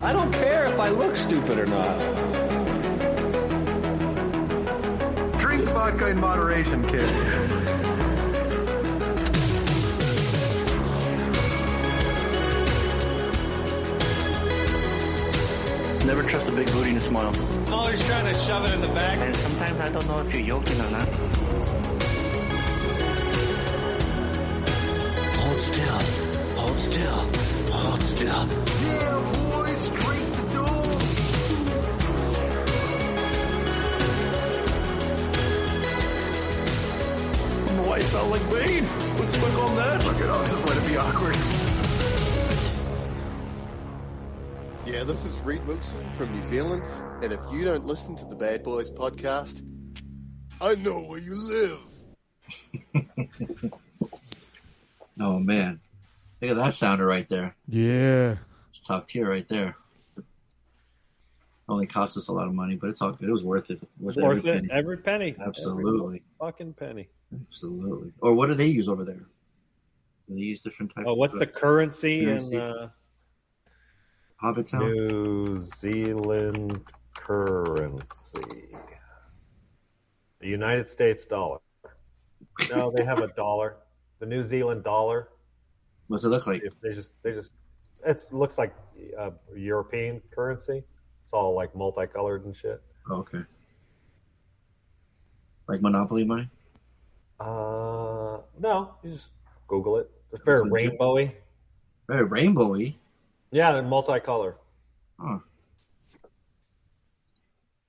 I don't care if I look stupid or not. Drink vodka in moderation, kid. Never trust a big booty to smile. Always trying to shove it in the back. And sometimes I don't know if you're joking or not. Hold still. Hold still. Hold still. Yeah, boys, straight to dome. Why I sound like Bane? Let's look on that. Look at us, let it be awkward. Yeah, this is Reed Wilson from New Zealand, and if you don't listen to the Bad Boys podcast, I know where you live. Oh, man. Look at that sounder right there. Yeah. It's top tier right there. Only cost us a lot of money, but it's all good. It was worth it. Worth it. Every penny. Absolutely. Every fucking penny. Absolutely. Or what do they use over there? Do they use different types what's of the currency in Hobbitown? New Zealand currency? The United States dollar. No, they have a dollar. The New Zealand dollar. What's it look like? They just. It looks like European currency. It's all like multicolored and shit. Oh, okay. Like Monopoly money? No, you just Google it. It's very rainbowy. Very rainbowy? Yeah, they're multicolor. Huh.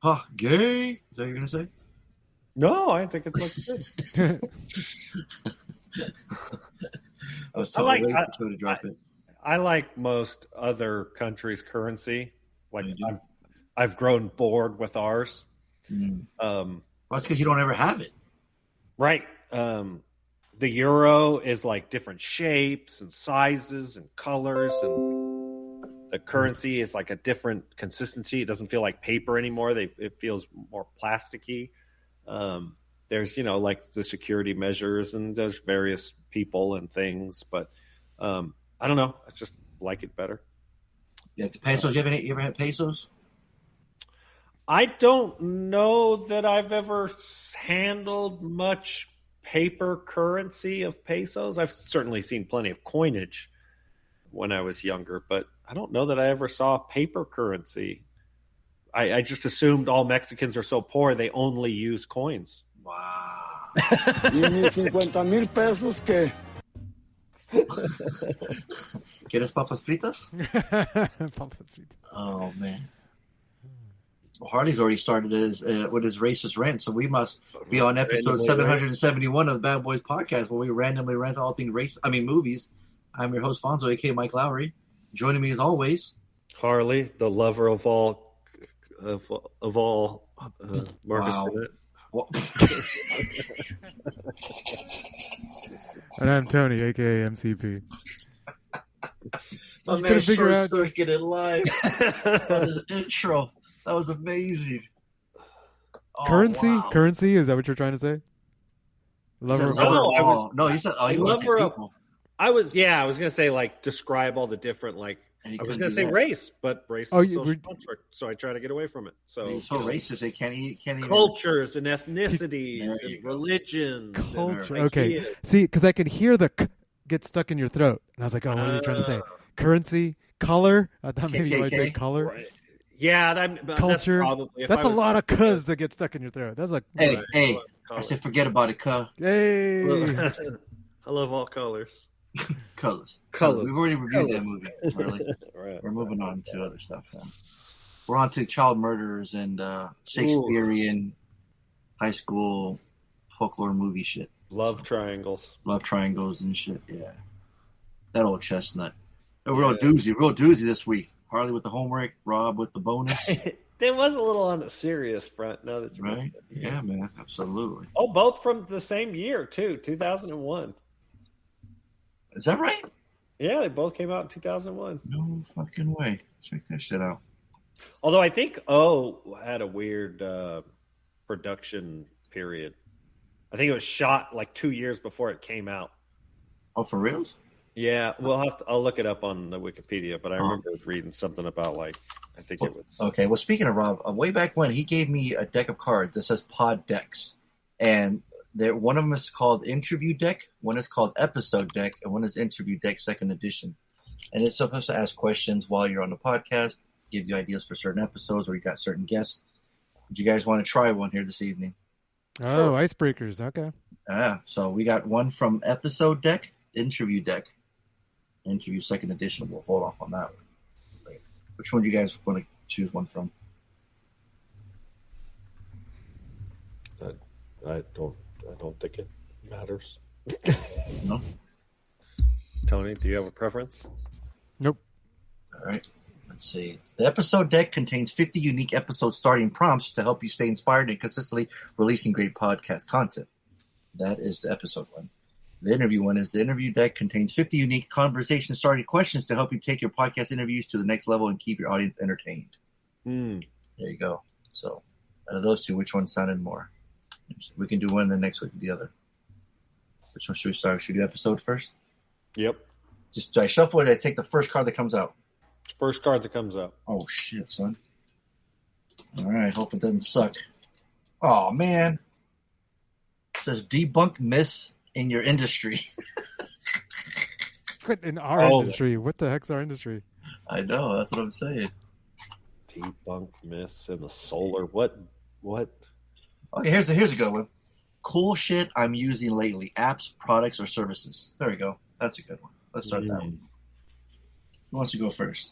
Huh, gay? Is that what you're going to say? No, I think it looks good. I was waiting for Joe to drop it. I like most other countries' currency. Like I've grown bored with ours. Well, that's because you don't ever have it. Right. The euro is like different shapes and sizes and colors, and the currency is like a different consistency. It doesn't feel like paper anymore. It feels more plasticky. There's, like the security measures, and there's various people and things, but I don't know. I just like it better. Yeah, the pesos. You ever had pesos? I don't know that I've ever handled much paper currency of pesos. I've certainly seen plenty of coinage when I was younger, but I don't know that I ever saw paper currency. I just assumed all Mexicans are so poor they only use coins. Wow. ¿Y 50,000 pesos qué? ¿Quieres papas fritas? Papas fritas. Oh, man. Well, Harley's already started with his racist rant, so we must be on episode 771 of the Bad Boys podcast, where we randomly rant all things movies. I'm your host, Fonso, a.k.a. Mike Lowry. Joining me as always, Harley, the lover of all Marcus Burnett. And I'm Tony, a.k.a. MCP. My man short circuited live on his intro. That was amazing. Oh, currency? Wow. Currency? Is that what you're trying to say? Lover you said lover of. I was going to say, like, describe all the different, like, I was going to say race, but race is social construct, so I try to get away from it. So racist, they can't even... Cultures and ethnicities and religions. Culture. Okay. See, because I could hear the get stuck in your throat. And I was like, oh, what are they trying to say? Currency? Color? I thought maybe you might say color. Right. Yeah, culture. That's a lot of cuz that get stuck in your throat. That's like... Hey, I said forget about it, cuh. Hey! I love all colors. Colors. Colors. We've already reviewed that movie. Really. Right. We're moving on to other stuff now. We're on to child murderers and Shakespearean high school folklore movie shit. Love triangles and shit. Yeah, that old chestnut. A real doozy this week. Harley with the homework, Rob with the bonus. It was a little on the serious front. Now that you right, yeah, man, absolutely. Oh, both from the same year too, 2001. Is that right? Yeah, they both came out in 2001. No fucking way. Check that shit out. Although I think had a weird production period. I think it was shot like 2 years before it came out. Oh, for reals? Yeah, I'll look it up on the Wikipedia, but I remember reading something about I think it was. Okay, well, speaking of Rob, way back when he gave me a deck of cards that says Pod Decks, and one of them is called Interview Deck, one is called Episode Deck, and one is Interview Deck Second Edition. And it's supposed to ask questions while you're on the podcast, give you ideas for certain episodes, or you got certain guests. Would you guys want to try one here this evening? Oh, sure. Icebreakers. Okay. So we got one from Episode Deck, Interview Deck, Interview Second Edition. We'll hold off on that one. Which one do you guys want to choose one from? I don't think it matters. No? Tony, do you have a preference? Nope. All right. Let's see. The episode deck contains 50 unique episode starting prompts to help you stay inspired and consistently releasing great podcast content. That is the episode one. The interview one is the interview deck contains 50 unique conversation starting questions to help you take your podcast interviews to the next level and keep your audience entertained. There you go. So out of those two, which one sounded more? We can do one, and then next week the other. Which one should we start? Should we do episode first? Yep. Just I shuffle it. I take the first card that comes out. First card that comes out. Oh shit, son! All right, hope it doesn't suck. Oh man, it says debunk myths in your industry. In our industry, what the heck's our industry? I know, that's what I'm saying. Debunk myths in the solar. What? Okay, here's a good one. Cool shit I'm using lately: apps, products, or services. There we go. That's a good one. Let's start that one. Who wants to go first?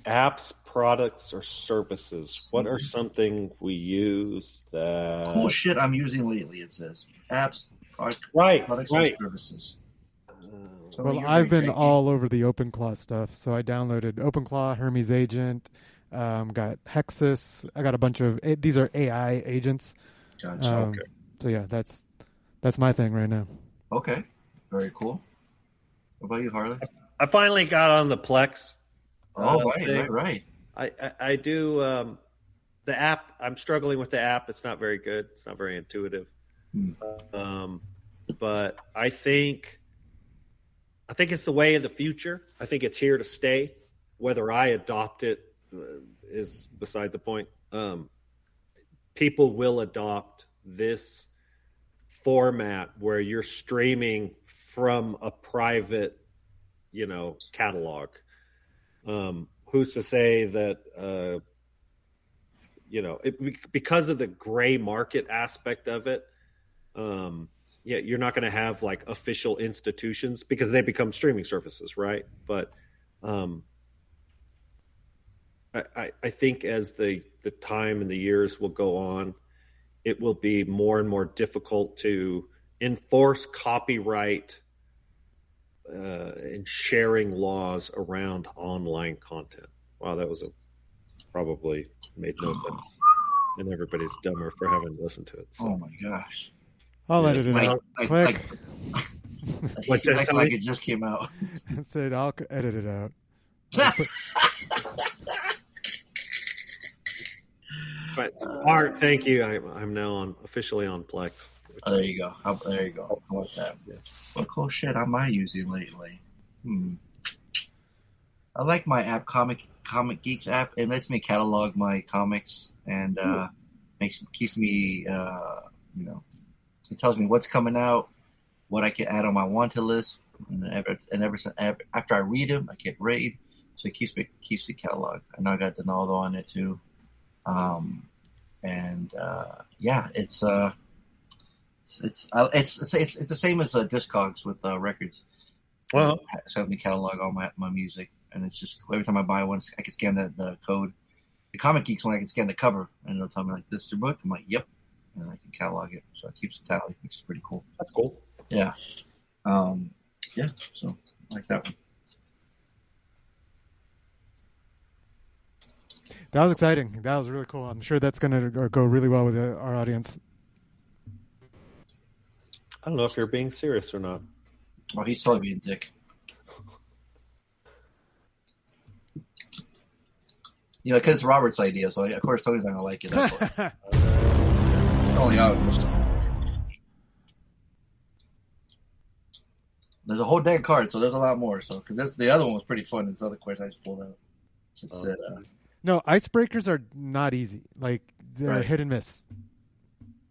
Apps, products, or services. What are something we use that... Cool shit I'm using lately, it says. Apps, products, or services. Well, I've been all over the OpenClaw stuff. So I downloaded OpenClaw, Hermes Agent, got Hexus. I got a bunch of... These are AI agents. Gotcha. Okay. So yeah, that's my thing right now. Okay. Very cool. What about you, Harley? I finally got on the Plex. Right. I do the app. I'm struggling with the app. It's not very good. It's not very intuitive. But I think it's the way of the future. I think it's here to stay. Whether I adopt it is beside the point. People will adopt this format where you're streaming from a private, catalog. Who's to say that, because of the gray market aspect of it, you're not going to have like official institutions because they become streaming services, right? But I think as the time and the years will go on, it will be more and more difficult to enforce copyright and sharing laws around online content. Wow, that was probably made no sense. And everybody's dumber for having listened to it. So. Oh my gosh. I'll edit it out. Click. What's that? Like it just came out. I said I'll edit it out. But Art, thank you. I'm now officially on Plex. There you go. There you go. How about that? What cool shit am I using lately? I like my app, Comic Geeks app. It lets me catalog my comics and keeps me, it tells me what's coming out, what I can add on my wanted list, after I read them, I get rated. So it keeps me cataloged. And I got Donaldo on it too. It's the same as Discogs with records. Well, so help me catalog all my music, and it's just every time I buy one, I can scan the code. The Comic Geeks one, I can scan the cover, and it'll tell me like, "This is your book." I'm like, "Yep," and I can catalog it, so it keeps a tally, which is pretty cool. That's cool. Yeah, so I like that one. That was exciting. That was really cool. I'm sure that's going to go really well with our audience. I don't know if you're being serious or not. Oh, he's totally being dick. Because it's Robert's idea, so of course Tony's not going to like it. That's why. It's only obvious. There's a whole deck of cards, so there's a lot more. So because the other one was pretty fun. This other question I just pulled out. It said, no, icebreakers are not easy. Like they're hit and miss.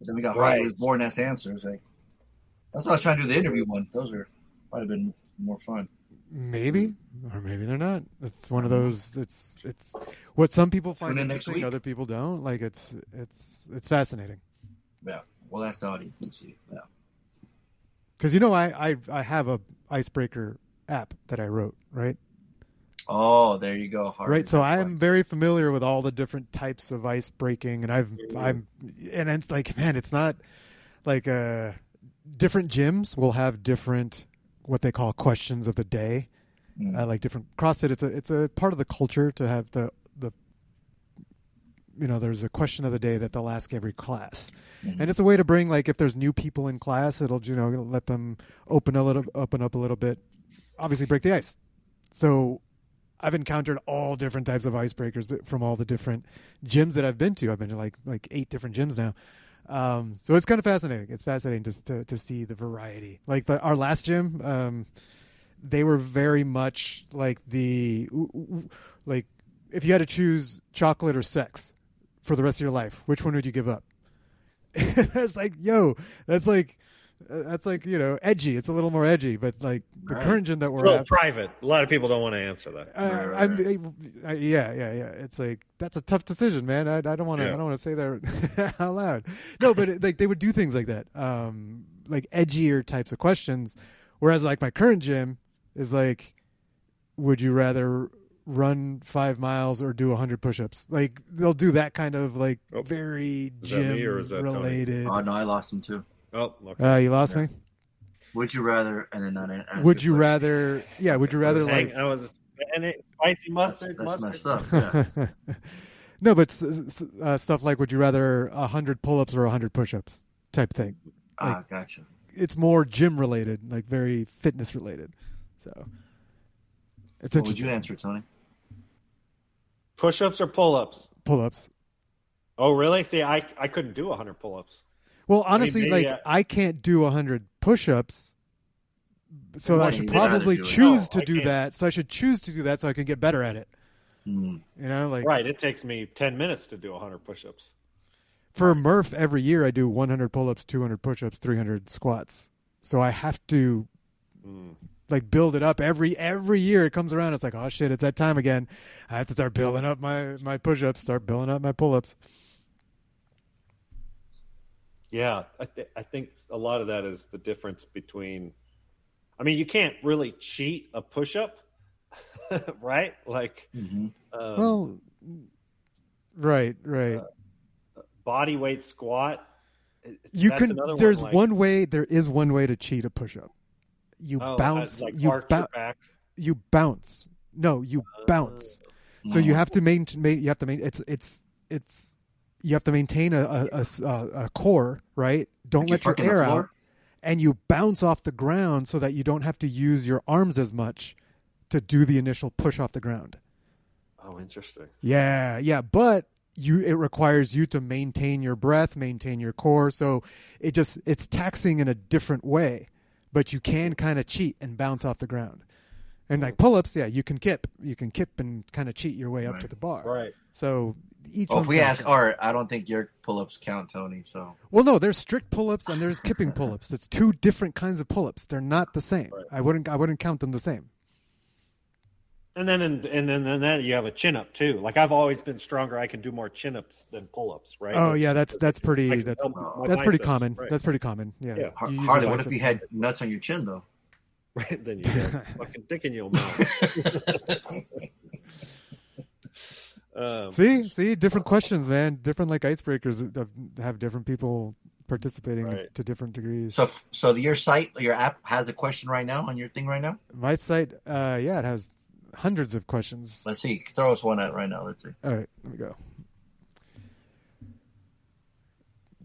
Then we got Harley with boring ass answers. Like that's what I was trying to do the interview one. Those might have been more fun. Maybe, or maybe they're not. It's one of those. It's what some people find interesting, other people don't. Like it's fascinating. Yeah, well, that's the audience can see. Yeah, because I have a icebreaker app that I wrote, right? Oh, there you go. Harley. Right, so I'm very familiar with all the different types of ice breaking, and it's like, man, it's not like different gyms will have different what they call questions of the day, like different CrossFit. It's a part of the culture to have the there's a question of the day that they'll ask every class, and it's a way to bring, like, if there's new people in class, it'll let them open up a little bit, obviously break the ice. So I've encountered all different types of icebreakers from all the different gyms that I've been to. I've been to like 8 different gyms now. So it's kind of fascinating. It's fascinating to see the variety. Like our last gym, they were very much like like if you had to choose chocolate or sex for the rest of your life, which one would you give up? It's like, that's like edgy. It's a little more edgy, but like the current gym that we're at, private. A lot of people don't want to answer that. Yeah. It's like, that's a tough decision, man. I don't want to. I don't want to say that out loud. No, but like they would do things like that, like edgier types of questions. Whereas like my current gym is like, would you rather run 5 miles or do 100 push-ups? Like they'll do that kind of like very gym related. Oh no, I lost him too. Oh, okay. You lost me. Would you rather, and then not would you rather? Yeah, would you rather like? I was spicy mustard. That's messed up. Yeah. No, but stuff like, would you rather 100 pull-ups or 100 push-ups type thing? Like, gotcha. It's more gym related, like very fitness related. So it's what would you answer, Tony? Push-ups or pull-ups? Pull-ups. Oh, really? See, I couldn't do 100 pull-ups. Well, honestly, I can't do 100 push-ups, so I should probably choose to do that. So I should choose to do that so I can get better at it. Right. It takes me 10 minutes to do 100 push-ups. For Murph, every year I do 100 pull-ups, 200 push-ups, 300 squats. So I have to like build it up every year. It comes around. It's like, oh shit, it's that time again. I have to start building up my push-ups, start building up my pull-ups. Yeah, I think a lot of that is the difference between. I mean, you can't really cheat a push-up, right? Like, right. Body weight squat. You can. There's one way. There is one way to cheat a push-up. You bounce. Like you back. You bounce. No, you bounce. So you have to maintain. You have to maintain. It's. You have to maintain a core, right? Don't let your air out, and you bounce off the ground so that you don't have to use your arms as much to do the initial push off the ground. Oh, interesting. Yeah, but it requires you to maintain your breath, maintain your core, so it's taxing in a different way, but you can kind of cheat and bounce off the ground. And like pull-ups, you can kip and kind of cheat your way up to the bar. Right. So if we ask Art, I don't think your pull-ups count, Tony. So no, there's strict pull-ups and there's kipping pull-ups. It's 2 different kinds of pull-ups. They're not the same. Right. I wouldn't count them the same. And then you have a chin-up too. Like I've always been stronger. I can do more chin-ups than pull-ups, right? Oh yeah, that's pretty pretty common. Right. That's pretty common. Yeah. Harley, what if you had nuts on your chin though? Right, then you got fucking dick in your mouth. See, different questions, man. Different like icebreakers have different people participating to different degrees. So your site, your app has a question right now on your thing right now? My site, it has hundreds of questions. Let's see. Throw us one out right now. Let's see. All right, let me go.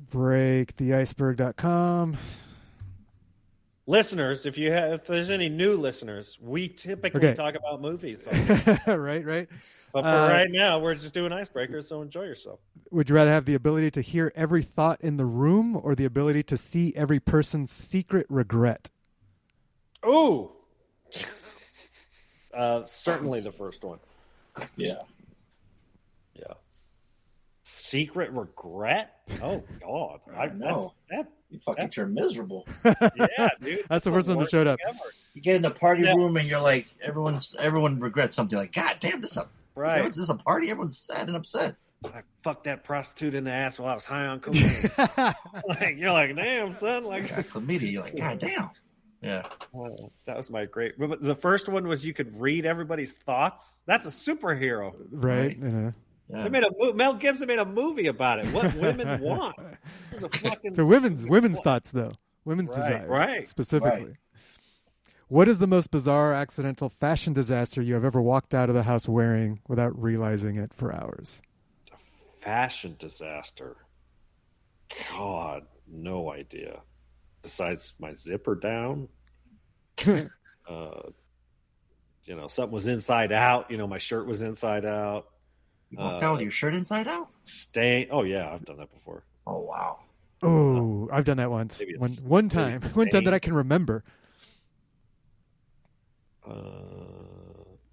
Breaktheiceberg.com. Listeners, if there's any new listeners, we typically talk about movies. Right. But for right now, we're just doing icebreakers, so enjoy yourself. Would you rather have the ability to hear every thought in the room or the ability to see every person's secret regret? Ooh. Certainly the first one. Yeah. Yeah. Secret regret? Oh God! I know. You fucking turn miserable. Yeah, dude. That's the first one that showed up. You get in the party room and you're like, everyone regrets something. Like, God damn, this is a party. Everyone's sad and upset. I fucked that prostitute in the ass while I was high on cocaine. Like, you're like, damn, son. Like chlamydia. You're like, God damn. Yeah. That was my great. But the first one was you could read everybody's thoughts. That's a superhero, right? Yeah. They made Mel Gibson made a movie about it. What women want. It was a fucking for women's thoughts though. Women's desires, right? Specifically. Right. What is the most bizarre accidental fashion disaster you have ever walked out of the house wearing without realizing it for hours? A fashion disaster. God, no idea. Besides my zipper down. Something was inside out. My shirt was inside out. You walked out with your shirt inside out? Oh yeah, I've done that before. Oh wow. Oh, I've done that once. One time that I can remember.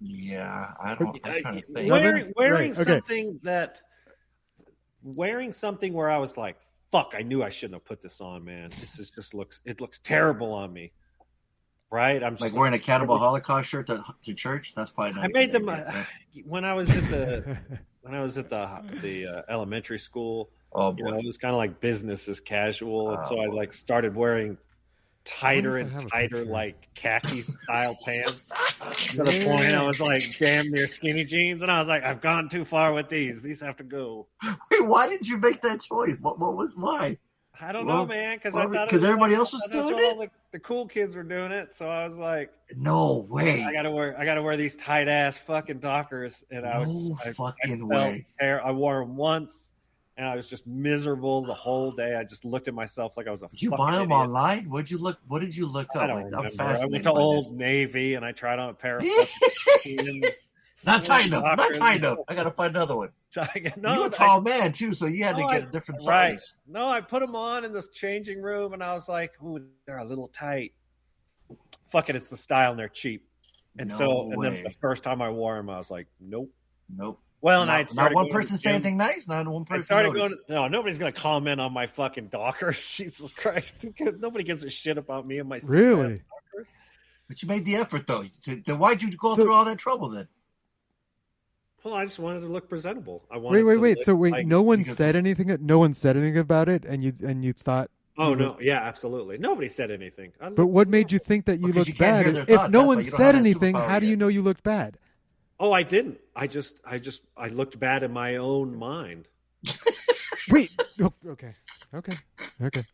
Yeah, I'm trying to think. Wearing something where I was like, fuck, I knew I shouldn't have put this on, man. It looks terrible on me. Right? I'm just like wearing a Cannibal Holocaust shirt to church. That's probably not. I made them when I was at the elementary school. Oh boy, it was kind of like business as casual, and so I like started wearing tighter and tighter like khaki style pants. To the point I was like damn near skinny jeans, and I was like, I've gone too far with these. These have to go. Wait, why did you make that choice? What was why? I don't know, man. Because I thought everybody else was doing it. The cool kids were doing it, so I was like, "No way! I gotta wear these tight ass fucking Dockers." And I wore them once, and I was just miserable the whole day. I just looked at myself like I was a. Did you buy them online? What did you look up? I don't remember. I went to Old Navy and I tried on a pair of. Not tight enough. Not tight enough. I gotta find another one. You're a tall man too, so you had to get a different size. Right. No, I put them on in this changing room, and I was like, "Ooh, they're a little tight." Fuck it, it's the style, and they're cheap. And then the first time I wore them, I was like, "Nope." Well, and not one person say anything nice. Not one person. Nobody's gonna comment on my fucking Dockers. Jesus Christ, nobody gives a shit about me and my really. Dockers. But you made the effort, though. Then why'd you go through all that trouble then? Well, I just wanted to look presentable. Wait. So no one said anything. No one said anything about it, and you thought. Oh no! Yeah, absolutely. Nobody said anything. But what made you think that you looked bad? If no one said anything, how do you know you looked bad? Oh, I didn't. I looked bad in my own mind. Wait. Okay.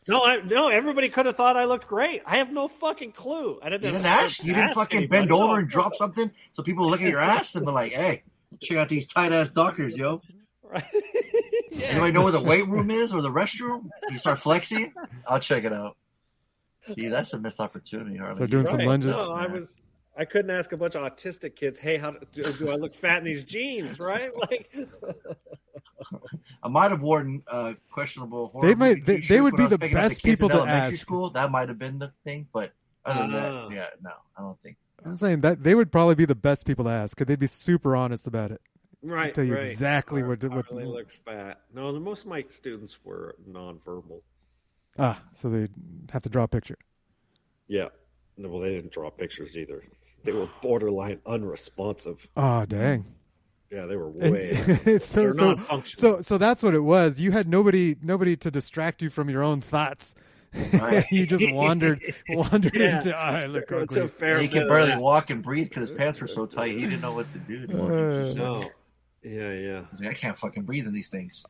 No. Everybody could have thought I looked great. I have no fucking clue. You didn't ask. You didn't fucking bend over and drop something so people look at your ass and be like, "Hey, check out these tight ass Dockers, yo." Right. Yeah. Anybody know where the weight room is or the restroom? You start flexing. I'll check it out. See, that's a missed opportunity, Harley. So doing some lunges. No, I couldn't ask a bunch of autistic kids, "Hey, how do I look fat in these jeans?" Right? Like, I might have worn questionable. They would be the best people to ask. School, that might have been the thing, but other than that, yeah, no, I don't think. I'm saying that they would probably be the best people to ask because they'd be super honest about it. Right. Tell you exactly what really looks fat. No, most of my students were nonverbal. So they have to draw a picture. Yeah. No, well, they didn't draw pictures either. They were borderline unresponsive. Oh, dang. Yeah, they were way. They're non-functional. So that's what it was. You had nobody to distract you from your own thoughts. Right. You just wandered into. I look so fair. He could barely walk and breathe because his pants were so tight. He didn't know what to do. No. Yeah. I can't fucking breathe in these things.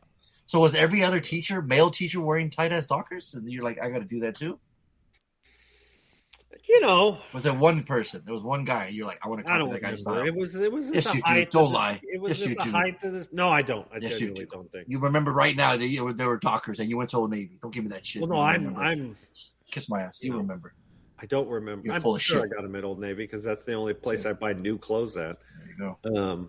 So was every other male teacher, wearing tight ass Dockers? And you're like, I got to do that too. Was there one person? There was one guy. You're like, I want to copy that guy's style. It was yes, the height. Don't lie. It was the height of this. No, I don't. I genuinely don't think. You remember right now that there were Dockers and you went to Old Navy. Don't give me that shit. Well, no, I'm kiss my ass. You remember? I don't remember. You're full of shit. I got them at Old Navy because that's the only place I buy new clothes at. There you go.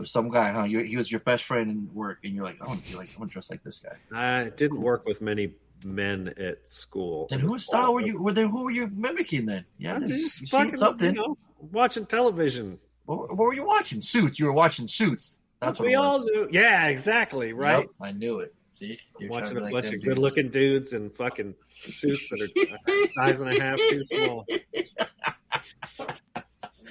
Some guy, huh? He was your best friend in work, and you're like, I want to dress like this guy. I didn't work with many men at school. Then whose style were you? Who were you mimicking then? Yeah, I'm you just seen fucking, something. Watching television. What were you watching? Suits. You were watching Suits. That's what we it was. all knew. Yeah, exactly. Right. Yep, I knew it. See, you're watching a like bunch them of dudes. good-looking dudes in fucking suits that are a size and a half too small. You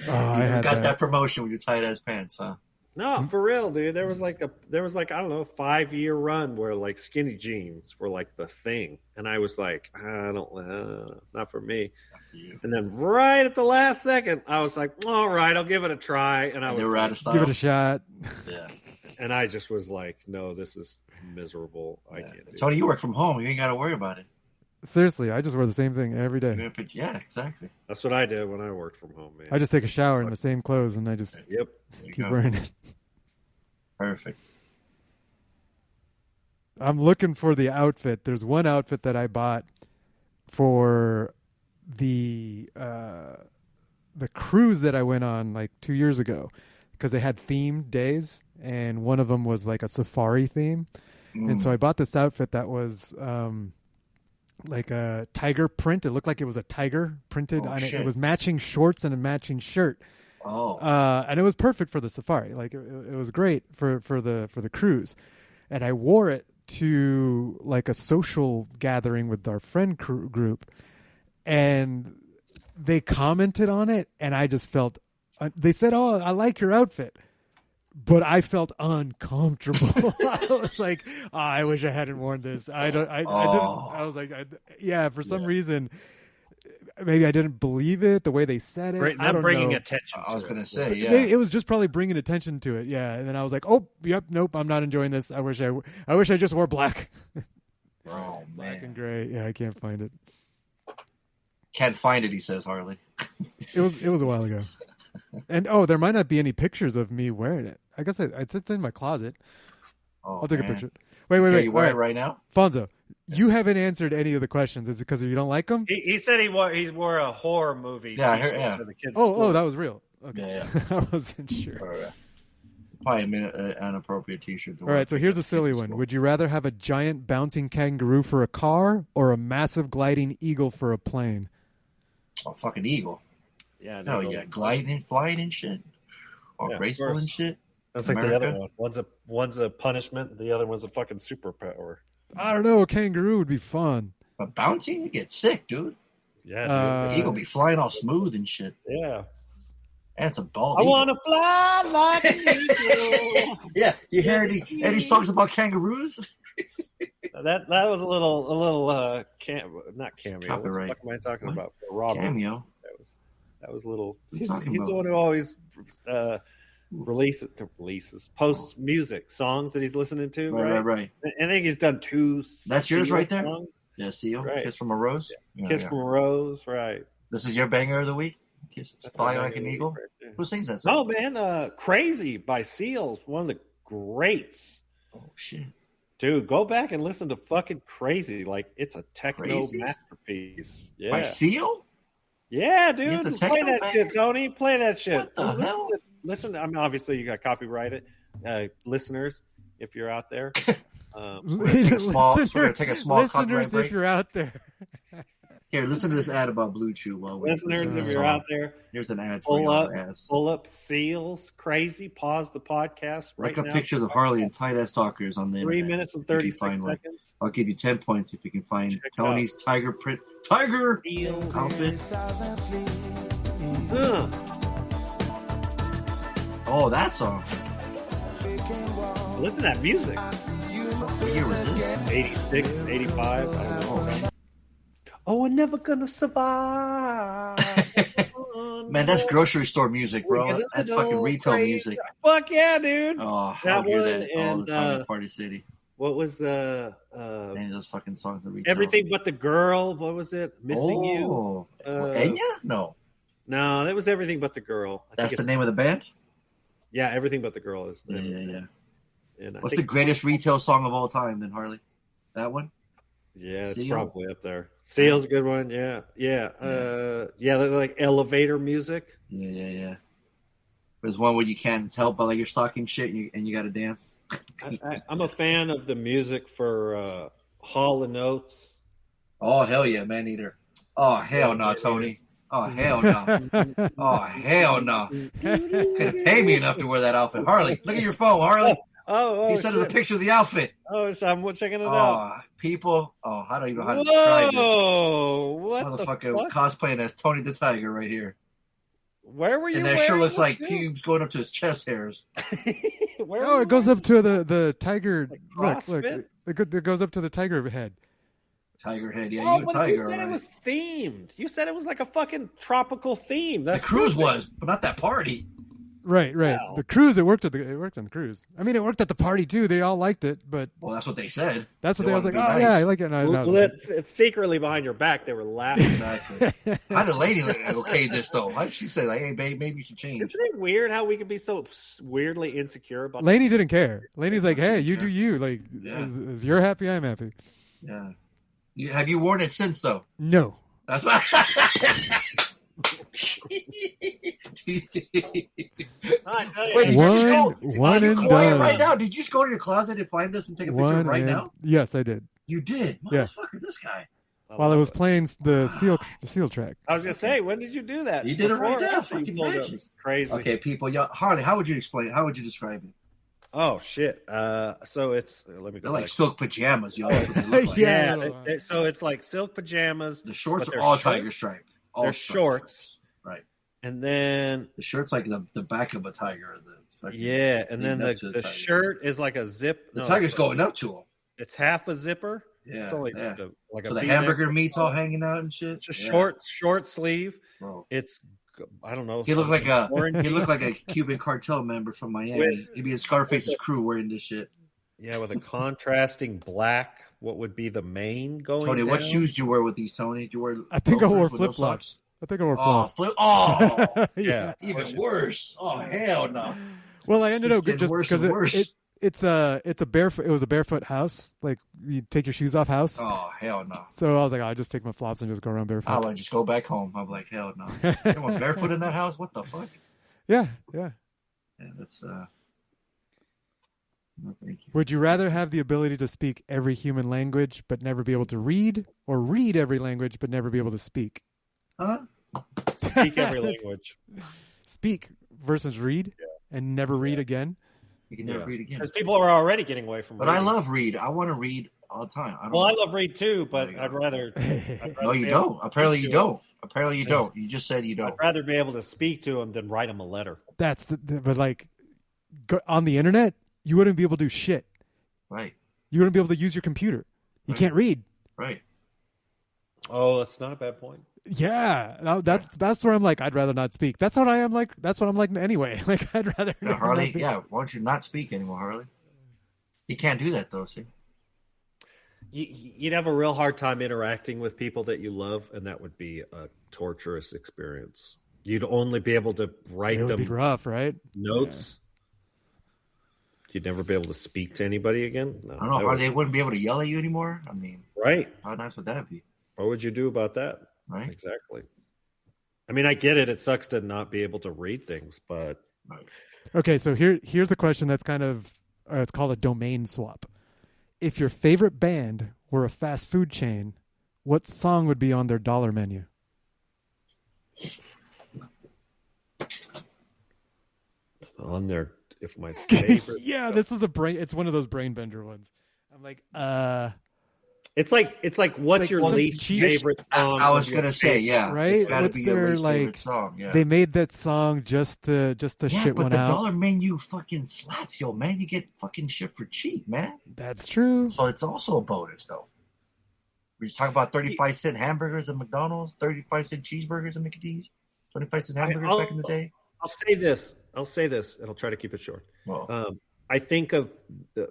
got that promotion with your tight ass pants, huh? No, for real, dude. There was like I don't know, 5-year run where like skinny jeans were like the thing, and I was like, I don't, not for me. Not for you. And then right at the last second, I was like, all right, I'll give it a try, and I was like, out of style. Give it a shot. Yeah. And I just was like, no, this is miserable. I can't do Tony, it. you work from home. You ain't got to worry about it. Seriously, I just wear the same thing every day. Yeah, exactly. That's what I did when I worked from home, man. I just take a shower in the same clothes, and I just keep wearing it. Perfect. I'm looking for the outfit. There's one outfit that I bought for the cruise that I went on like 2 years ago, because they had themed days, and one of them was like a safari theme. And so I bought this outfit that was like a tiger print. It looked like it was a tiger printed on it. It was matching shorts and a matching shirt. And it was perfect for the safari. Like it was great for the cruise. And I wore it to like a social gathering with our friend group, and they commented on it, and I just felt they said, "Oh, I like your outfit." But I felt uncomfortable. I was like, I wish I hadn't worn this. I didn't. I was like, for some reason, maybe I didn't believe it the way they said it. I don't bringing know. Attention. I was going to say, it was just probably bringing attention to it. Yeah, and then I was like, oh, yep, nope, I'm not enjoying this. I wish I just wore black. Oh man, black and gray. Yeah, I can't find it. Can't find it, he says, Harley. It was a while ago. And there might not be any pictures of me wearing it. I guess it's in my closet. I'll take a picture. Wait. You wear it right now? Fonso, you haven't answered any of the questions. Is it because you don't like them? He said he wore a horror movie. Yeah, for the kids' Oh, that was real. Okay. Yeah. I wasn't sure. Probably an appropriate T-shirt. All right, so here's a silly one. Would you rather have a giant bouncing kangaroo for a car or a massive gliding eagle for a plane? Oh, fucking eagle. Yeah. No, gliding, flying and shit. All graceful and shit. That's like the other one. One's a punishment. The other one's a fucking superpower. I don't know. A kangaroo would be fun. But bouncing, you get sick, dude. Yeah, dude. Eagle be flying all smooth and shit. Yeah. And it's a bald I eagle. want to fly like an eagle. Yeah, you hear any songs about kangaroos? That was a little not cameo. Copyright. What the fuck am I talking about? For Robert. Cameo. That was a little. He's the one who always posts music songs that he's listening to. Right. I think he's done 2. That's yours right there. Songs. Yeah, Seal, right. Kiss from a Rose. Yeah. Kiss from a Rose, right? This is your banger of the week. Fly like an eagle. Right. Who sings that song? Oh man, Crazy by Seal, one of the greats. Oh shit. Dude, go back and listen to fucking Crazy. Like, it's a techno masterpiece. Yeah. By Seal? Yeah, dude. Play that shit, Tony. Play that shit. What the hell? Listen, I mean, obviously, you got copyrighted. Listeners, if you're out there. We're going to take a small listeners, break. If you're out there. Here, listen to this ad about Blue Chew. Listeners, if you're out there. Here's an ad for your ass. Pull up Seals Crazy. Pause the podcast right now. Look up pictures of Harley and tight-ass talkers on the 3 minutes and 36 seconds. I'll give you 10 points if you can find Tony's tiger outfit. Oh, that song. Listen to that music. What year was this? 86, 85. I don't know. Oh, we're never gonna survive. Man, that's grocery store music, bro. That's fucking retail music. Fuck yeah, dude. Oh, I hear that all the time in Party City. What was any of those fucking songs? Everything But the Girl. What was it? Missing You. Enya? No, that was Everything But the Girl. That's the name of the band. Yeah, Everything But the Girl is. Yeah. And what's the greatest retail song of all time? Then Harley, that one. Yeah, it's probably up there. Seal's a good one. Yeah. Like elevator music. Yeah. There's one where you can't help but like you're stocking shit and you got to dance. I'm a fan of the music for Hall & Oates Oh, hell yeah, man eater. Oh, hell no, Tony. Oh, hell no. Oh, hell no. Couldn't pay me enough to wear that outfit. Harley, look at your phone, Harley. Oh, He sent us a picture of the outfit. Oh, so I'm checking it Oh, out. people. Oh, I don't even know how to describe this. Whoa! What Motherfucker the fuck? cosplaying as Tony the Tiger right here. Where were you? And that sure wearing looks this like to? pubes going up to his chest hairs. Where Oh, were it goes up to the tiger. Like Look, CrossFit? it goes up to the tiger head. Tiger head, yeah, Oh, you a but tiger. you said right? it was themed. You said it was like a fucking tropical theme. The That's cruise perfect. was, but not that party. Right. Wow. The cruise, it worked on the cruise. I mean, it worked at the party too. They all liked it, but Well, that's what they said. that's what they was wanted like. to Oh be yeah, nice. I like it. No, Well, it's secretly behind your back. They were laughing. Exactly. How did Lady okay this though? How did she say like, "Hey, babe, maybe you should change"? Isn't it weird how we can be so weirdly insecure about? Laney didn't care. Laney's like, hey, you do you. Like, Yeah. if you're happy, I'm happy. Yeah. Have you worn it since though? No. That's why. I tell you, Wait, did you just go? One Are you and quiet done. right now? Did you just go to your closet and find this and take a picture of it right now? Yes, I did. You did, Yeah. motherfucker. This guy. While I was playing the seal track. I was gonna say, when did you do that? You did it right Before or now. after you Fucking pulled up? magic. It's crazy. Okay, people. Harley, how would you explain? How would you describe it? Oh shit. So it's let me go. They're like back. silk pajamas, y'all. That's what they look like. Yeah. So it's like silk pajamas. The shorts but are they're all short. tiger striped. All They're striped shorts. Right. And then The shirt's like the back of a tiger. yeah, and then leading up to the tiger. shirt is like a zip. The no, tiger's it's- going up to him. It's half a zipper. Yeah, It's only yeah. like So a the V-neck. hamburger meat's all hanging out and shit. It's a Yeah. short sleeve. Bro. It's I don't know. He looked like a orange. he looked like a Cuban cartel member from Miami. With- He'd be in Scarface's crew wearing this shit. Yeah, with a contrasting black. What would be the mane going? Tony, what down? shoes do you wear with these, Tony? Do you wear? I think I wore loafers with no flip-flops. socks? I think I wore Oh, flip. Oh, Yeah. even worse. Oh hell no. Well, I ended up Getting just worse because and worse. it's a barefoot. It was a barefoot house. Like you take your shoes off house. Oh hell no. So I was like, I'll just take my flops and just go around I barefoot. would just go back home. I'm like, hell no. You want barefoot in that house? What the fuck? Yeah. Yeah, that's no, thank you. Would you rather have the ability to speak every human language but never be able to read, or read every language but never be able to speak? Huh? Speak every language. Speak versus read and never read again. You can never read again. Because people are already getting away from. But I reading. love read. I want to read all the time. Well, I love read too, but There you I'd go. rather. No, you don't. Apparently you don't. Apparently you don't. You just said you I'd don't. rather be able to speak to them than write them a letter. That's but like on the internet, you wouldn't be able to do shit. Right. You wouldn't be able to use your computer. You Right. can't read. Right. Oh, that's not a bad point. Yeah, no, that's where I'm like, I'd rather not speak. That's what I am like. That's what I'm like anyway. Like I'd rather. Yeah, not Harley. speak. Yeah. Why don't you not speak anymore, Harley? You can't do that though. See. You'd have a real hard time interacting with people that you love, and that would be a torturous experience. You'd only be able to write It would them be rough, right? notes. You'd never be able to speak to anybody again. No, I don't know. that Harley would- wouldn't be able to yell at you anymore. I mean, right? how nice would that be? What would you do about that? Right. Exactly. I mean, I get it. It sucks to not be able to read things, but Okay, so here's the question that's kind of it's called a domain swap. If your favorite band were a fast food chain, what song would be on their dollar menu? on there, if my favorite, Yeah, this is it's one of those brain bender ones. I'm like, it's like what's your some least cheap- favorite song? I was of your gonna say, yeah, Right? It's got to What's be your their, least favorite song. Yeah. they made that song just to Yeah, shit but one the out. dollar menu fucking slaps, yo, man. You get fucking shit for cheap, man. That's true. So it's also a bonus, though. We just talk about 35-cent hamburgers at McDonald's, 35-cent cheeseburgers at McDee's, 25-cent hamburgers back in the day. I'll say this, and I'll try to keep it short. Well, I think of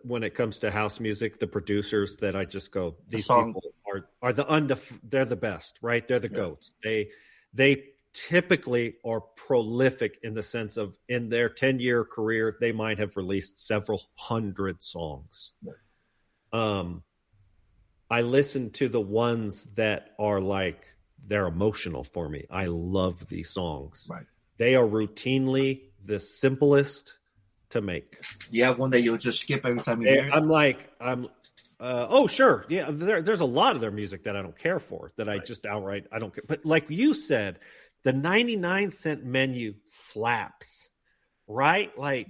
when it comes to house music, the producers that I just go, these song- people are they're the best, right? They're the goats. They typically are prolific in the sense of in their 10-year career, they might have released several hundred songs. I listen to the ones that are like they're emotional for me. I love these songs. Right. They are routinely the simplest to make. you have one that you'll just skip every time you hear it? I'm Oh, sure. Yeah, there's a lot of their music that I don't care for, that I just outright I don't care. But like you said, the 99-cent menu slaps, right? Like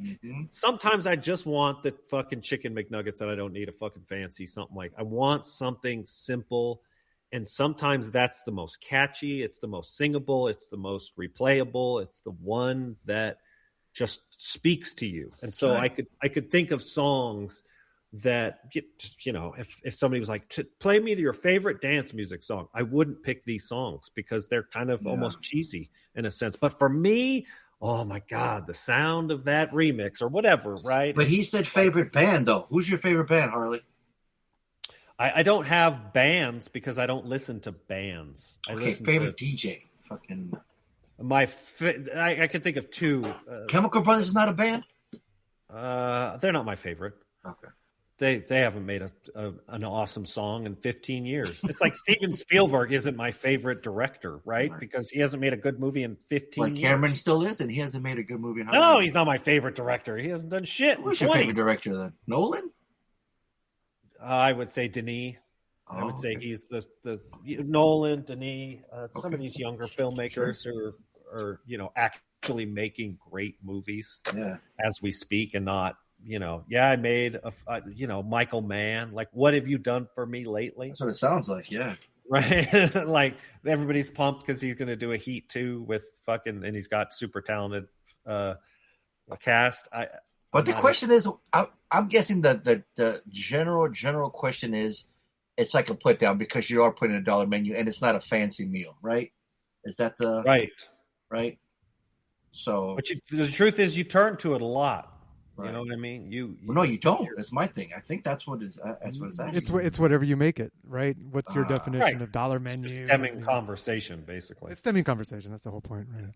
sometimes I just want the fucking chicken McNuggets and I don't need a fucking fancy something. Like I want something simple, and sometimes that's the most catchy, it's the most singable, it's the most replayable, it's the one that just speaks to you. And so I could think of songs that, you know, if somebody was like, play me your favorite dance music song, I wouldn't pick these songs because they're kind of almost cheesy in a sense. But for me, oh my God, the sound of that remix or whatever, right? But he said favorite band, though. Who's your favorite band, Harley? I don't have bands because I don't listen to bands. Okay, favorite DJ. Fucking. I could think of two. Chemical Brothers is not a band? They're not my favorite. Okay. They haven't made an awesome song in 15 years. It's like Steven Spielberg isn't my favorite director, right? Because he hasn't made a good movie in 15 years. Cameron still is, and he hasn't made a good movie in No, he's not my favorite director. He hasn't done shit. Who's your favorite director then? Nolan? I would say Denis. I would say he's the Nolan, Denis, some of these younger filmmakers who are actually making great movies as we speak, and not I made Michael Mann. Like, what have you done for me lately? That's what it sounds like. Yeah. Right. Like everybody's pumped because he's going to do a Heat 2 with and he's got super talented cast. But the question is, I'm guessing that the general question is, it's like a put down because you are putting a dollar menu and it's not a fancy meal, right? Is that the right? So, but the truth is, you turn to it a lot. Right. You know what I mean? No, you don't. That's my thing. I think that's what it's asking. It's whatever you make it, right? What's your definition of dollar menu? It's stemming conversation, basically. It's stemming conversation. That's the whole point, right?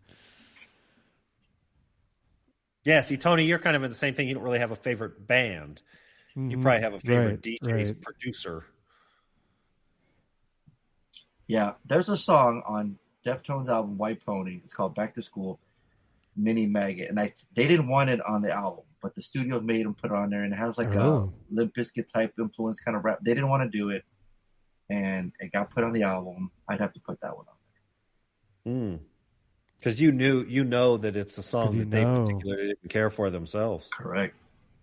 Yeah. See, Tony, you're kind of in the same thing. You don't really have a favorite band. Mm-hmm. You probably have a favorite DJ's producer. Yeah, there's a song on Deftones' album White Pony. It's called Back to School, Mini Maggot, and they didn't want it on the album, but the studio made them put it on there, and it has like a Limp Bizkit type influence kind of rap. They didn't want to do it, and it got put on the album. I'd have to put that one on there. Because you know that it's a song that they particularly didn't care for themselves. Correct.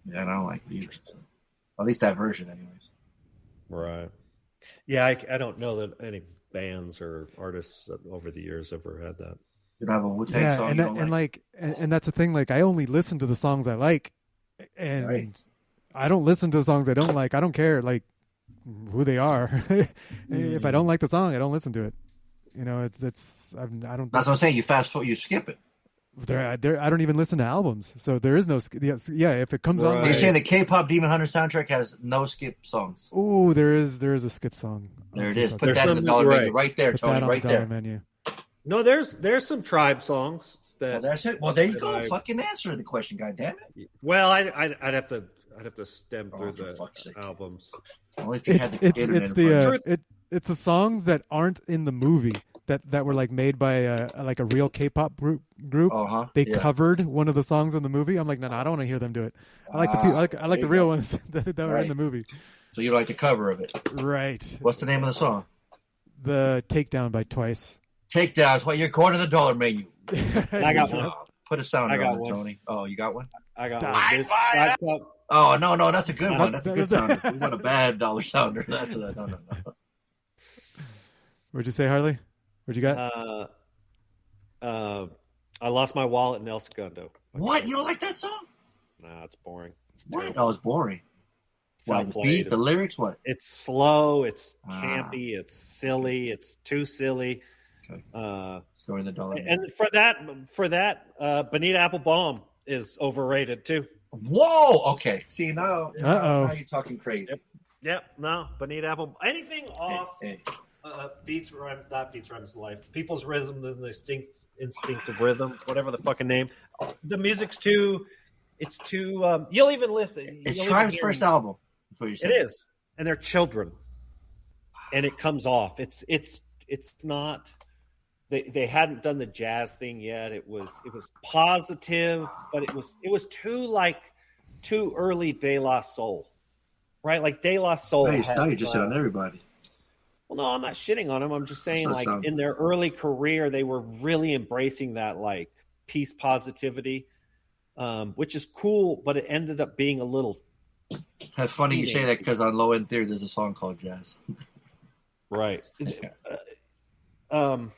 Yeah, and I don't like it either. So. At least that version, anyways. Right. Yeah, I don't know that any bands or artists over the years ever had that. You don't have a Wu-Tang song and that's the thing. Like, I only listen to the songs I like, and I don't listen to the songs I don't like. I don't care like who they are. If I don't like the song, I don't listen to it. I don't. That's what I'm saying. You fast forward, you skip it. I don't even listen to albums, so there is no. Yeah, if it comes on, you're saying the K-pop Demon Hunter soundtrack has no skip songs. Oh, there is a skip song. There it is. Put that in the dollar menu right there, Tony. Right there. Menu. No, there's some Tribe songs that. Well, that's it. Well, there you go. Fucking answer the question, goddammit. Well, I'd have to stem through the albums. Only if you had the internet. It's the songs that aren't in the movie that were like made by a real K-pop group. They covered one of the songs in the movie. I'm like, no, I don't want to hear them do it. I like I like the real ones that are in the movie. So you like the cover of it, right? What's the name of the song? The Takedown by Twice. Takedown is what you're going to the dollar menu. I got one. Put a sound on it, Tony. Oh, you got one? I got one. Oh no, that's a good one. That's a good sounder. We want a bad dollar sounder. That's a no. What'd you say, Harley? What you got? I lost my wallet in El Segundo. What? You don't like that song? Nah, it's boring. What? Oh, it's boring. Why, the beat, the lyrics, what? It's slow, it's campy, it's silly, it's too silly. Okay. Scoring the dollar. And for that, Bonita Applebaum is overrated too. Whoa! Okay. See, now you're talking crazy. Yep. No, Bonita Applebaum. Anything off beats, rhymes, not beats, rhymes, life. People's rhythm, the instinctive rhythm, whatever the fucking name. The music's too. It's too. You'll even listen. It's Tribe's first album. It is, and they're children, and it comes off. It's not. They hadn't done the jazz thing yet. It was positive, but it was too early De La Soul. right? Like De La Soul. Now you're just on everybody. Well, no, I'm not shitting on them. I'm just saying, like, in their early career, they were really embracing that, like, peace positivity, which is cool, but it ended up being a little. It's funny you say that because on Low End Theory, there's a song called Jazz. Right. Well,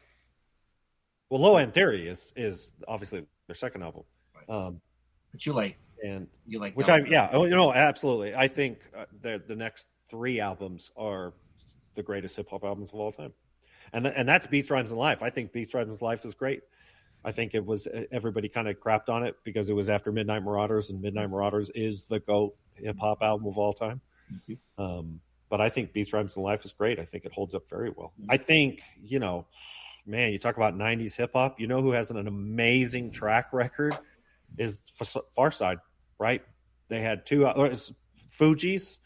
Low End Theory is obviously their second album. But you like which absolutely. I think the next 3 albums are the greatest hip hop albums of all time, and that's Beats, Rhymes, and Life. I think Beats, Rhymes, and Life is great. I think it was everybody kind of crapped on it because it was after Midnight Marauders, and Midnight Marauders is the GOAT hip hop album of all time. Mm-hmm. But I think Beats, Rhymes, and Life is great. I think it holds up very well. I think, man, you talk about 90s hip hop. You know who has an amazing track record is Farside, right? They had 2 Fugees.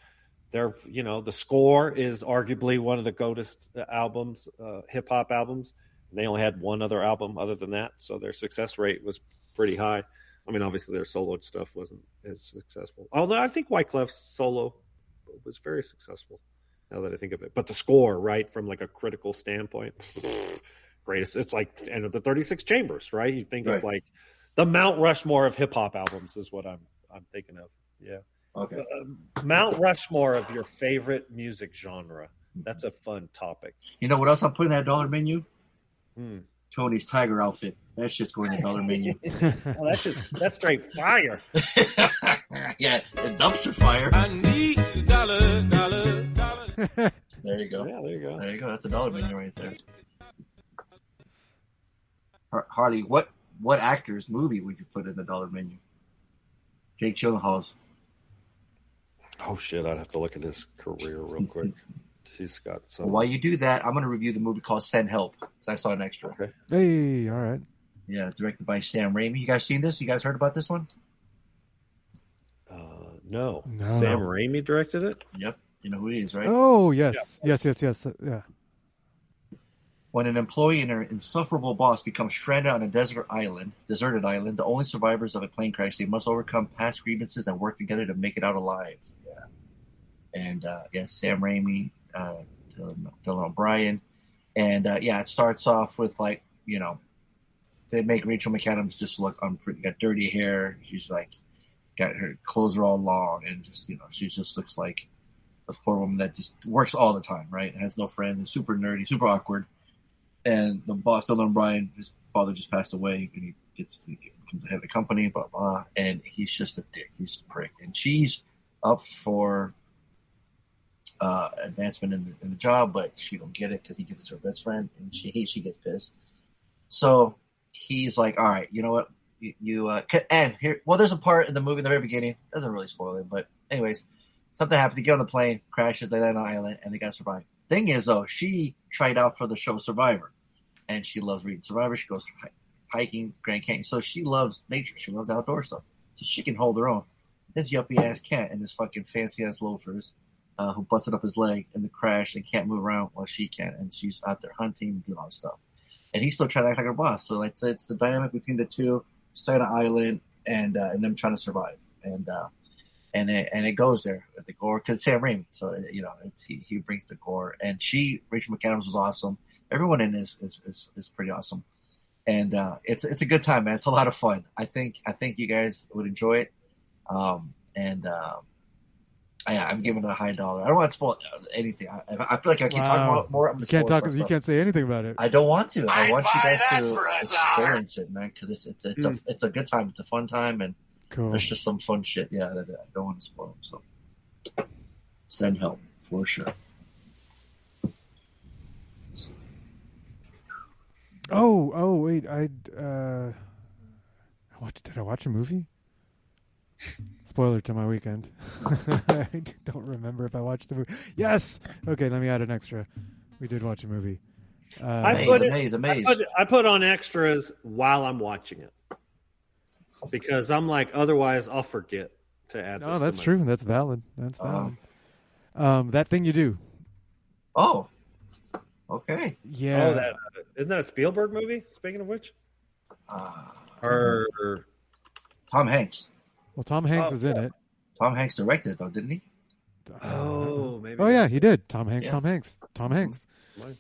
They're, the Score is arguably one of the GOATest albums, hip hop albums. They only had 1 other album other than that, so their success rate was pretty high. I mean, obviously their solo stuff wasn't as successful. Although I think Wyclef's solo was very successful, now that I think of it. But the Score, right, from like a critical standpoint, greatest. It's like the end of the 36 Chambers, right? You think of like the Mount Rushmore of hip hop albums is what I'm thinking of. Yeah. Okay. Mount Rushmore of your favorite music genre. That's a fun topic. You know what else I'm putting in that dollar menu? Tony's Tiger outfit. That shit's going in the dollar menu. Oh, that's straight fire. Yeah, dumpster fire. I need a dollar. There you go. Yeah, there you go. There you go. That's the dollar menu right there. Harley, what actor's movie would you put in the dollar menu? Jake Gyllenhaal's. Oh shit! I'd have to look at his career real quick. He's got some. Well, while you do that, I'm going to review the movie called Send Help. I saw an extra. Okay. Hey, all right. Yeah, directed by Sam Raimi. You guys seen this? You guys heard about this one? No. Sam Raimi directed it? Yep. You know who he is, right? Oh, yes. Yeah. Yes. Yeah. When an employee and her insufferable boss become stranded on a deserted island, the only survivors of a plane crash, they must overcome past grievances and work together to make it out alive. Yeah. And, Sam Raimi, Dylan O'Brien. And, it starts off with, like, they make Rachel McAdams just look unpretty. Got dirty hair. She's, like, got her clothes are all long. And just, she just looks like a poor woman that just works all the time, right? Has no friends. Is super nerdy, super awkward. And the boss, Dylan O'Brien, his father just passed away, and he becomes the head of the company, blah, blah. And he's just a dick. He's a prick. And she's up for advancement in the job, but she don't get it because he gives it to her best friend, and she gets pissed. So he's like, all right, you know what? And here, well, there's a part in the movie in the very beginning, doesn't really spoil it, but anyways, something happened. They get on the plane, crashes, they land on an island, and they got to survive. Thing is, though, she tried out for the show Survivor, and she loves reading Survivor. She goes hiking, Grand Canyon. So she loves nature. She loves outdoor stuff. So she can hold her own. This yuppie ass cat and this fucking fancy ass loafers who busted up his leg in the crash and can't move around while she can. And she's out there hunting and doing all this stuff. And he's still trying to act like her boss. So it's the dynamic between the two, side of the island, and them trying to survive. And it goes there with the gore because Sam Raimi. So he brings the gore. And Rachel McAdams was awesome. Everyone in is pretty awesome. And it's a good time, man. It's a lot of fun. I think you guys would enjoy it. I'm giving it a high dollar. I don't want to spoil anything. I feel like I keep talking about more. I'm you can't talk. You can't say anything about it. I don't want to. I want you guys to experience it, man. Because it's a good time. It's a fun time, and cool. There's just some fun shit. Yeah, that I don't want to spoil. So Send Help for sure. Oh, wait. Did I watch a movie? Spoiler to my weekend. I don't remember if I watched the movie. Yes! Okay, let me add an extra. We did watch a movie. I put on extras while I'm watching it. Because I'm like, otherwise I'll forget to add this. Oh, that's true. That's valid. That's valid. That Thing You Do. Oh. Okay. Yeah. Isn't that a Spielberg movie, speaking of which? Or Tom Hanks. Well, Tom Hanks is in it. Tom Hanks directed it, though, didn't he? Maybe. Oh yeah, he did. Tom Hanks. Yeah. Tom Hanks. Tom Hanks. Right.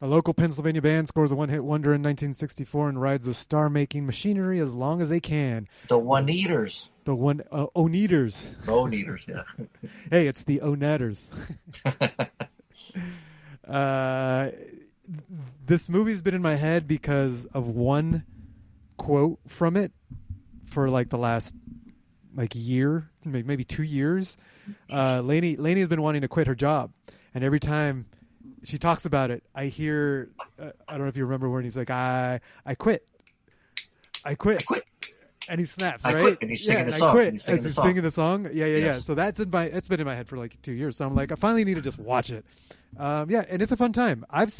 A local Pennsylvania band scores a one-hit wonder in 1964 and rides the star-making machinery as long as they can. The One-Eaters. The Oneaters. Bone-Eaters, yeah. Hey, it's the Onetters. This movie's been in my head because of one quote from it for like the last year, maybe 2 years. Lainey has been wanting to quit her job, and every time she talks about it, I hear, I don't know if you remember when he's like, I quit. And he snaps, right? I quit, and he's singing the I song. quit. And he's singing As the he's song. singing the song. Yeah. Yes. So it's been in my head for like 2 years. So I'm like, I finally need to just watch it. And it's a fun time. I've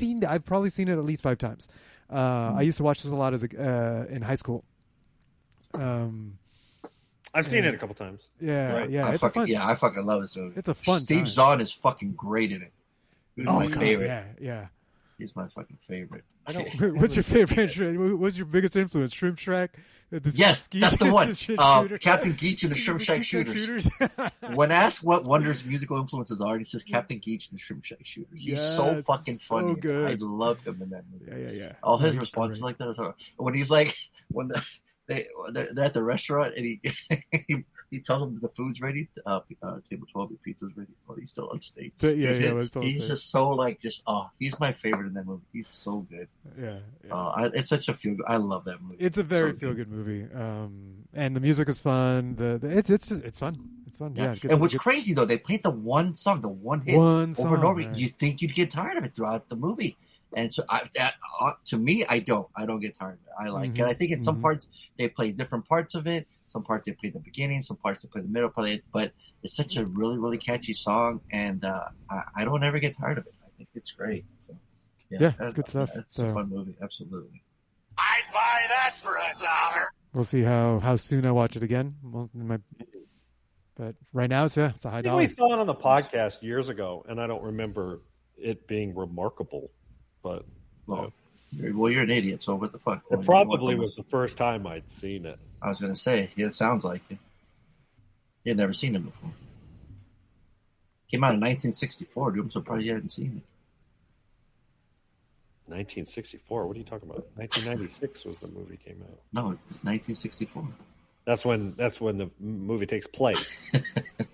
probably seen it at least 5 times. I used to watch this a lot in high school. I've seen it a couple times. Yeah, Right. yeah. I It's fucking, a fun. I fucking love this movie. It's a fun Steve time. Zahn is fucking great in it. He's my God, favorite. yeah. He's my fucking favorite. What's your favorite? What's your biggest influence? Shrimp Shack? Yes, that's the one. Shooter? Captain Geach and the Shrimp Shack Shooters. When asked what Wonder's musical influences are, he says Captain Geach and the Shrimp Shack Shooters. He's so Yes, fucking so funny. good. I love him in that movie. Yeah. All his He's responses great. like that. When he's like, they're at the restaurant and he tells them the food's ready. Table 12, the pizza's ready. Well, he's still on stage. He's just so he's my favorite in that movie. He's so good. Yeah. It's such a feel. I love that movie. It's a very feel good movie. And the music is fun. It's fun. It's fun. Yeah. And what's crazy though, they played the one song, the one hit over and over. Right. You think you'd get tired of it throughout the movie. And so, to me, I don't get tired of it. I like it. I think in some parts they play different parts of it. Some parts they play the beginning. Some parts they play the middle. But it's such a really, really catchy song, and I don't ever get tired of it. I think it's great. So, yeah, it's good stuff. It's a fun movie, absolutely. I'd buy that for $1. We'll see how soon I watch it again. But right now, it's a high I think dollar. we saw it on the podcast years ago, and I don't remember it being remarkable. But well, you're an idiot. So what the fuck? It probably was the first time I'd seen it. I was gonna say, it sounds like it. You had never seen it before. Came out in 1964, dude. I'm surprised you hadn't seen it. 1964? What are you talking about? 1996 was the movie came out. No, 1964. That's when the movie takes place. Is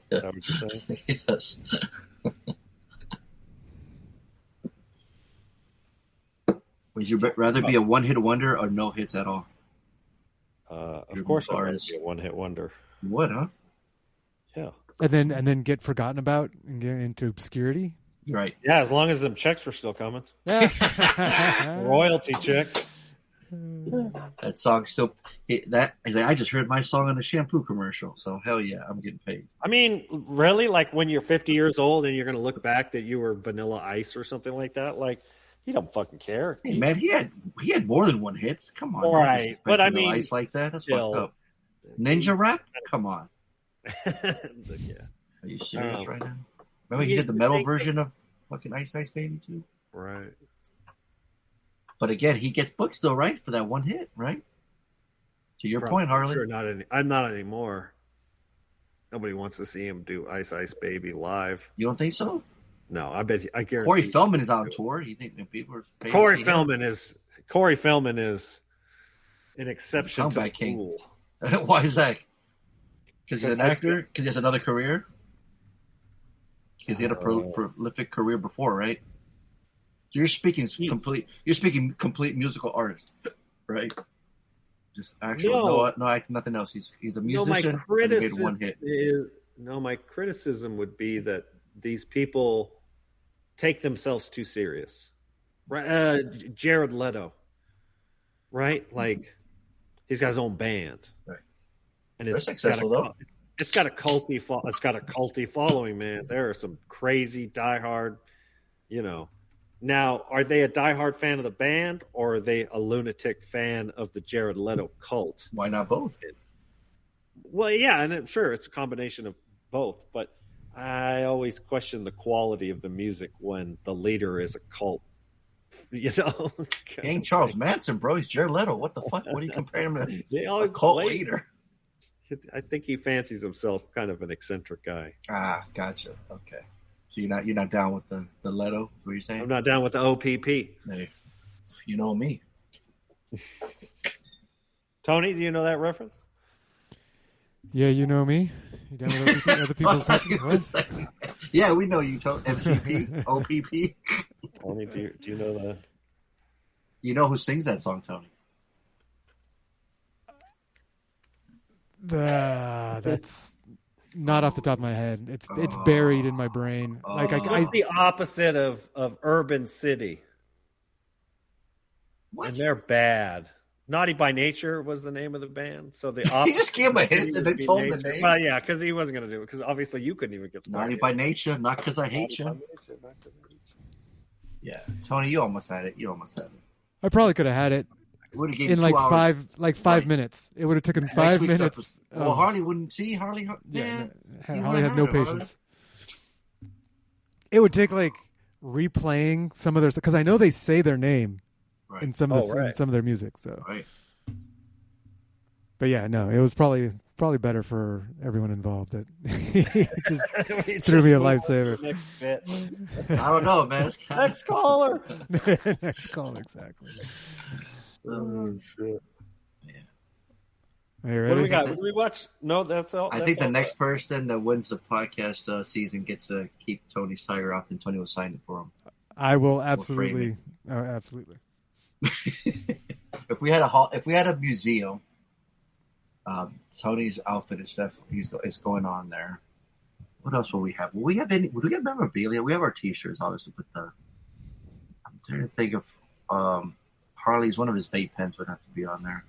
that what you're saying? Yes. Would you rather be a one-hit wonder or no hits at all? Of course, I'd rather be a one-hit wonder. You would, huh? Yeah. And then get forgotten about and get into obscurity. You're right. Yeah, as long as them checks were still coming. Royalty checks. That song still. I just heard my song on a shampoo commercial, so hell yeah, I'm getting paid. I mean, really, like when you're 50 years old and you're going to look back that you were Vanilla Ice or something like that, like you don't fucking care. Hey man, he had more than one hits. Come on, right? But I mean, Ice like that. That's still, fucked up. Ninja rap? Come on. Yeah. Are you serious right now? Remember he did the metal version of fucking Ice Ice Baby too? Right. But again, he gets booked still, right? For that one hit, right? To your point, Harley. Sure, I'm not anymore. Nobody wants to see him do Ice Ice Baby live. You don't think so? No, I bet you. I guarantee. Corey Feldman is on tour. You think that people are paying Corey Feldman is an exception to the king. rule. Why is that? Because he's an actor? Because he has another career? Because he had a prolific career before, right? So you're speaking complete musical artist, right? Just actual nothing else. He's a musician. And he made one hit. My criticism would be that these people take themselves too serious. Right? Jared Leto, right? Like he's got his own band, right? And it's successful though. It's got a culty following, man. There are some crazy diehard, Now, are they a diehard fan of the band, or are they a lunatic fan of the Jared Leto cult? Why not both? Well, yeah, and I'm sure it's a combination of both. But I always question the quality of the music when the leader is a cult. He ain't Charles Manson, bro. He's Jared Leto. What the fuck? What are you comparing him to? A cult leader? I think he fancies himself kind of an eccentric guy. Ah, gotcha. Okay. So you're not down with the Leto? What are you saying? I'm not down with the OPP. Hey, you know me. Tony, do you know that reference? Yeah, you know me. You down with other people's what? Yeah, we know you, MCP, OPP. Tony, do you know the? You know who sings that song, Tony? That's not off the top of my head. It's buried in my brain. Like What's the opposite of Urban City? What? And they're bad. Naughty by Nature was the name of the band. So the opposite. He just gave him a hint and then told him the name. Well, yeah, because he wasn't going to do it. Because obviously you couldn't even get the Naughty by Nature, not because I hate you. Yeah, Tony, you almost had it. I probably could have had it in like 5 minutes. It would have taken 5 minutes. Well, Harley wouldn't see. Harley has no patience. It would take like replaying some of their, because I know they say their name in some of their music. So, but yeah, no, it was probably better for everyone involved that he just threw me a lifesaver. I don't know, man. Next caller. Next caller, exactly. Oh shit. Are you ready? What do we got? What do we watch? No, that's all. I think the next person that wins the podcast season gets to keep Tony's tiger off, and Tony will sign it for him. I will absolutely. Absolutely. If we had a museum, Tony's outfit is definitely is going on there. What else will we have? Would we have memorabilia? We have our T-shirts, obviously, but I'm trying to think of Harley's. One of his vape pens would have to be on there.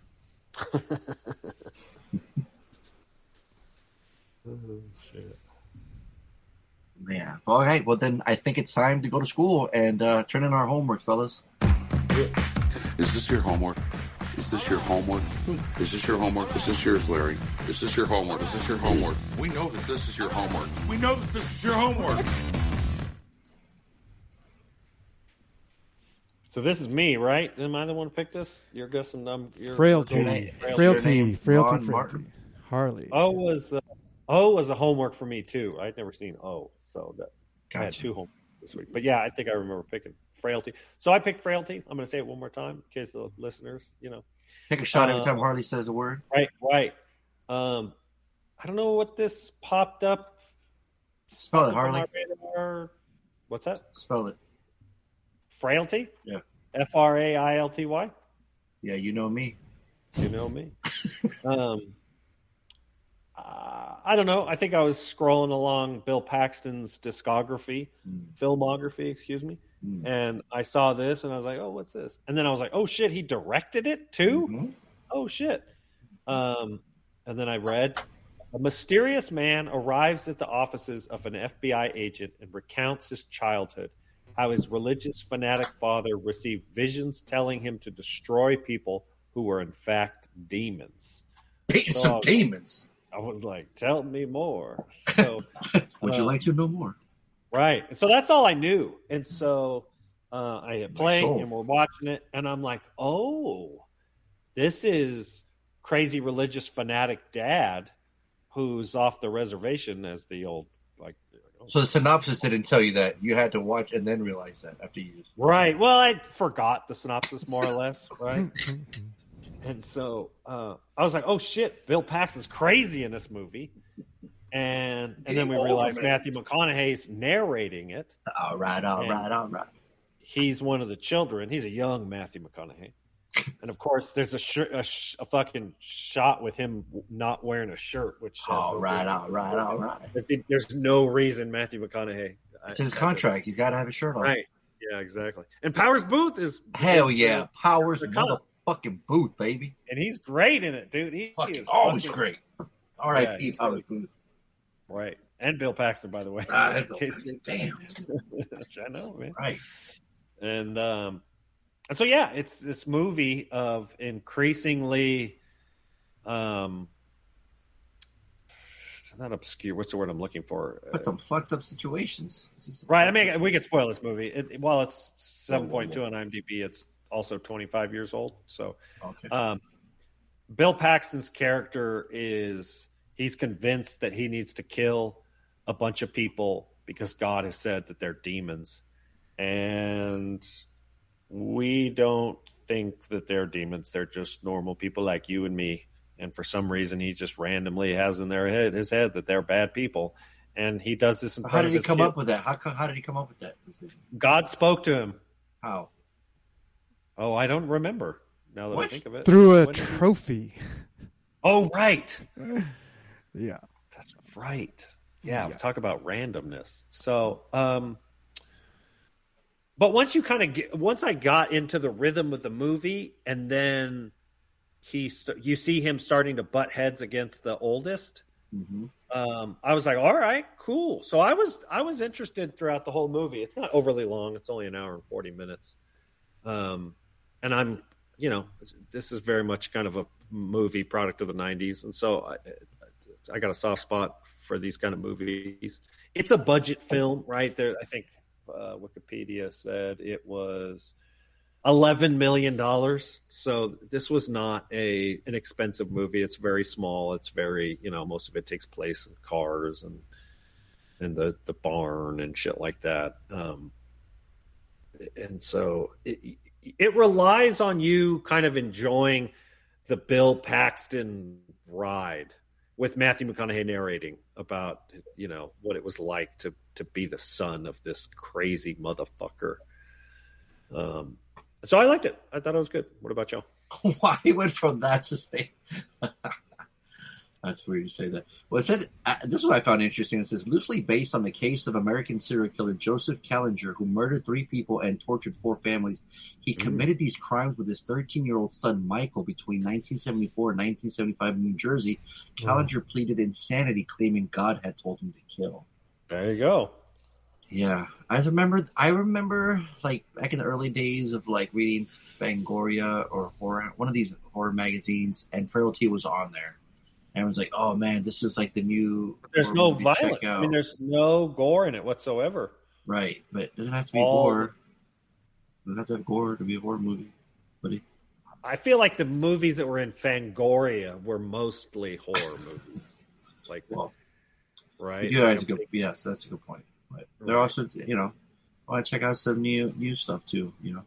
Oh, shit. Yeah. All right. Well, then I think it's time to go to school and turn in our homework, fellas. Is this your homework? Is this your homework? Is this your homework? Is this yours, Larry? Is this your homework? Is this your homework? We know that this is your homework. We know that this is your homework. So this is me, right? Am I the one who picked this? You're guessing Frailty. Harley. O was a homework for me too. I'd never seen O, so that I had two homework this week. But yeah, I think I remember picking Frailty. So I picked Frailty. I'm going to say it one more time in case the listeners, take a shot every time Harley says a word. Right. I don't know what this popped up. Spell it, Harley. What's that? Spell it. Frailty? Yeah. Frailty? Yeah, you know me. You know me. I don't know. I think I was scrolling along Bill Paxton's filmography, excuse me, and I saw this, and I was like, "Oh, what's this?" And then I was like, "Oh shit, he directed it too." Mm-hmm. Oh shit. And then I read, a mysterious man arrives at the offices of an FBI agent and recounts his childhood, how his religious fanatic father received visions telling him to destroy people who were in fact demons. Some demons. I was like, tell me more. So, would you like to know more? Right. And so that's all I knew. And so I hit play and we're watching it. And I'm like, oh, this is crazy religious fanatic dad who's off the reservation as the old, So the synopsis didn't tell you that. You had to watch and then realize that after you. Right. Well, I forgot the synopsis more or less. Right. And so I was like, oh, shit, Bill Paxton's crazy in this movie. And then we realized Matthew McConaughey's narrating it. All right. He's one of the children. He's a young Matthew McConaughey. And, of course, there's a fucking shot with him not wearing a shirt. Which all right. There's no reason Matthew McConaughey. It's his contract. He's got to have a shirt on. Right. Yeah, exactly. And Powers Booth is. Hell yeah. Powers motherfucking Booth, baby. And he's great in it, dude. He is always great. All right, Pete Powers Booth. Right. And Bill Paxton, by the way. Damn. I know, man. Right. And so, yeah, it's this movie of increasingly, not obscure. What's the word I'm looking for? But some fucked up situations. Right. I mean, we could spoil this movie. While it's 7.2 on IMDb, it's also 25 years old. So, okay. Bill Paxton's character he's convinced that he needs to kill a bunch of people because God has said that they're demons. And we don't think that they're demons. They're just normal people like you and me. And for some reason, he just randomly has in his head that they're bad people. And he does this in front of his How did he come kid. up with that? How did he come up with that decision? God spoke to him. How? Oh, I don't remember now that I think of it. Through a trophy. Oh, right. Yeah. That's right. Yeah, we talk about randomness. So, but once I got into the rhythm of the movie, and then you see him starting to butt heads against the oldest. Mm-hmm. I was like, all right, cool. So I was interested throughout the whole movie. It's not overly long. It's only an hour and 40 minutes. And I'm, this is very much kind of a movie product of the 90s. And so I got a soft spot for these kind of movies. It's a budget film, right? There, I think Wikipedia said it was $11 million. So this was not an expensive movie. It's very small. It's very, most of it takes place in cars and the barn and shit like that. And so it relies on you kind of enjoying the Bill Paxton ride with Matthew McConaughey narrating about, what it was like to be the son of this crazy motherfucker. So I liked it. I thought it was good. What about y'all? Why he went from that to say that's weird to say that. Well, it said this is what I found interesting. It says loosely based on the case of American serial killer Joseph Callinger, who murdered 3 people and tortured 4 families. He committed these crimes with his 13-year-old son Michael between 1974 and 1975 in New Jersey. Callinger pleaded insanity, claiming God had told him to kill. There you go. Yeah, I remember like back in the early days of like reading Fangoria or one of these horror magazines, and Frailty was on there, and I was like, "Oh man, this is like the new." There's no violence. I mean, there's no gore in it whatsoever. Right, but it doesn't have to be gore. It doesn't have to have gore to be a horror movie, buddy. I feel like the movies that were in Fangoria were mostly horror movies. Like, right? Yeah, that's a good point. But they're also, I want to check out some new stuff too. And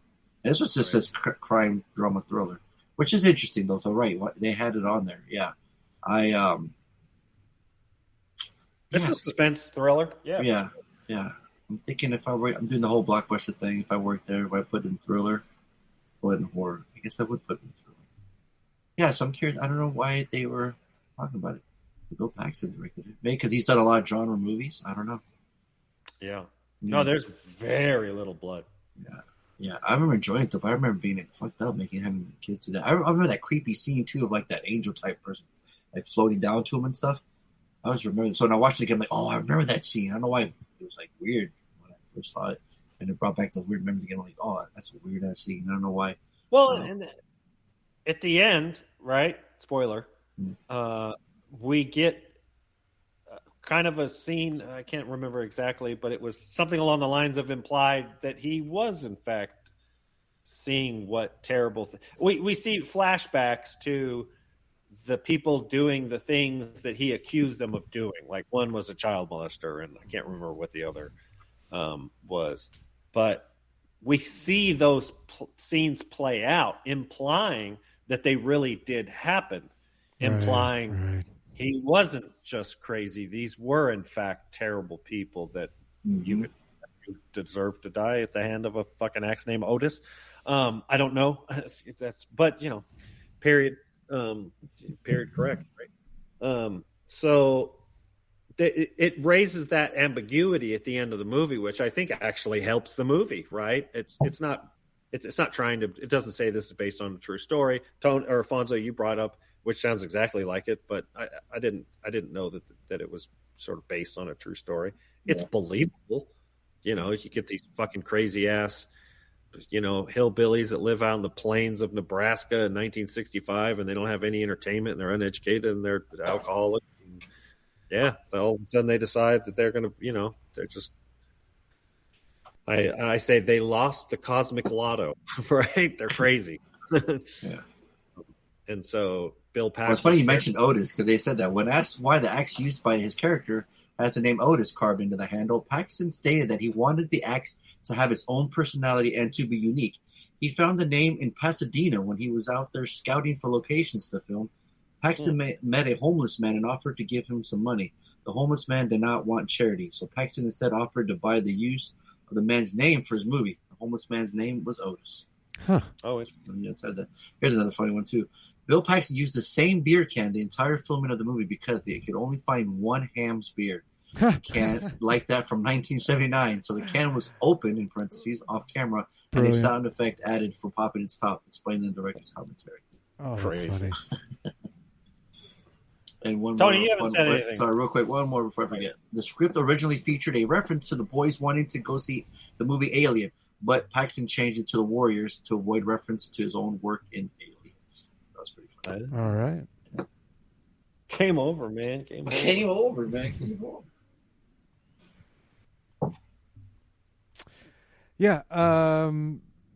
this was just this crime drama thriller, which is interesting though. So they had it on there. Yeah, it's a suspense thriller. Yeah. I'm thinking I'm doing the whole Blockbuster thing. If I worked there, if I put in thriller, put in horror. I guess I would put in thriller. Yeah, so I'm curious. I don't know why they were talking about it. Bill Paxton directed it. Maybe because he's done a lot of genre movies. I don't know. Yeah. No, there's very little blood. Yeah. I remember enjoying it though, but I remember being fucked up having the kids do that. I remember that creepy scene too of like that angel type person like floating down to him and stuff. I was remembering. So when I watched it again, I'm like, oh, I remember that scene. I don't know why it was like weird when I first saw it, and it brought back those weird memories again. I'm like, oh, that's a weird ass scene. I don't know why. Well, and at the end, right? Spoiler. We get kind of a scene, I can't remember exactly, but it was something along the lines of implied that he was, in fact, seeing what terrible we see flashbacks to the people doing the things that he accused them of doing. Like one was a child molester, and I can't remember what the other was. But we see those scenes play out, implying that they really did happen, implying he wasn't just crazy. These were, in fact, terrible people that you deserve to die at the hand of a fucking axe named Otis. I don't know. But period. Period correct, right? So it raises that ambiguity at the end of the movie, which I think actually helps the movie, right? It's not trying to. It doesn't say this is based on a true story. Fonso, you brought up, which sounds exactly like it, but I didn't know that it was sort of based on a true story. It's believable. You get these fucking crazy ass, hillbillies that live out in the plains of Nebraska in 1965, and they don't have any entertainment, and they're uneducated, and they're alcoholic. And, all of a sudden they decide that they're going to, they're just. I say they lost the cosmic lotto, right? They're crazy. Yeah. And so Bill Paxton. Well, it's funny you mentioned Otis because they said that when asked why the axe used by his character has the name Otis carved into the handle, Paxton stated that he wanted the axe to have its own personality and to be unique. He found the name in Pasadena when he was out there scouting for locations to film. Paxton met a homeless man and offered to give him some money. The homeless man did not want charity, so Paxton instead offered to buy the use of the man's name for his movie. The homeless man's name was Otis. Huh. Oh, Here's another funny one, too. Bill Paxton used the same beer can the entire filming of the movie because they could only find one Hamm's beer can like that from 1979. So the can was open, in parentheses, off camera, and a sound effect added for popping its top, explaining the director's commentary. Oh, that's funny. And one Tony, more, you haven't said anything. Sorry, real quick, one more before I forget. The script originally featured a reference to the boys wanting to go see the movie Alien, but Paxton changed it to the Warriors to avoid reference to his own work in Aliens. That was pretty funny. All right. Game over, man. Game over, man. Yeah,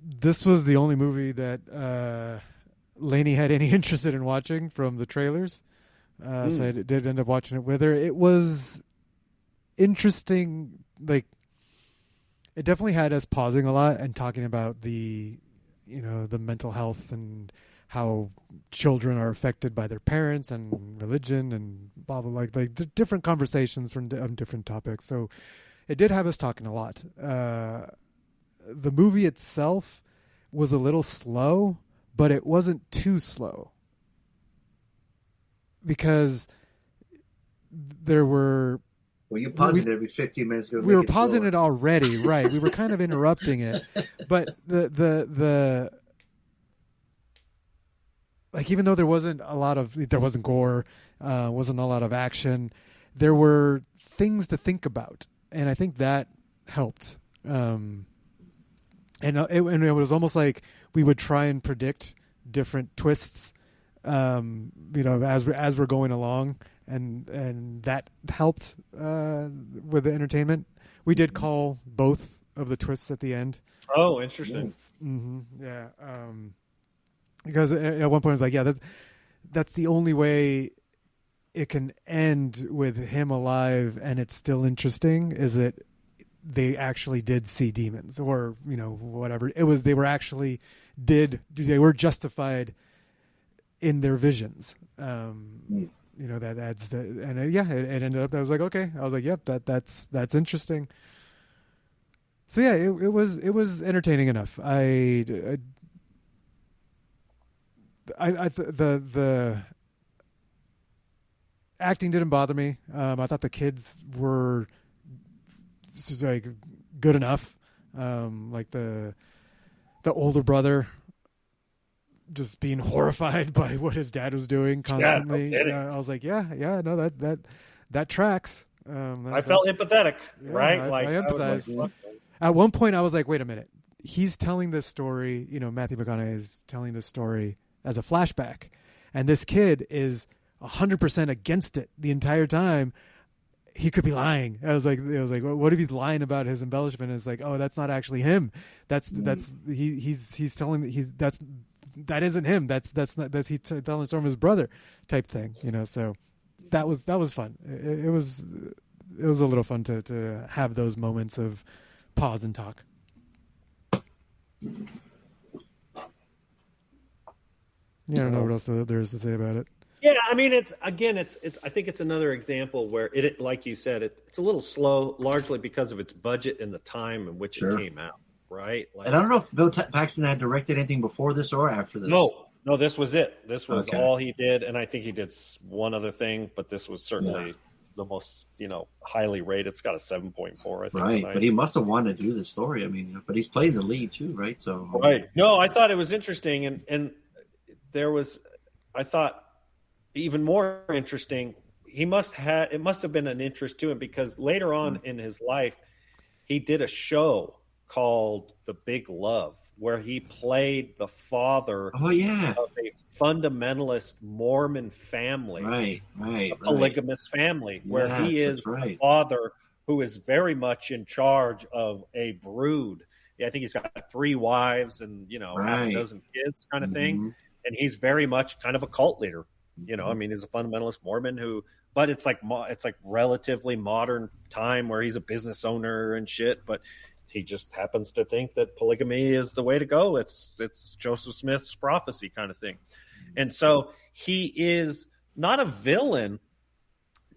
this was the only movie that Lainey had any interest in watching from the trailers. So I did end up watching it with her. It was interesting. Like, it definitely had us pausing a lot and talking about the mental health and how children are affected by their parents and religion and blah, blah, like different conversations from different topics. So it did have us talking a lot. The movie itself was a little slow, but it wasn't too slow. Because there were... Well, you paused it every 15 minutes. We were pausing it already, right. We were kind of interrupting it. But the like, even though there wasn't gore, wasn't a lot of action, there were things to think about. And I think that helped. And it was almost like we would try and predict different twists as we're going along, and that helped with the entertainment. We did call both of the twists at the end. Oh, interesting. Mm-hmm. Yeah, because at one point I was like, yeah, that's the only way it can end with him alive and it's still interesting, is that they actually did see demons, or whatever it was. They were justified in their visions. That adds the, and it ended up, I was like, okay. I was like, yep, that's interesting. So yeah, it was entertaining enough. The acting didn't bother me. I thought the kids were just like good enough. Like the older brother just being horrified by what his dad was doing constantly. Yeah, I was like, no, that tracks. I felt empathetic, right? I empathized. At one point, I was like, wait a minute. He's telling this story, Matthew McConaughey is telling this story as a flashback, and this kid is 100% against it the entire time. He could be lying. I was like, what if he's lying about his embellishment? And it's like, oh, that's not actually him. That isn't him. That's he telling the story of his brother, type thing. So that was fun. It was a little fun to have those moments of pause and talk. Yeah, I don't know what else there is to say about it. Yeah, I mean, it's I think it's another example where it, like you said, it's a little slow, largely because of its budget and the time in which it came out, right? Like, and I don't know if Bill Paxton had directed anything before this or after this. No, this was it. This was all he did, and I think he did one other thing, but this was certainly the most, highly rated. It's got a 7.4, I think. Right, but he must have wanted to do this story. I mean, but he's playing the lead too, right? So right. No, I thought it was interesting, and there was, I thought, even more interesting, it must have been an interest to him, because later on in his life, he did a show called The Big Love, where he played the father of a fundamentalist Mormon family, a polygamous family, where he is the father who is very much in charge of a brood. Yeah, I think he's got 3 wives and half a dozen kids, kind of thing, and he's very much kind of a cult leader. You know, I mean, he's a fundamentalist Mormon but it's like relatively modern time where he's a business owner and shit, but he just happens to think that polygamy is the way to go. It's Joseph Smith's prophecy kind of thing. And so he is not a villain,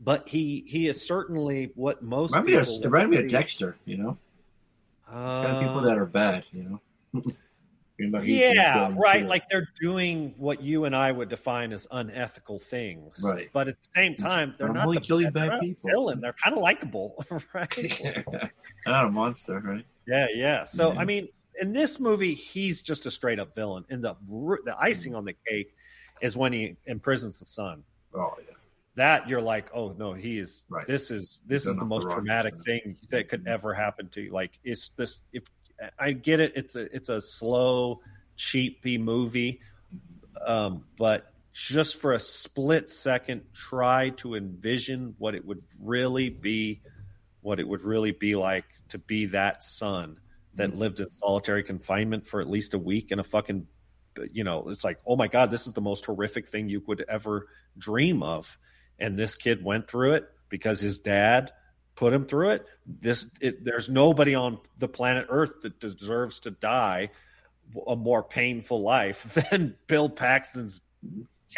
but he is certainly what most people... Remind me of Dexter, you know? It's got people that are bad, you know? Yeah, right. Like they're doing what you and I would define as unethical things, right? But at the same time, they're not killing bad people. Villain. They're kind of likable, right? Not a monster, right? Yeah. So I mean, in this movie, he's just a straight up villain, and the icing on the cake is when he imprisons the son. Oh yeah. That you're like, oh no, he is. Right. This is the most traumatic thing that could ever happen to you. Like, it's this if. I get it. It's a slow, cheapy movie, but just for a split second, try to envision what it would really be like to be that son that lived in solitary confinement for at least a week in a fucking, you know, it's like, oh my God, this is the most horrific thing you could ever dream of, and this kid went through it because his dad put him through it. There's nobody on the planet Earth that deserves to die a more painful life than Bill Paxton's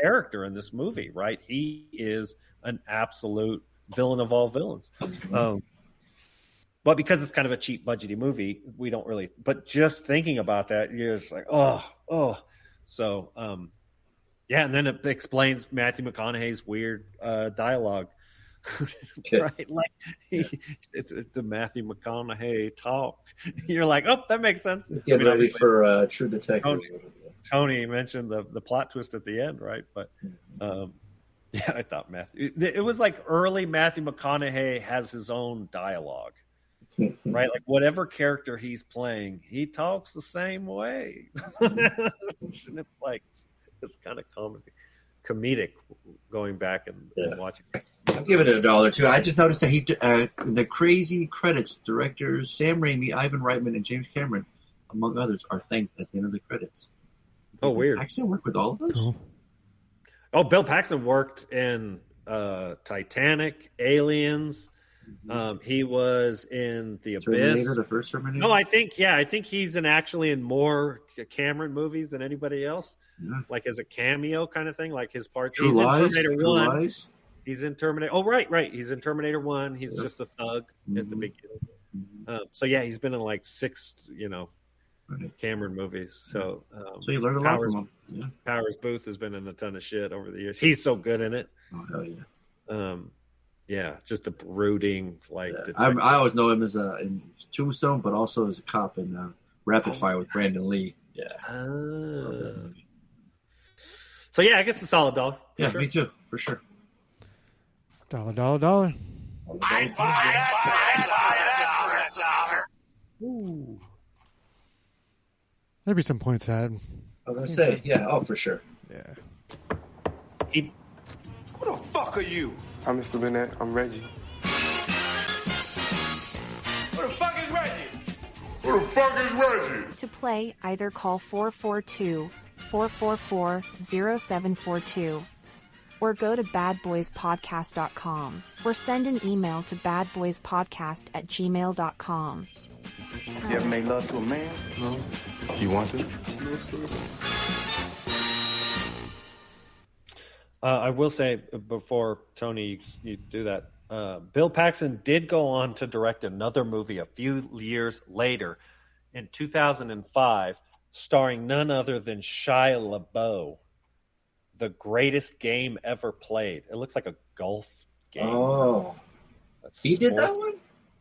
character in this movie, right? He is an absolute villain of all villains. But because it's kind of a cheap budgety movie, we don't really, but just thinking about that, you're just like, oh. So, yeah. And then it explains Matthew McConaughey's weird dialogue. Right, like it's the Matthew McConaughey talk. You're like, oh, that makes sense. Get ready for True Detective. Tony mentioned the plot twist at the end, right? But yeah, I thought Matthew. It was like early Matthew McConaughey has his own dialogue, right? Like whatever character he's playing, he talks the same way, and it's like it's kind of comedic going back and watching. I'll give it $1 too. I just noticed that the crazy credits, directors Sam Raimi, Ivan Reitman, and James Cameron, among others, are thanked at the end of the credits. Oh, weird. Paxton worked with all of those? Cool. Oh, Bill Paxton worked in Titanic, Aliens. He was in The Abyss. Terminator, the first Terminator? No, I think he's actually in more Cameron movies than anybody else. Yeah. Like as a cameo kind of thing, like his parts. True Lies. In Terminator True 1. Lies. He's in Terminator. Oh, right. He's in Terminator 1. He's just a thug at the beginning. So yeah, he's been in like 6, Cameron movies. So so you learned a lot from him. Yeah. Powers Booth has been in a ton of shit over the years. He's so good in it. Oh hell yeah. Yeah, just a brooding like. I always know him as in Tombstone, but also as a cop in Rapid Fire with Brandon Lee. Yeah. So yeah, I guess a solid $1. Yeah, me too, for sure. $1. Ooh. There'd be some points had. I was gonna say, yeah, for sure. Yeah. Who the fuck are you? I'm Mr. Bennett. I'm Reggie. Who the fuck is Reggie? Who the fuck is Reggie? To play, either call 442-444-0742 or go to badboyspodcast.com or send an email to badboyspodcast@gmail.com. You ever made love to a man? No. You want to? No, sir. I will say before Tony, you do that. Bill Paxton did go on to direct another movie a few years later, in 2005, starring none other than Shia LaBeouf. The Greatest Game Ever Played. It looks like a golf game. Oh, he did that one.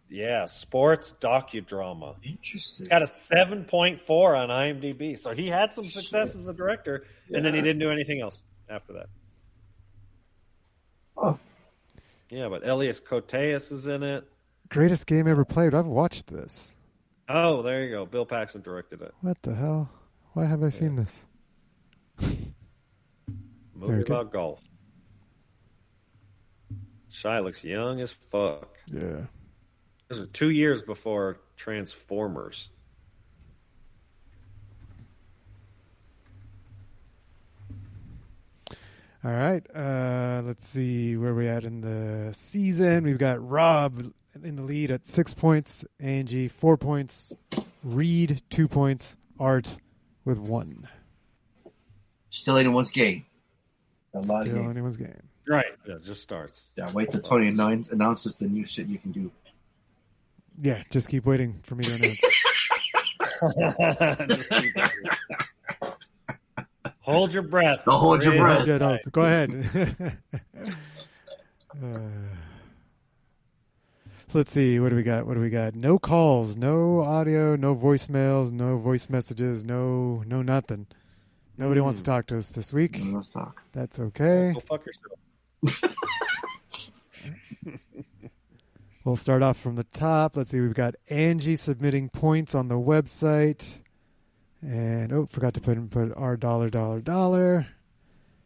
Yeah, sports docudrama. Interesting. It's got a 7.4 on IMDb, so he had some success as a director, and then he didn't do anything else after that. Oh. Yeah, but Elias Koteas is in it. Greatest Game Ever Played. I've watched this. Oh, there you go. Bill Paxton directed it. What the hell? Why have I seen this? Movie about golf. Shia looks young as fuck. Yeah. This was 2 years before Transformers. All right. Let's see where we at in the season. We've got Rob in the lead at 6 points. Angie 4 points. Reed 2 points. Art with 1. Still anyone's game. Still anyone's game. Right. Yeah, it just starts. Yeah, wait till Tony announces the new shit you can do. Yeah, just keep waiting for me to announce. Just keep waiting. Hold your breath. Hold your breath. Yeah, no, go ahead. So let's see. What do we got? No calls, no audio, no voicemails, no voice messages, no nothing. Nobody wants to talk to us this week. Let's talk. That's okay. Go fuck yourself. We'll start off from the top. Let's see. We've got Angie submitting points on the website. And, forgot to put our $,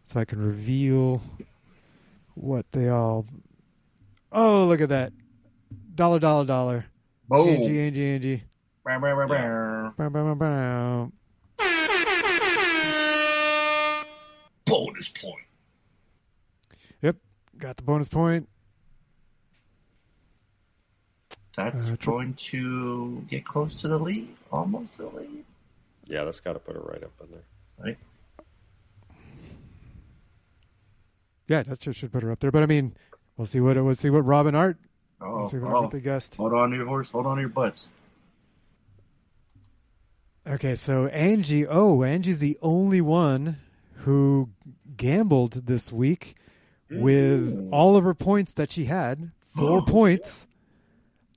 so I can reveal what they all... Oh, look at that. $. Boom. Angie. Bow, bow, bow, bow. Bow, bow, bow, bow. Bonus point. Yep. Got the bonus point. That's going to get close to the lead. Almost to the lead. Yeah, that's got to put it right up in there. Right. Yeah, that should put her up there. But I mean, we'll see what Rob and Art. Oh, see what they guessed. Hold on to your horse. Hold on to your butts. Okay, so Angie's the only one who gambled this week with all of her points that she had. 4 points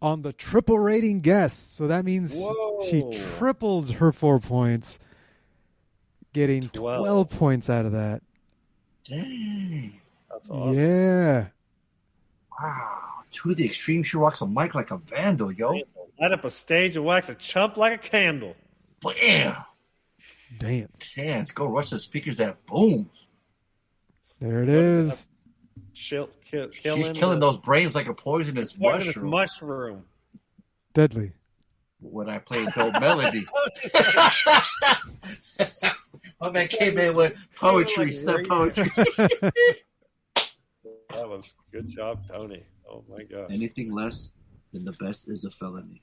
on the triple rating guess. So that means she tripled her 4 points, getting 12 points out of that. Dang. That's awesome. Yeah. Wow. To the extreme, she walks a mic like a vandal, yo. Light up a stage and wax a chump like a candle. Bam. Dance. Go rush the speakers that booms. There it is. She's killing those brains like a poisonous mushroom. Deadly. When I play dope melody. My man came in with poetry, step poetry. That was good job, Tony. Oh my god. Anything less than the best is a felony.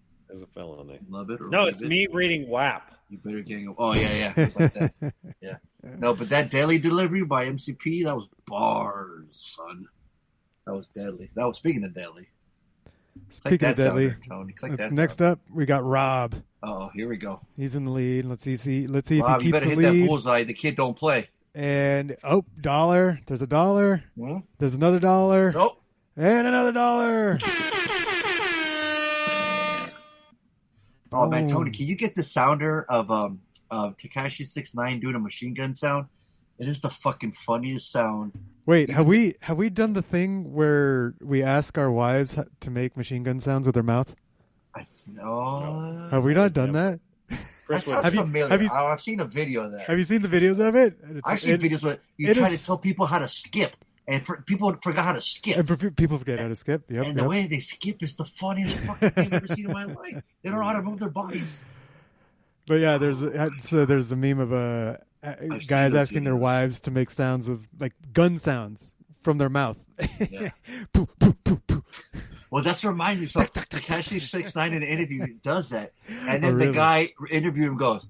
Love it or no, leave it's it. me reading WAP. You better get. Oh yeah. It's like that. Yeah. No, but that daily delivery by MCP, that was bars, son. That was deadly. That was speaking of deadly. Speaking of deadly, sounder, Tony. Click that next up we got Rob. Oh, here we go. He's in the lead. Let's see Rob, if he you keeps better the hit lead. that bullseye. The kid don't play. And $1. There's $1. There's another $1. Nope. And another $1. Oh man, Tony, can you get the sounder of Tekashi 6ix9ine doing a machine gun sound? It is the fucking funniest sound. Wait, have we done the thing where we ask our wives to make machine gun sounds with their mouth? No. Have we not done that? That sounds familiar. I've seen a video of that. Have you seen the videos of it? I've seen videos where you try to tell people how to skip, and people forgot how to skip. And people forget how to skip. Yep, and the way they skip is the funniest fucking thing I've ever seen in my life. They don't know how to move their bodies. But yeah, there's the meme of guys asking their wives to make sounds of like gun sounds from their mouth. Yeah. Poo, poo, poo, poo. Well, that's what reminds me. So Tekashi 6ix9ine in an interview does that, and then the guy interviewed him goes,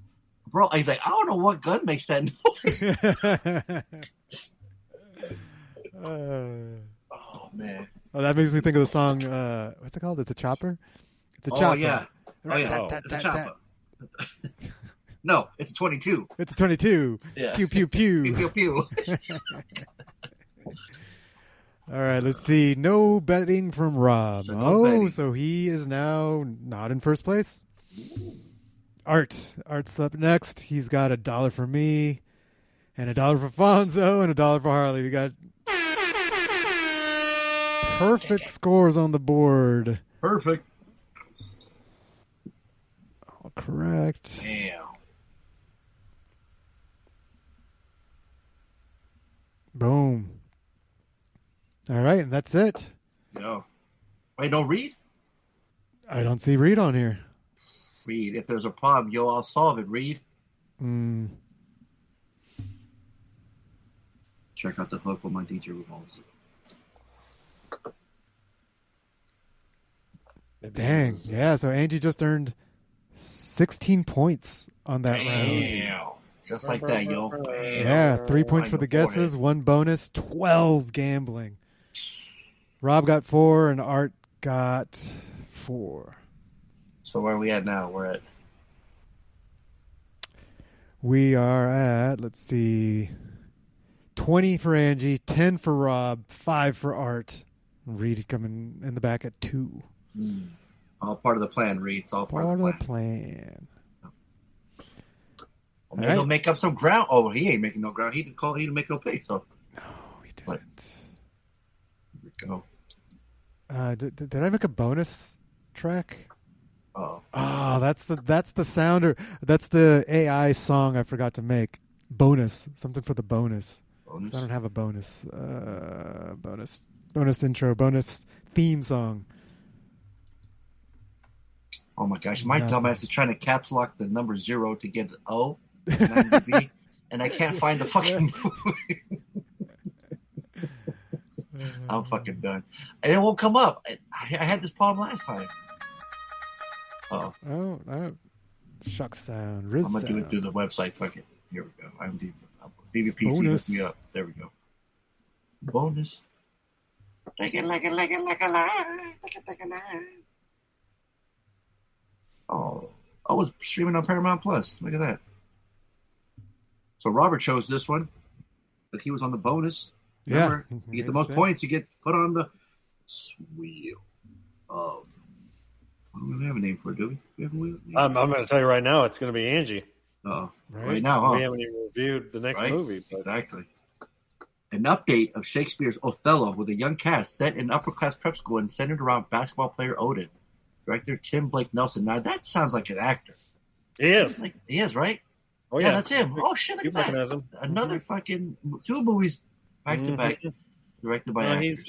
"Bro," he's like, "I don't know what gun makes that noise." Oh man! Oh, that makes me think of the song. What's it called? It's a chopper. It's a chopper. Oh yeah! It's a chopper. No, it's a 22. It's a 22. Yeah. Pew pew pew. Pew pew pew. All right, let's see. No betting from Rob. So he is now not in first place. Art's up next. He's got $1 for me, and $1 for Fonso, and $1 for Harley. We got perfect scores on the board. Perfect. All correct. Damn. Boom. All right, and that's it. No. Wait, no Reed? I don't see Reed on here. Reed, if there's a problem, I'll solve it, Reed. check out the hook when my DJ revolves it. Dang. Yeah, so Angie just earned 16 points on that round. Damn. Just like that, yo. Bam. Yeah, 3 points for the guesses, 1 bonus, 12 gambling. Rob got 4 and Art got 4. So where are we at now? We are at, let's see, 20 for Angie, 10 for Rob, 5 for Art. Reed coming in the back at 2. All part of the plan, Reed. It's all part of the plan. Well, maybe he'll make up some ground. Oh, he ain't making no ground. He didn't make no pay. So no, he didn't. Here we go. Did I make a bonus track? Oh, that's the sounder. That's the AI song I forgot to make. Bonus, something for the bonus. So I don't have a bonus. Bonus intro, bonus theme song. Oh my gosh, my dumbass is trying to caps lock the number 0 to get an O and IMDb, and I can't find the fucking movie. I'm fucking done. And it won't come up. I had this problem last time. Oh, shuck sound. I'm going to do it through the website. Fuck it. Here we go. IMDb. BBPC, hook me up. There we go. Bonus. Like it like a lie. Like a lie. Oh, I was streaming on Paramount Plus. Look at that. So Robert chose this one, but he was on the bonus. Remember, you get the most points, you get put on the wheel of. We have a name for it, do we? I'm going to tell you right now, it's going to be Angie. Right now, huh? We haven't even reviewed the next movie. But... Exactly. An update of Shakespeare's Othello with a young cast set in upper-class prep school and centered around basketball player Odin. Director Tim Blake Nelson. Now that sounds like an actor. He is. He is, right? Oh yeah, that's him. Oh shit, look at that. Another fucking 2 movies back to back, directed by actors.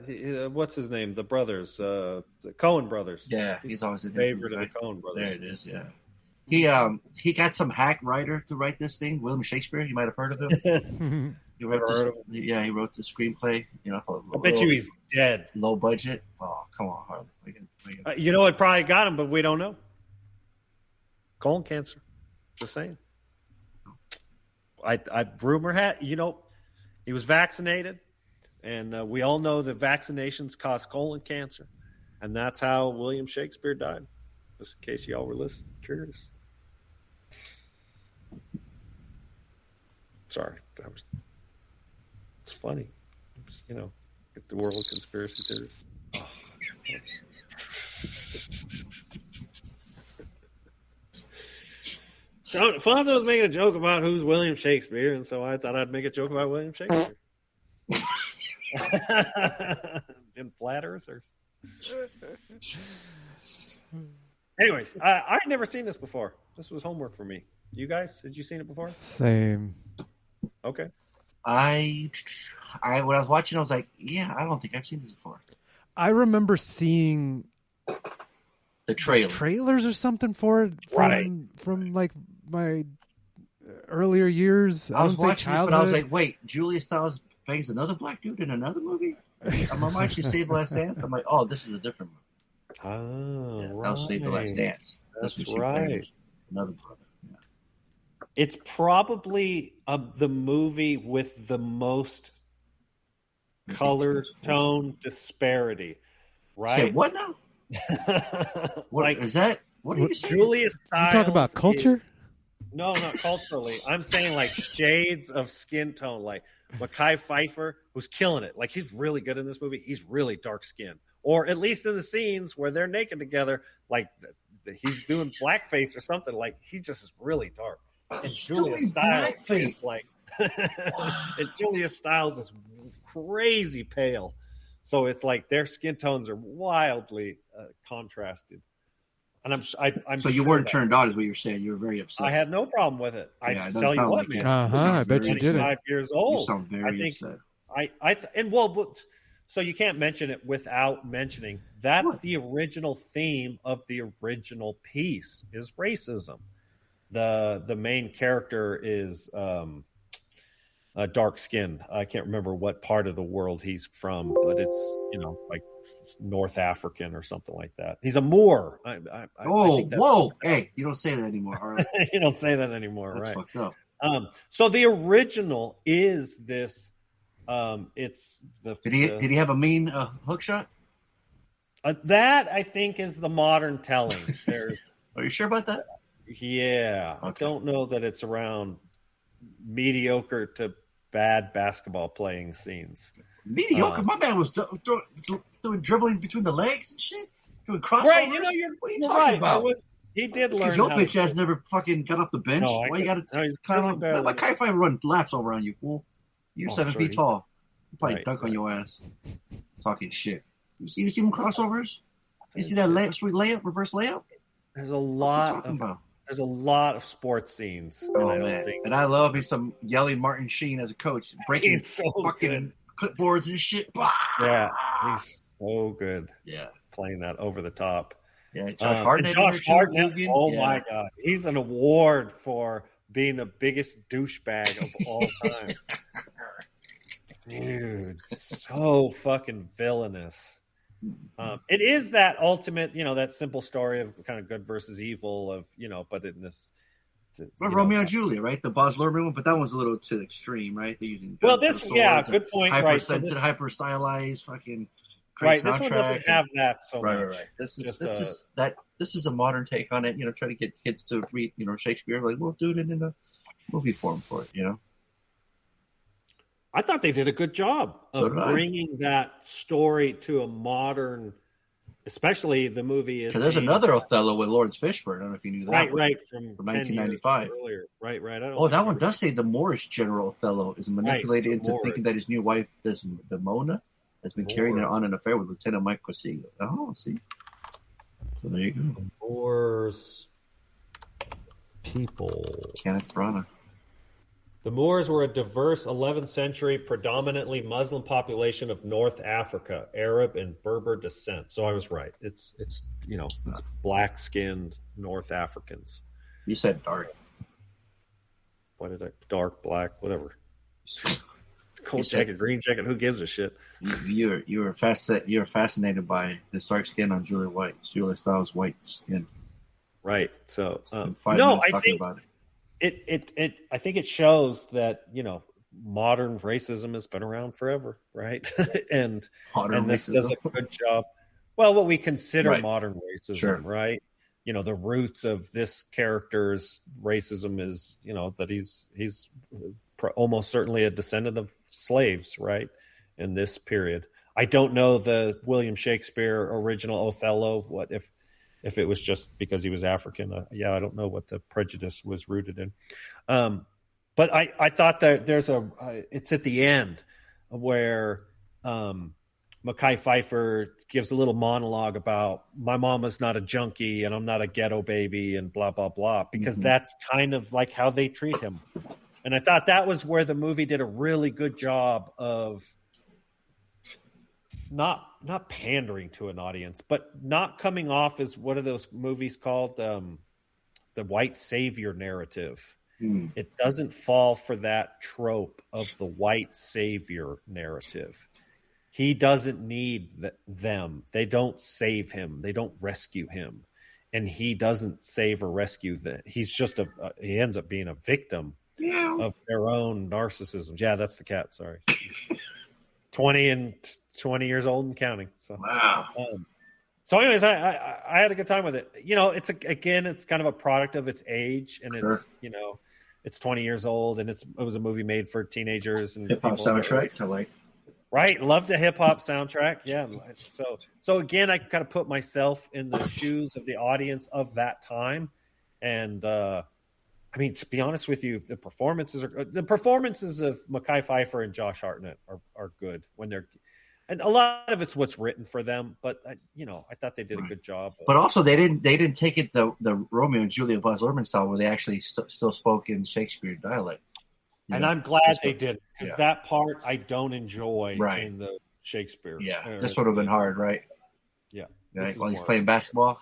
He's what's his name? The brothers, the Coen brothers. Yeah, he's always a favorite of the Coen brothers. There it is. Yeah, he got some hack writer to write this thing. William Shakespeare. You might have heard of him. He wrote he wrote the screenplay. I bet you he's dead. Low budget. Oh, come on, Harley. You know what probably got him, but we don't know. Colon cancer. Just saying. I rumor had, he was vaccinated, and we all know that vaccinations cause colon cancer, and that's how William Shakespeare died. Just in case y'all were curious. Sorry, it's funny. Get the world conspiracy theories. So Fonso was making a joke about who's William Shakespeare, and so I thought I'd make a joke about William Shakespeare. In flat earthers. Anyways, I'd never seen this before. This was homework for me. You guys, had you seen it before? Same. Okay. I when I was watching, I was like, yeah, I don't think I've seen this before. I remember seeing the trailers or something for it from like my earlier years. I was watching this, but I was like, wait, Julia Stiles bangs another black dude in another movie? I'm watching Save the Last Dance. I'm like, oh, this is a different movie. Oh, right. That was Save the Last Dance. That's right. Another brother. Yeah. It's probably the movie with the most color tone disparity, right? Say what now? What is that? What are you saying? Julia Stiles. You talk about culture? No, not culturally. I'm saying like shades of skin tone. Like Mekhi Phifer, who's killing it. Like he's really good in this movie. He's really dark skinned, or at least in the scenes where they're naked together. Like he's doing blackface or something. Like he just is really dark. And Julia Stiles is like, and Julia Stiles is crazy pale. So it's like their skin tones are wildly contrasted. And I'm so you weren't turned on, is what you're saying. You were very upset. I had no problem with it. I tell you what, man. I bet you did. 25 years old. You sound very upset. So you can't mention it without mentioning that's the original theme of the original piece is racism. The main character is dark skinned. I can't remember what part of the world he's from, but it's like North African or something like that. He's a Moor. I think whoa! Hey, you don't say that anymore. Harley. You don't say that anymore, That's right? fucked up. So the original is this. It's the. Did he have a mean hook shot? That I think is the modern telling. There's. Are you sure about that? Yeah, okay. I don't know that it's around mediocre to bad basketball playing scenes. Mediocre? My man was doing dribbling between the legs and shit, doing crossovers. Right, what are you talking right. about? He did learn. Because your bitch ass never fucking got off the bench. No, why you got to climb on? Why can't if I run laps over on you, fool? You're 7 feet tall. You probably dunk on your ass. Talking shit. You see them crossovers? You see that sweet layup, reverse layup? There's a lot of sports scenes. Oh, man. And I love me some yelling Martin Sheen as a coach. Breaking fucking clipboards and shit. Yeah, he's so good. Yeah. Playing that over the top. Yeah, Josh Hartnett. Oh, my God. He's an award for being the biggest douchebag of all time. Dude, so fucking villainous. It is that ultimate, that simple story of kind of good versus evil of, but in this. Romeo and Juliet, right? The Baz Luhrmann one, but that one's a little too extreme, right? They're using good point. Hyper-sensitive, hyper-stylized, fucking great soundtrack. This one doesn't have that so much. Right. This is a modern take on it. Try to get kids to read, Shakespeare. Like, we'll do it in a movie form for it. I thought they did a good job of bringing that story to a modern, especially the movie is. There's another Othello with Lawrence Fishburne. I don't know if you knew that. Right, from 1995. Earlier. Right. That one does say the Moorish General Othello is manipulated into thinking that his new wife, Desdemona, has been carrying on an affair with Lieutenant Mike Corsigo. Oh, see. So there you go. Moors people. Kenneth Branagh. The Moors were a diverse 11th century, predominantly Muslim population of North Africa, Arab and Berber descent. So I was right. It's black-skinned North Africans. You said dark. What did I? Dark, black, whatever. Cold jacket, green jacket. Who gives a shit? You were fascinated by the dark skin on Julia Stiles' white skin. Right. So I think about it. I think it shows that modern racism has been around forever, right? and this does a good job. Well, what we consider modern racism, sure. Right? The roots of this character's racism is that he's almost certainly a descendant of slaves, right? In this period, I don't know the William Shakespeare original Othello. What if it was just because he was African? I don't know what the prejudice was rooted in. But I thought that there's it's at the end where Mekhi Phifer gives a little monologue about my mama's not a junkie and I'm not a ghetto baby and blah, blah, blah, because that's kind of like how they treat him. And I thought that was where the movie did a really good job of not pandering to an audience, but not coming off as what are those movies called? The white savior narrative. It doesn't fall for that trope of the white savior narrative. He doesn't need them. They don't save him. They don't rescue him. And he doesn't save or rescue them. He's just he ends up being a victim of their own narcissism. Yeah, that's the cat. Sorry. 20 years old and counting. So, wow. So anyways, I had a good time with it. It's it's kind of a product of its age, and it's, it's 20 years old, and it was a movie made for teenagers and hip hop soundtrack to like. Right, love the hip hop soundtrack. Yeah, so again, I kind of put myself in the shoes of the audience of that time, and to be honest with you, the performances of Mekhi Phifer and Josh Hartnett are good when they're, and a lot of it's what's written for them. But I thought they did a good job. But also, they didn't take it the Romeo and Juliet Baz Luhrmann style, where they actually still spoke in Shakespeare dialect. And I'm glad they did, because that part I don't enjoy in the Shakespeare. Yeah, this would have been hard, right? Yeah. Right? While he's playing basketball.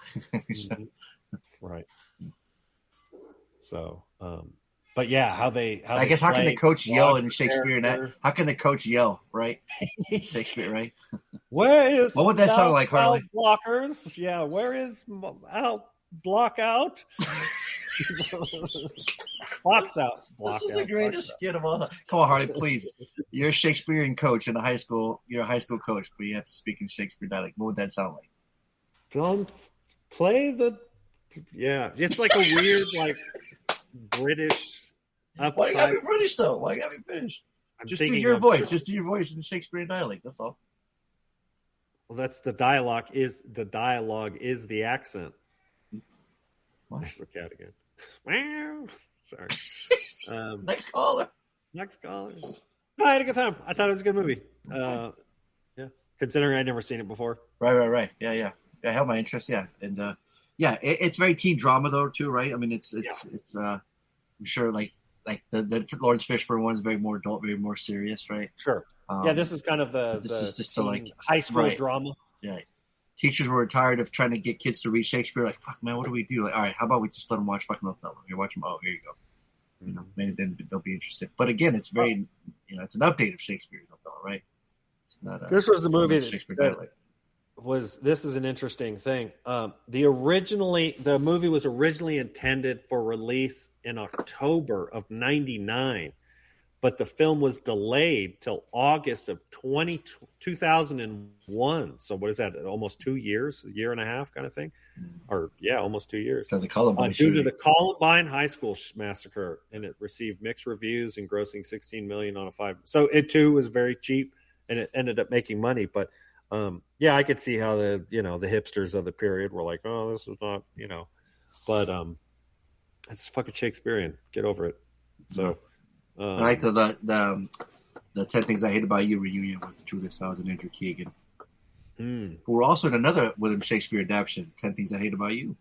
Right. So, But yeah, how can the coach yell in Shakespeare? How can the coach yell, right? Shakespeare, right? Where is what would that sound like, Harley? Blockers? Yeah, where is out? Block out. Clocks out. Block this is out, the greatest skit of all time. Come on, Harley, please. You're a Shakespearean coach in a high school. You're a high school coach, but you have to speak in Shakespeare dialect. What would that sound like? Don't play the. Yeah, it's like a weird, like British. Why you gotta be British though? Why you gotta be British? Just do your voice. Just do your voice in the Shakespearean dialect. That's all. Well, that's the dialogue. Is the accent? What? There's the cat again. Wow. Sorry. Next caller. No, I had a good time. I thought it was a good movie. Yeah, considering I'd never seen it before. Right. Yeah. I held my interest. Yeah, and it's very teen drama though too, right? I mean, it's I'm sure like the Lawrence Fishburne one is very more adult, very more serious, right? Sure. This is kind of this is just like high school drama. Yeah. Teachers were tired of trying to get kids to read Shakespeare. Like, fuck, man, what do we do? Like, all right, how about we just let them watch fucking Othello? You watch them. Oh, here you go. You know, maybe then they'll be interested. But again, it's very, it's an update of Shakespeare's Othello, right? It's not. This was the movie this is an interesting thing. The movie was originally intended for release in October of '99, but the film was delayed till August of 2001. So what is that? Almost 2 years, a year and a half, kind of thing, or almost 2 years. So the Columbine due to the Columbine High School massacre, and it received mixed reviews and grossing $16 million on a 5. So it too was very cheap, and it ended up making money, but. I could see how the hipsters of the period were like, oh, this is not, but it's fucking Shakespearean. Get over it. So, I like the 10 Things I Hate About You reunion with Julia Stiles and Andrew Keegan, who were also in another William Shakespeare adaptation, 10 Things I Hate About You.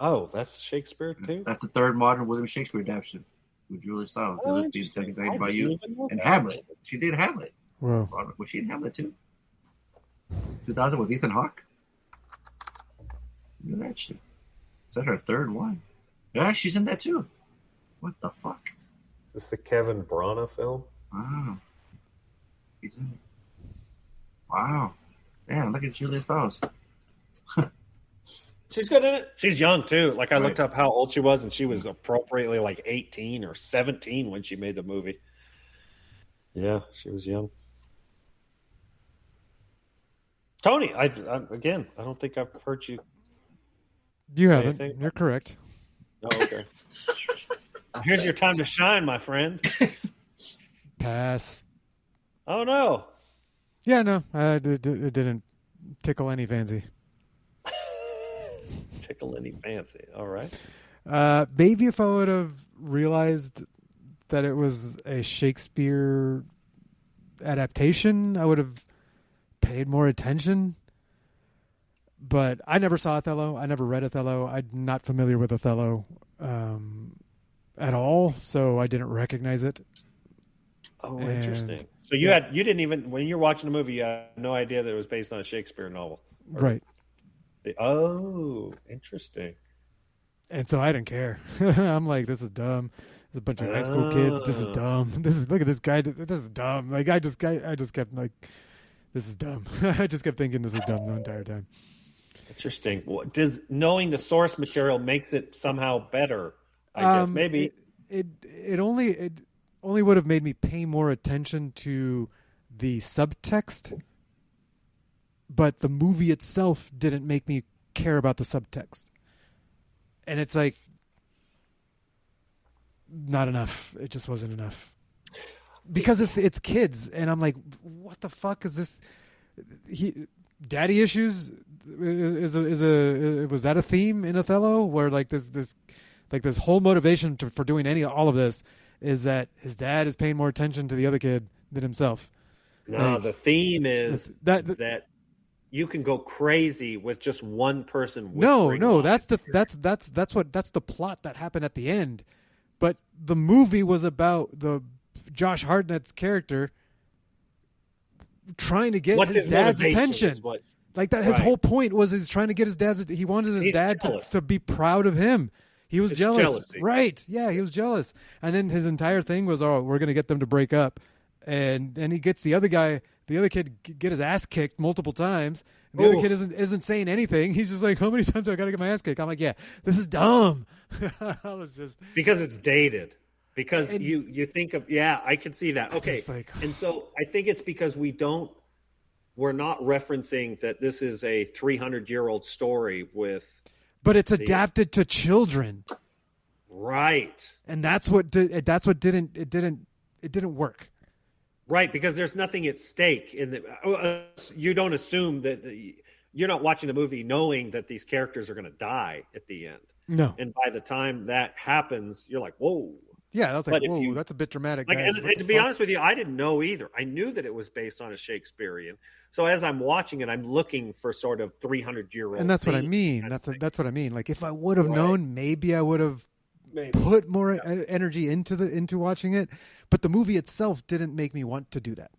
Oh, that's Shakespeare too? That's the third modern William Shakespeare adaptation with Julia Stiles. 10 Things I Hate About You and Hamlet. She did Hamlet. Wow. Was she in Hamlet too? 2000 with Ethan Hawke. Look at that shit. Is that her third one? Yeah, she's in that too. What the fuck? Is this the Kevin Branagh film? Wow. He's in it. Wow. Damn, look at Julia Stiles. She's good in it. She's young too. Like I looked up how old she was, and she was appropriately like 18 or 17 when she made the movie. Yeah, she was young. Tony, I don't think I've heard you. You haven't. Anything. You're correct. Oh, okay. Here's your time to shine, my friend. Pass. Oh, no. Yeah, no. It didn't tickle any fancy. Tickle any fancy. All right. Maybe if I would have realized that it was a Shakespeare adaptation, I would have paid more attention. But I never saw Othello. I never read Othello. I'm not familiar with Othello at all, so I didn't recognize it. Oh, interesting. So you didn't even, when you're watching the movie, you had no idea that it was based on a Shakespeare novel. Right. Oh, interesting. And so I didn't care. I'm like, this is dumb. There's a bunch of high school kids. This is dumb. Look at this guy. This is dumb. Like I just kept like, this is dumb. I just kept thinking this is dumb the entire time. Interesting. Does knowing the source material makes it somehow better? I guess maybe it only would have made me pay more attention to the subtext, but the movie itself didn't make me care about the subtext. And it's like not enough. It just wasn't enough. Because it's kids, and I'm like, what the fuck is this? Daddy issues was that a theme in Othello where like this whole motivation for doing all of this is that his dad is paying more attention to the other kid than himself. No, like, the theme is that you can go crazy with just one person. No, that's the plot that happened at the end. But the movie was about the Josh Hartnett's character trying to get his dad's attention. Like that, his whole point was he's trying to get his dad's. He wanted his dad to be proud of him. He was It's jealous. jealousy. Right. Yeah, he was jealous. And then his entire thing was, oh, we're going to get them to break up. And then he gets the other kid get his ass kicked multiple times. And the other kid isn't saying anything. He's just like, how many times do I got to get my ass kicked? I'm like, yeah, this is dumb. I was just... Because it's dated. Because you think of, yeah, I can see that. Okay. And so I think it's because we're not referencing that this is a 300-year-old story with... But it's adapted to children. Right. And that's what didn't work. Right, because there's nothing at stake you don't assume that you're not watching the movie knowing that these characters are going to die at the end. No. And by the time that happens, you're like, whoa. Yeah, that's like, whoa, that's a bit dramatic. Like, guys. and to be honest with you, I didn't know either. I knew that it was based on a Shakespearean. So as I'm watching it, I'm looking for sort of 300-year-old. And that's what I mean. That's what I mean. Like, if I would have known, maybe I would have put more energy into watching it. But the movie itself didn't make me want to do that.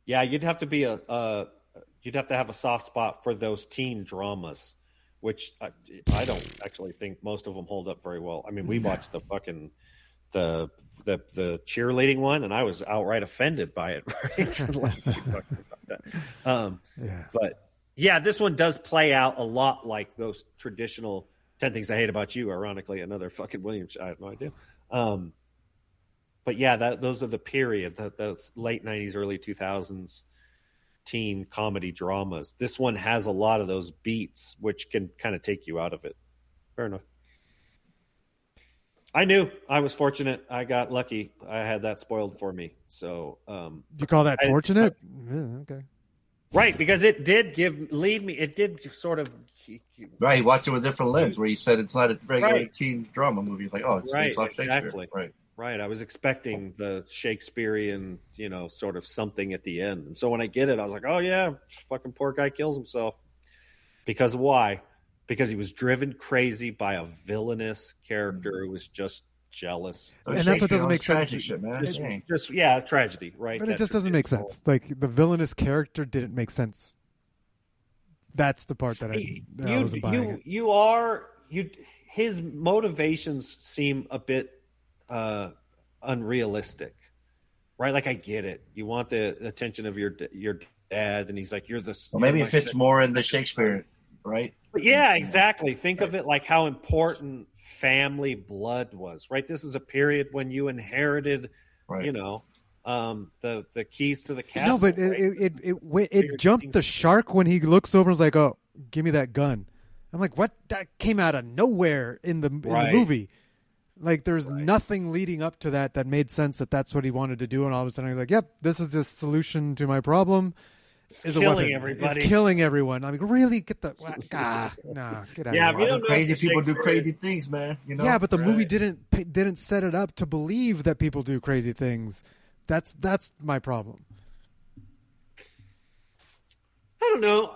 Yeah, you'd have to be you'd have to have a soft spot for those teen dramas, which I don't actually think most of them hold up very well. I mean, we watched the fucking the cheerleading one, and I was outright offended by it. Right? But yeah, this one does play out a lot like those traditional 10 Things I Hate About You. Ironically, another fucking Williams. I have no idea. But yeah, those are the period, those late 90s, early 2000s teen comedy dramas. This one has a lot of those beats, which can kind of take you out of it. Fair enough. I knew I was fortunate. I got lucky. I had that spoiled for me. So you call that fortunate? Yeah, okay. Right, because it did lead me. It did sort of. Right, he watched it with a different lens, where he said it's not a regular teen drama movie. Like, oh, it's right, off Shakespeare. Exactly. Right. I was expecting the Shakespearean, sort of something at the end. And so when I get it, I was like, oh, yeah, fucking poor guy kills himself. Because why? Because he was driven crazy by a villainous character who was just jealous. And that's what doesn't make sense. Shit, man. Tragedy, right? But it just doesn't make sense. Like, the villainous character didn't make sense. That's the part that I wasn't buying it. His motivations seem a bit unrealistic, right? Like, I get it. You want the attention of your dad, and he's like, you're the. Well, maybe it fits more in the Shakespeare, right? But yeah, exactly. Think of it like how important family blood was, right? This is a period when you inherited, the keys to the castle. No, but it jumped the shark when he looks over and is like, oh, give me that gun. I'm like, what? That came out of nowhere in the movie. Like, there's nothing leading up to that made sense that that's what he wanted to do. And all of a sudden he's like, yep, this is the solution to my problem. It's killing everybody. It's killing everyone. I'm like, really? Get the... get out of here. Crazy people do crazy things, man. Yeah, but the movie didn't set it up to believe that people do crazy things. That's my problem. I don't know.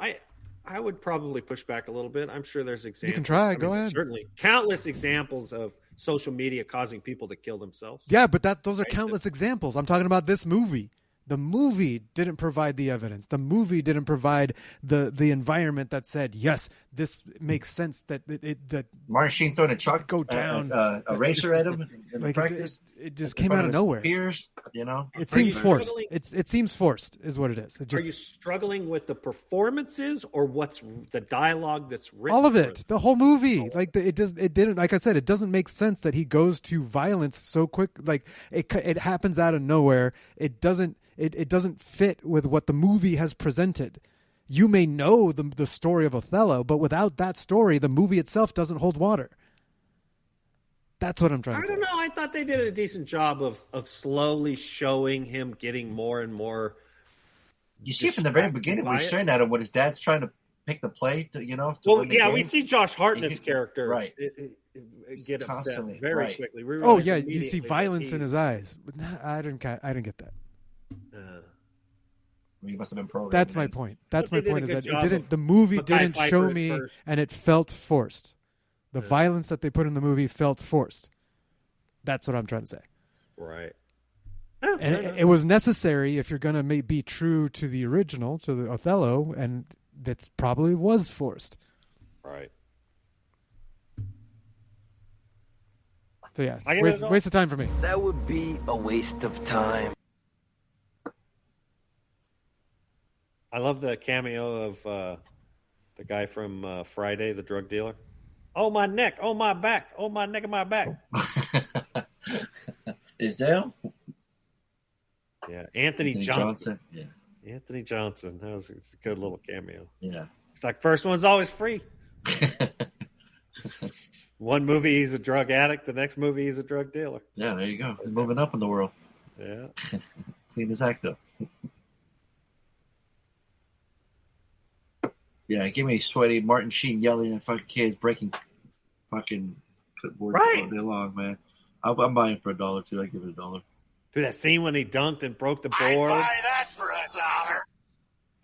I would probably push back a little bit. I'm sure there's examples. You can try. Go ahead. Certainly. Countless examples of social media causing people to kill themselves. Yeah, but those are countless examples. I'm talking about this movie. The movie didn't provide the evidence. The movie didn't provide the environment that said, yes, this makes sense that Martin Sheen throwing a chalk go down a racer at him in like practice. It just came out of nowhere. Peers, It seems forced. It seems forced, is what it is. Are you struggling with the performances or what's the dialogue that's written? All of it, the whole movie. Like it didn't. Like I said, it doesn't make sense that he goes to violence so quick. Like it happens out of nowhere. It doesn't fit with what the movie has presented. You may know the story of Othello, but without that story, the movie itself doesn't hold water. That's what I'm trying to say. I don't know. I thought they did a decent job of slowly showing him getting more and more. You see from the very beginning when he's staring at him when his dad's trying to pick the play to we see Josh Hartnett's character get upset very quickly. You see violence in his eyes. I didn't get that. You must have been programmed. That's my point. That's my point. Is that the movie didn't show me, and it felt forced. The violence that they put in the movie felt forced. That's what I'm trying to say. Right. And it was necessary if you're going to be true to the original, to the Othello, and that probably was forced. Right. So yeah, I give it a waste of time for me. That would be a waste of time. I love the cameo of the guy from Friday, the drug dealer. Oh, my neck. Oh, my back. Oh, my neck and my back. Is there? Yeah, Anthony Johnson. Yeah. Anthony Johnson. It's a good little cameo. Yeah. It's like first one's always free. One movie he's a drug addict. The next movie he's a drug dealer. Yeah, there you go. He's moving up in the world. Yeah. Clean his act up. Yeah, give me sweaty Martin Sheen yelling at fucking kids, breaking fucking clipboards all day long, man. I'm buying for $1 too. I give it $1. Dude, that scene when he dunked and broke the board. I'd buy that for $1.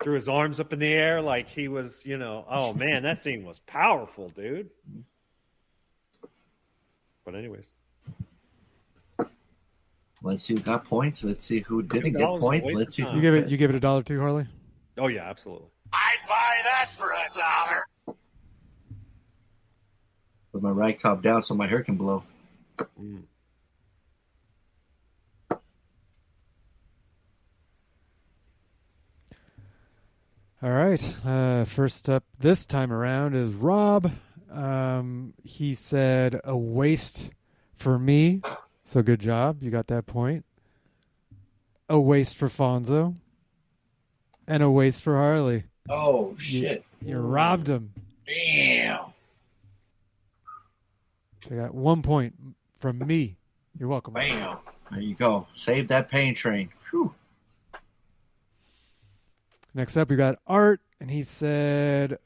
Threw his arms up in the air like he was, oh man, that scene was powerful, dude. But anyways. Let's see who got points. Let's see who didn't get points. Let's see. You give it $1 too, Harley? Oh yeah, absolutely. I'd buy that for $1. With my rag top down so my hair can blow. Mm. All right. First up this time around is Rob. He said a waste for me. So good job. You got that point. A waste for Fonso. And a waste for Harley. Oh, shit. You robbed him. Damn. I got 1 point from me. You're welcome. Bam. There you go. Save that pain train. Whew. Next up, we got Art, and he said,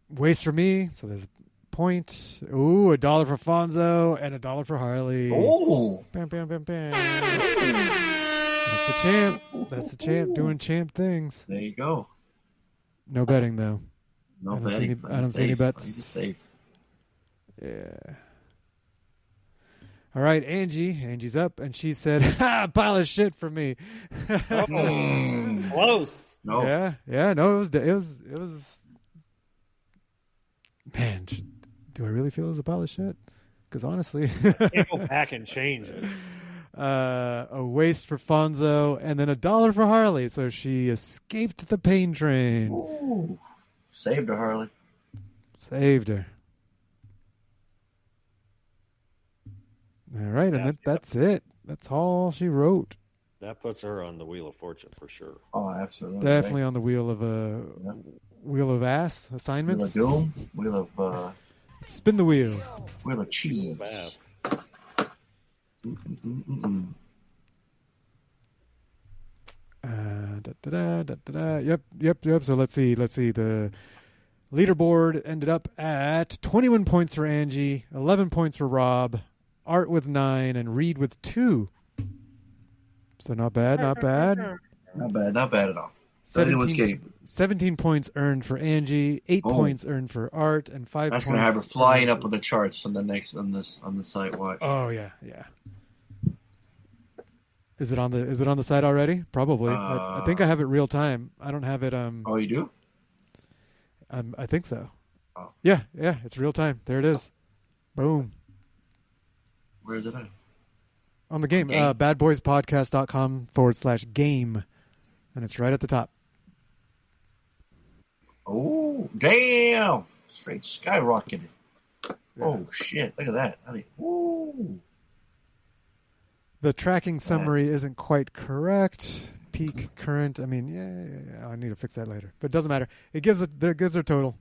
waste for me. So there's a point. Ooh, $1 for Fonso and $1 for Harley. Oh. Bam, bam, bam, bam. That's the champ. That's the champ doing champ things. There you go. No betting, though. No betting. I don't see any bets. Safe. Yeah. All right, Angie. Angie's up, and she said, "Ha, pile of shit for me." Close. No. Yeah. No, it was. Man, do I really feel it was a pile of shit? Because honestly, can't go back and change it. A waste for Fonso, and then $1 for Harley. So she escaped the pain train. Ooh. Saved her, Harley. Saved her. All right, and that's it. That's all she wrote. That puts her on the Wheel of Fortune for sure. Oh, absolutely. Definitely on the wheel of ass assignments. Wheel of Doom. Wheel of spin the wheel. Wheel of cheese. Wheel of ass. Yep. So let's see. The leaderboard ended up at 21 points for Angie, 11 points for Rob, Art with 9, and Reed with 2. So not bad. Not bad at all. 17 points earned for Angie, 8 points earned for Art, and 5 That's points. That's gonna have her flying up on the charts on the site. Watch. Oh yeah. Is it on the site already? Probably. I think I have it real time. I don't have it. Oh, you do? I think so. Oh. Yeah. It's real time. There it is. Boom. Where is it at? On the game. badboyspodcast.com/game. And it's right at the top. Oh, damn. Straight skyrocketed. Yeah. Oh, shit. Look at that. Ooh. The tracking summary isn't quite correct. Peak current. I mean, yeah. I need to fix that later. But it doesn't matter. It gives their total.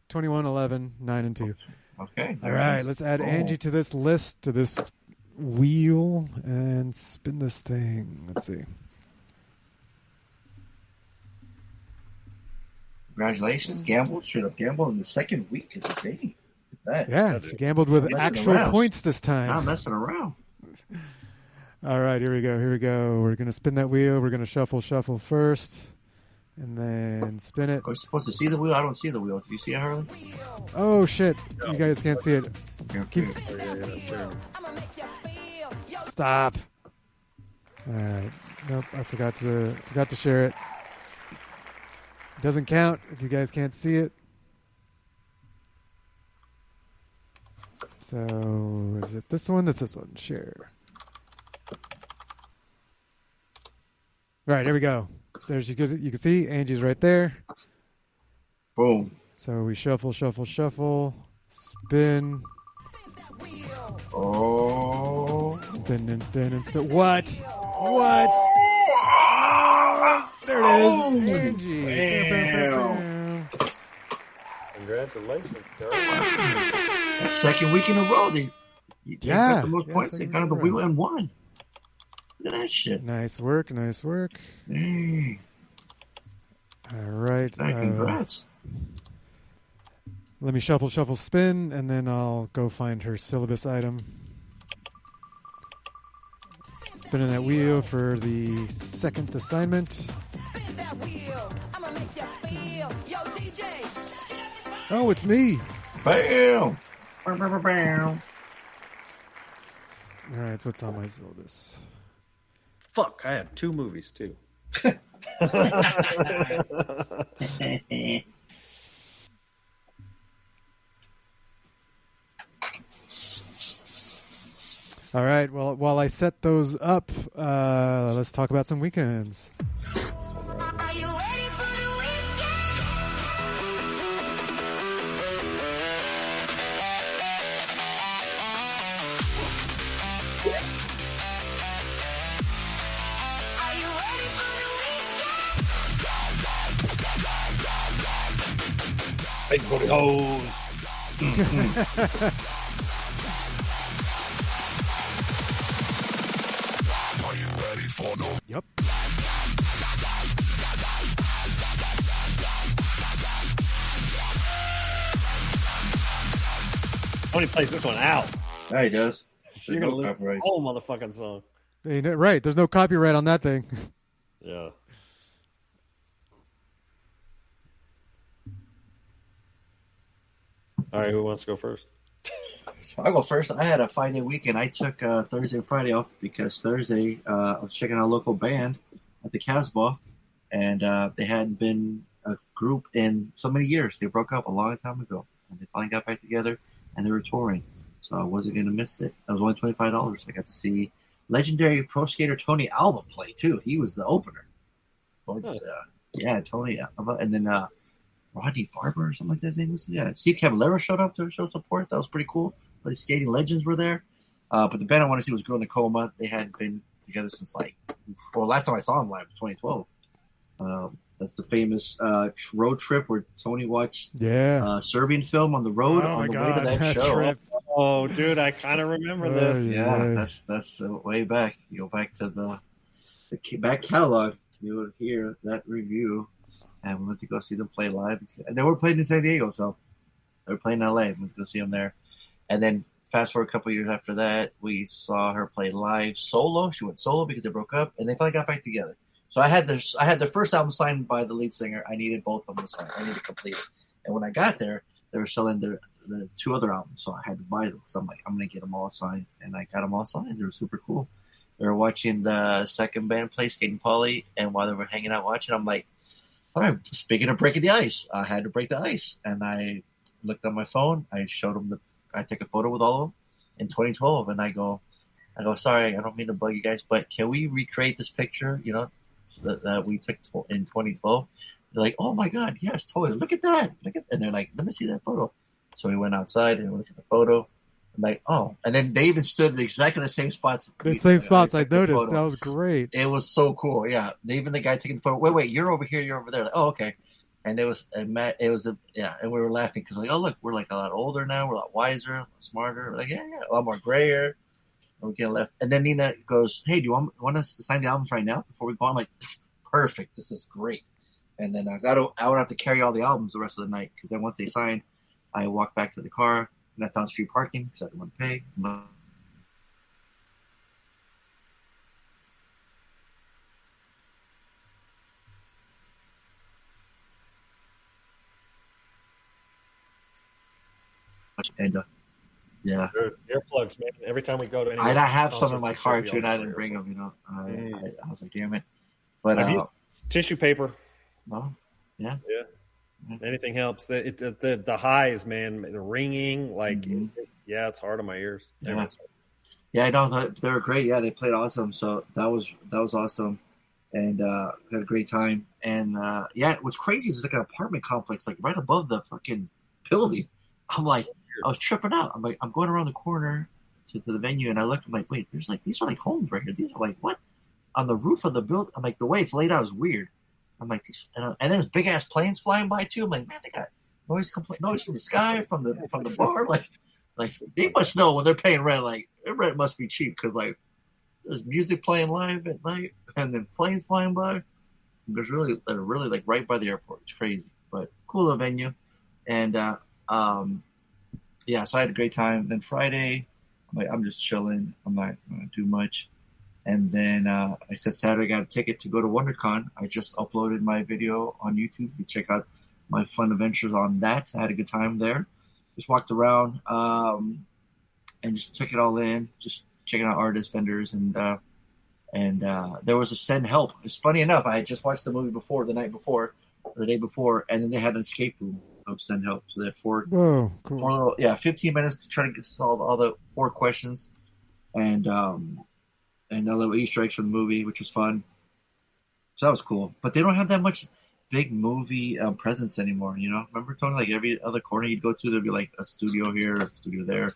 21, 11, 9, and 2. Okay. All right. Let's add Angie to this list, to this wheel, and spin this thing. Let's see. Congratulations. Should have gambled in the second week of the game. Look at that. Yeah, she gambled with actual points this time. Not messing around. All right, here we go. We're going to spin that wheel. We're going to shuffle first, and then spin it. Are we supposed to see the wheel? I don't see the wheel. Do you see it, Harley? Oh, shit. You guys can't see it. Stop. All right. Nope, I forgot to share it. It doesn't count if you guys can't see it. So is it this one? That's this one. Share. All right, here we go. There's you can see Angie's right there. Boom. So we shuffle, spin. Oh. Spin and spin and spin. What? There it is. Angie. Damn. Congratulations, Carol. That's second week in a row. They got the most points. They got on the wheel and won. Look at that shit. Nice work. Hey. All right. Congrats. Let me shuffle, spin, and then I'll go find her syllabus item. Spinning that wheel for the second assignment. Oh, it's me. Bam. All right, what's on my syllabus? Fuck, I had 2 movies too. All right, well, while I set those up, let's talk about some weekends. Are you ready for the weekend? Are you ready for the weekend? Big booty hoes. Yep. Tony plays this one out. Yeah, he does. You're going to lose the whole motherfucking song. Ain't it right? There's no copyright on that thing. Yeah. All right, who wants to go first? I'll go first. I had a 5-day weekend. I took Thursday and Friday off because Thursday I was checking out a local band at the Casbah, and they hadn't been a group in so many years. They broke up a long time ago, and they finally got back together, and they were touring. So I wasn't going to miss it. It was only $25. I got to see legendary pro skater Tony Alva play, too. He was the opener. Yeah, Tony Alva. And then Rodney Barber or something like that his name was. Yeah, Steve Caballero showed up to show support. That was pretty cool. The skating legends were there. But the band I want to see was Girl Nicoma. They hadn't been together since last time I saw them live was 2012. That's the famous road trip where Tony watched Serbian film on the road on the way to that show. Trip. Oh, dude, I kind of remember this. Yeah, that's way back. You go back to the back catalog. You would hear that review, and we went to go see them play live. And they were playing in San Diego, so they were playing in LA. We went to go see them there. And then fast forward a couple years after that, we saw her play live solo. She went solo because they broke up, and they finally got back together. So I had the first album signed by the lead singer. I needed both of them signed. I needed to complete it. And when I got there, they were selling the 2 other albums, so I had to buy them. So I'm like, I'm going to get them all signed. And I got them all signed. They were super cool. They were watching the second band play, Skating Polly, and while they were hanging out watching, I'm like, all right, speaking of breaking the ice, I had to break the ice. And I looked on my phone. I showed them I took a photo with all of them in 2012, and I go, sorry, I don't mean to bug you guys, but can we recreate this picture, that we took in 2012? They're like, oh my God, yes, totally. Look at that. And they're like, let me see that photo. So we went outside and we looked at the photo. I'm like, oh. And then they even stood exactly the same spots. The same spots I noticed. That was great. It was so cool. Yeah. Even the guy taking the photo, wait, you're over here, you're over there. Like, oh, okay. And and we were laughing because like, oh look, we're like a lot older now, we're a lot wiser, a lot smarter. We're like, yeah, a lot more grayer. And we get left. And then Nina goes, hey, do you want us to sign the albums right now before we go? I'm like, perfect, this is great. And then I would have to carry all the albums the rest of the night because then once they signed, I walked back to the car and I found street parking because I didn't want to pay. And yeah, earplugs, man. Every time we go to, I have some in my car too, and I didn't bring them. I was like, damn it. But I've used tissue paper. No, yeah. Anything helps. The highs, man. The ringing, like Yeah, it's hard on my ears. Yeah. Yeah, I know they were great. Yeah, they played awesome. So that was awesome, and had a great time. And yeah, what's crazy is it's like an apartment complex, like right above the fucking building. I'm like, I was tripping out. I'm like, I'm going around the corner to the venue, and I looked. I'm like, wait, there's like these are like homes right here. These are like what on the roof of the building. I'm like, the way it's laid out is weird. I'm like, and there's big ass planes flying by too. I'm like, man, they got noise from the sky from the bar. Like they must know when they're paying rent. Like their rent must be cheap because like there's music playing live at night and then planes flying by. There's really like right by the airport. It's crazy, but cool little venue. And yeah, so I had a great time. Then Friday, I'm just chilling. I'm not gonna do much. And then I said Saturday I got a ticket to go to WonderCon. I just uploaded my video on YouTube. You check out my fun adventures on that. I had a good time there. Just walked around and just took it all in. Just checking out artists, vendors, and there was a Send Help. It's funny enough. I had just watched the movie the night before, or the day before, and then they had an escape room of Send Help. So they had cool. 15 minutes to try to solve all the 4 questions, and a little Easter eggs from the movie, which was fun. So that was cool. But they don't have that much big movie presence anymore, you know? Remember, Tony, like every other corner you'd go to, there'd be like a studio here, a studio there,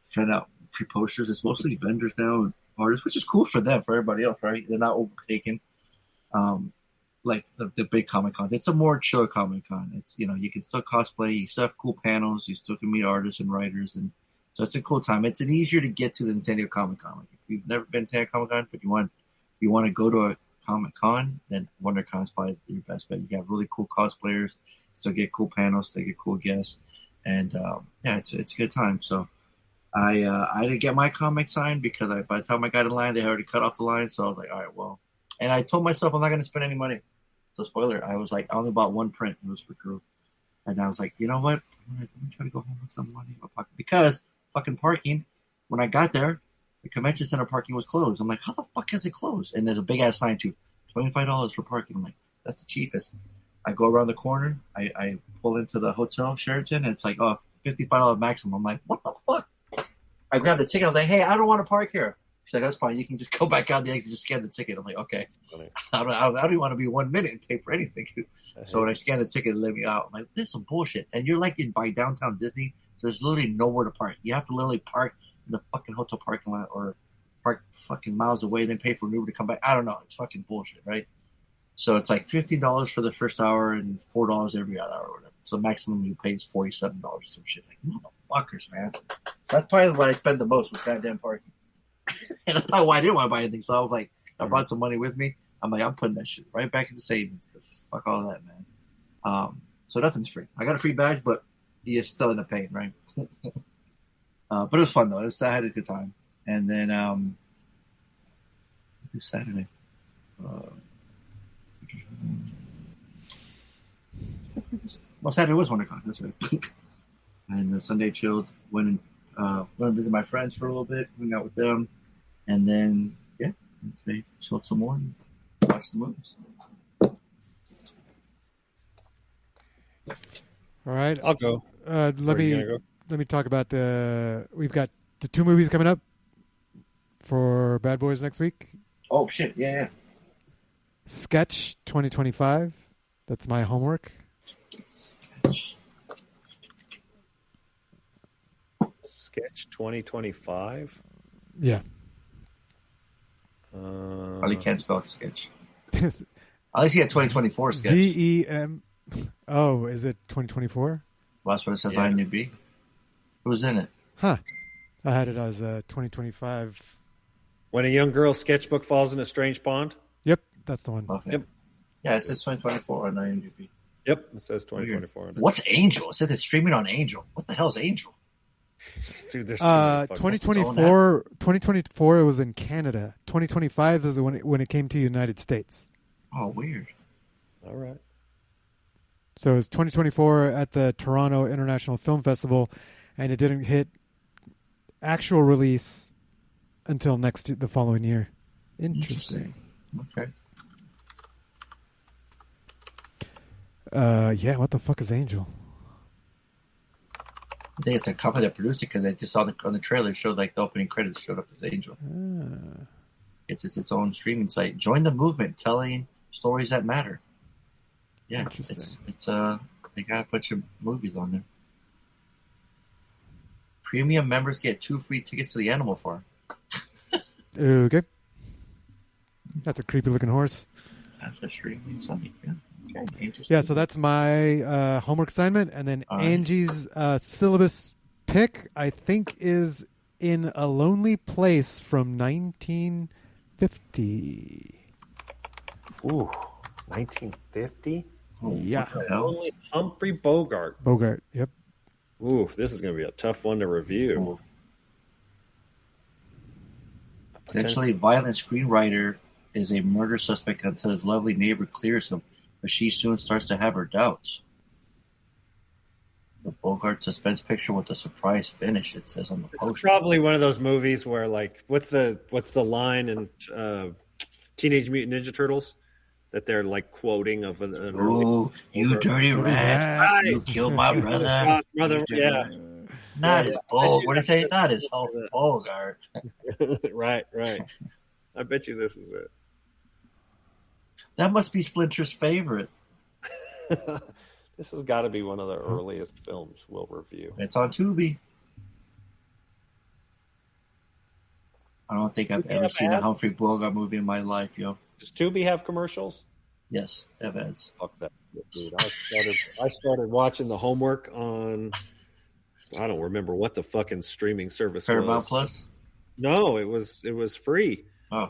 send out free posters. It's mostly vendors now and artists, which is cool for them, for everybody else, right? They're not overtaken like the big Comic-Con. It's a more chill Comic-Con. It's, you know, you can still cosplay, you still have cool panels, you still can meet artists and writers, and so it's a cool time. It's an easier to get to than San Diego Comic-Con. Like if you've never been to San Diego Comic-Con, but you want to go to a Comic-Con, then WonderCon is probably your best bet. You have really cool cosplayers, still get cool panels, they get cool guests, and yeah, it's a good time. So I didn't get my comic signed because by the time I got in line, they already cut off the line. So I was like, all right, well, and I told myself I'm not going to spend any money. So spoiler, I was like, I only bought one print. It was for Drew, and I was like, you know what? I'm gonna try to go home with some money in my pocket because fucking parking. When I got there, the convention center parking was closed. I'm like, how the fuck is it closed? And there's a big ass sign too, $25 for parking. I'm like, that's the cheapest. I go around the corner. I pull into the hotel Sheraton, and it's like, oh, $55 maximum. I'm like, what the fuck? I grabbed the ticket. I was like, hey, I don't want to park here. She's like, that's fine. You can just go back out the exit, just scan the ticket. I'm like, okay. I don't even want to be 1 minute and pay for anything. So when I scanned the ticket, it let me out. I'm like, this is some bullshit. And you're like by downtown Disney. There's literally nowhere to park. You have to literally park in the fucking hotel parking lot or park fucking miles away, then pay for an Uber to come back. I don't know. It's fucking bullshit, right? So it's like $15 for the first hour and $4 every other hour or whatever. So maximum you pay is $47 or some shit. Like, motherfuckers, man. That's probably what I spend the most with goddamn parking. And that's probably why I didn't want to buy anything. So I was like, I brought some money with me. I'm like, I'm putting that shit right back into savings because fuck all that, man. So nothing's free. I got a free badge, but you're still in the pain, right? But it was fun though. I had a good time. And then Saturday. Well, Saturday was WonderCon. That's right. And Sunday chilled. Went to visit my friends for a little bit. Hung out with them, and then today chilled some more and watched the movies. All right, I'll go. Let me talk about we've got the 2 movies coming up for Bad Boys next week. Oh shit! Yeah. Sketch 2025. That's my homework. Sketch 2025. Yeah. Harley can't spell sketch. At least he had 2024 sketch. ZEM. Oh, is it 2024? Well, that's what it says on IMDb. Who's in it? Huh. I had it as 2025. When a young girl's sketchbook falls in a strange pond? Yep, that's the one. Okay. Yep. Yeah, it says 2024 on IMDb. Yep, it says 2024. What's Angel? It says it's streaming on Angel. What the hell is Angel? Dude, there's 2024. 2024. It was in Canada. 2025 is when it came to United States. Oh, weird. All right. So it's 2024 at the Toronto International Film Festival, and it didn't hit actual release until the following year. Interesting. Okay. Yeah. What the fuck is Angel? I think it's a company that produced it because I just saw on the trailer showed like the opening credits showed up as Angel. It's its own streaming site. Join the movement, telling stories that matter. Yeah, it's they got a bunch of movies on there. Premium members get 2 free tickets to the Animal Farm. Okay. That's a creepy looking horse. That's a streaming site. Yeah. Okay. Interesting. Yeah, so that's my homework assignment, and then Angie's syllabus pick, I think, is In a Lonely Place from 1950. Ooh, 1950? Yeah. Only Humphrey Bogart. Bogart, yep. Ooh, this is going to be a tough one to review. Potentially violent screenwriter is a murder suspect until his lovely neighbor clears him, but she soon starts to have her doubts. The Bogart suspense picture with a surprise finish, it says on the poster. It's probably one of those movies where, like, what's the line in Teenage Mutant Ninja Turtles that they're like quoting of an "Ooh, you dirty rat! You killed my brother." Yeah. Not his Bogart. What do you say? Not his Bogart. Right. I bet you this is it. That must be Splinter's favorite. This has got to be one of the earliest films we'll review. It's on Tubi. I don't think I've ever seen a Humphrey Bogart movie in my life, yo. Does Tubi have commercials? Yes, they have ads. Fuck that, dude. I started watching the homework on. I don't remember what the fucking streaming service was. Paramount Plus? No, it was free. Oh.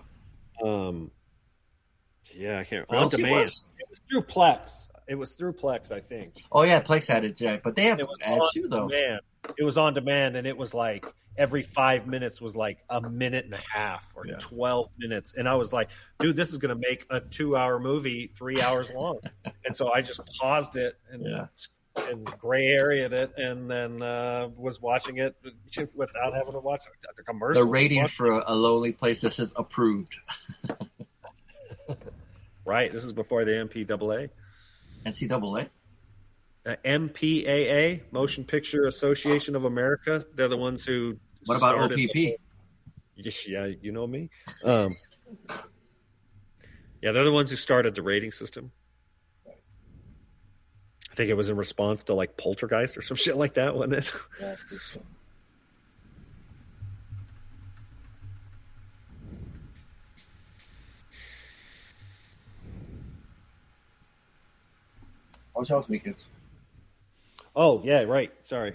Yeah, I can't. Frailty On demand. was? It was through Plex. It was through Plex, I think. Oh yeah, Plex had it, yeah, but they have ads too, though. Demand. It was on demand, and it was like every 5 minutes was like a minute and a half or 12 minutes, and I was like, "Dude, this is going to make a 2-hour movie 3 hours long." And so I just paused it and gray areaed it, and then was watching it without having to watch the commercial. The rating for a Lonely Place that says approved. Right. This is before the MPAA. NCAA? MPAA, Motion Picture Association of America. They're the ones who. What about OPP? Yeah, you know me. Yeah, they're the ones who started the rating system. I think it was in response to like Poltergeist or some shit like that, wasn't it? Yeah, I think so. How's y'all's weekends? Oh, yeah, right. Sorry.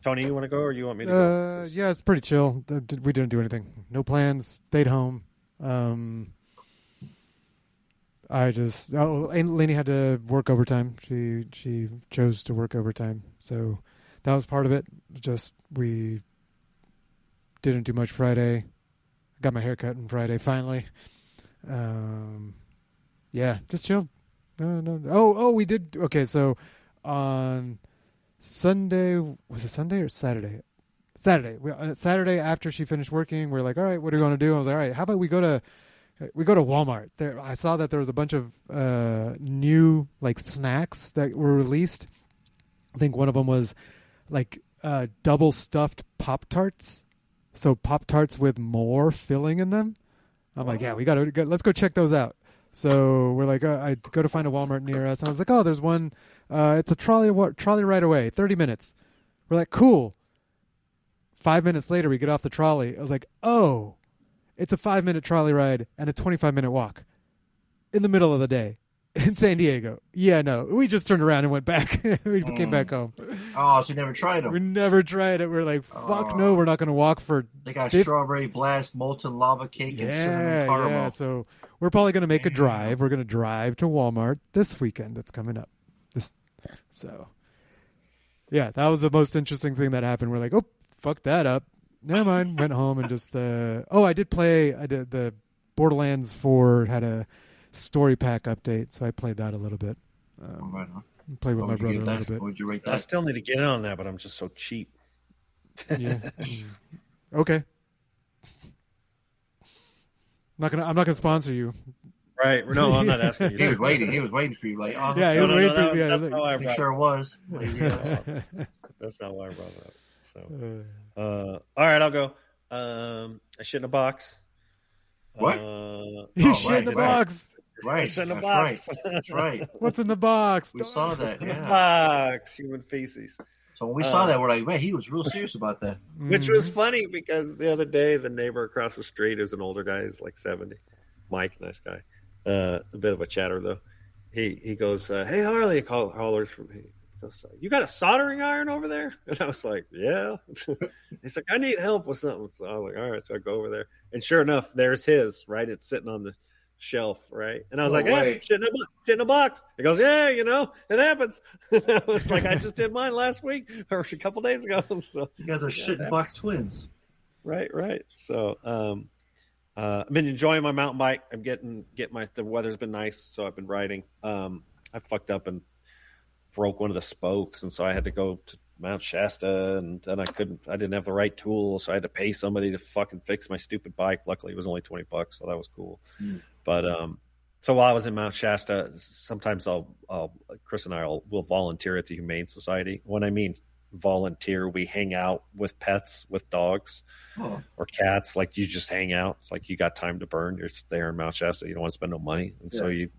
Tony, you want to go or you want me to go? Yeah, it's pretty chill. We didn't do anything. No plans. Stayed home. Lainey had to work overtime. She chose to work overtime. So that was part of it. Just we didn't do much Friday. Got my hair cut on Friday finally. Yeah, just chilled. No. Oh, we did. Okay, so on Sunday, was it Sunday or Saturday? Saturday after she finished working, we're like, all right, what are we going to do? I was like, all right, how about we go to Walmart. There, I saw that there was a bunch of new like snacks that were released. I think one of them was like double stuffed Pop-Tarts. So Pop-Tarts with more filling in them. I'm like, yeah, let's go check those out. So we're like, I go to find a Walmart near us, and I was like, oh, there's one. It's a trolley right away, 30 minutes. We're like, cool. 5 minutes later, we get off the trolley. I was like, oh, it's a 5-minute trolley ride and a 25-minute walk in the middle of the day in San Diego. Yeah, no, we just turned around and went back. We came back home. Oh, so you never tried them? We never tried it. We're like, fuck no, we're not going to walk for. They got strawberry blast, molten lava cake, and cinnamon caramel. Yeah, so we're probably going to make a drive. We're going to drive to Walmart this weekend. That's coming up. So, yeah, that was the most interesting thing that happened. We're like, oh, fuck that up. Never mind. Went home and just. I did the Borderlands 4 had a story pack update, so I played that a little bit. Right on. Played with my brother a little bit. What would you rate that? I still need to get in on that, but I'm just so cheap. Yeah. Okay. I'm not gonna sponsor you. Right? No, I'm not asking you. He was waiting for you. Like, oh, yeah, he was waiting for you. He sure was. Like, yeah. That's not why I brought it up. So, all right, I'll go. I shit in a box. What? You shit in the box. Right. Shit in a That's box. right. That's right. What's in the box? We saw that. What's in the Yeah. box? Human feces. So when we saw that, we're like, man, he was real serious about that. Which was funny because the other day, the neighbor across the street is an older guy. He's like 70. Mike, nice guy. A bit of a chatter, though. He goes, hey, Harley, hollers from me. He goes, you got a soldering iron over there? And I was like, yeah. He's like, I need help with something. So I was like, all right. So I go over there. And sure enough, there's his, right? It's sitting on the shelf, right? And I was like, hey, shit in a box. He goes, yeah, you know, it happens. I was like, I just did mine last week or a couple days ago. So you guys are shit in box twins. Right. So I've been enjoying my mountain bike. I'm the weather's been nice, so I've been riding. I fucked up and broke one of the spokes, and so I had to go to Mount Shasta, and then I didn't have the right tool, so I had to pay somebody to fucking fix my stupid bike. Luckily it was only $20, so that was cool. But so while I was in Mount Shasta, sometimes Chris and I will volunteer at the Humane Society. When I mean volunteer, we hang out with pets, with dogs or cats. Like you just hang out. It's like you got time to burn. You're there in Mount Shasta. You don't want to spend no money, and so you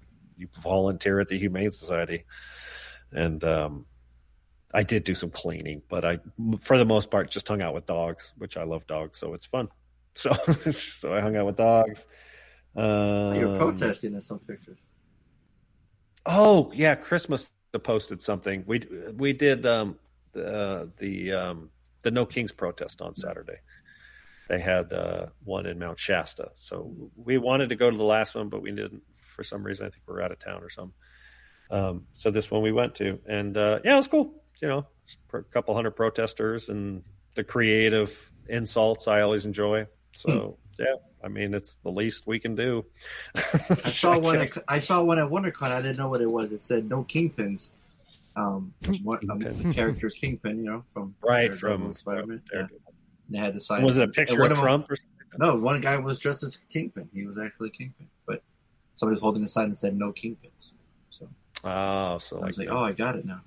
volunteer at the Humane Society. And I did do some cleaning, but I, for the most part, just hung out with dogs, which I love dogs, so it's fun. So I hung out with dogs. You were protesting in some pictures. Oh yeah, Christmas posted something. We did the No Kings protest on Saturday. They had one in Mount Shasta, so we wanted to go to the last one, but we didn't for some reason. I think we were out of town or something. So this one we went to, and it was cool. You know, a couple hundred protesters and the creative insults I always enjoy. So yeah, I mean, it's the least we can do. I saw one at WonderCon. I didn't know what it was. It said no kingpins. The character's Kingpin, you know, from Spider-Man. Yeah. They had the sign. Was it a picture of Trump or something? No, one guy was dressed as Kingpin. He was actually Kingpin, but somebody was holding a sign that said no Kingpins. So I was like, I got it now.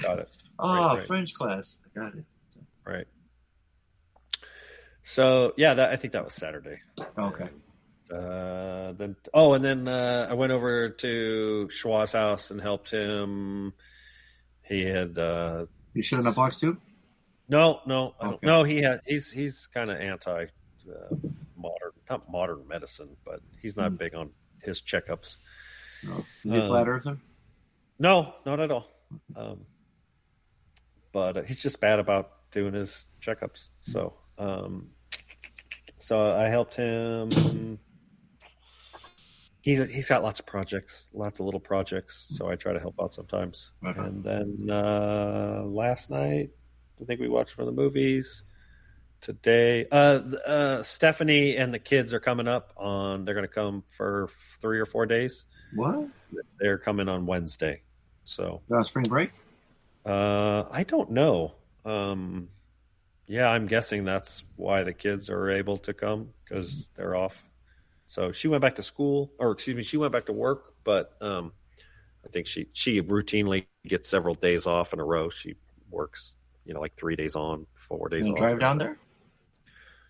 Got it. Right. French class. I got it. So. Right. So yeah, I think that was Saturday. Okay. Then I went over to Schwa's house and helped him. He had. You shit in a box too? No, okay. No. He's kind of anti not modern medicine, but he's not big on his checkups. No. Is he a flat earther? No, not at all. But he's just bad about doing his checkups. So, so I helped him. He's got lots of projects, lots of little projects. So I try to help out sometimes. Okay. And then last night, I think we watched one of the movies. Today, Stephanie and the kids are coming up on. They're going to come for 3 or 4 days. What? They're coming on Wednesday. So spring break? I don't know. Yeah, I'm guessing that's why the kids are able to come because they're off. So she went back to school, she went back to work. But I think she routinely gets several days off in a row. She works, like 3 da's on, 4 days off. Drive down there?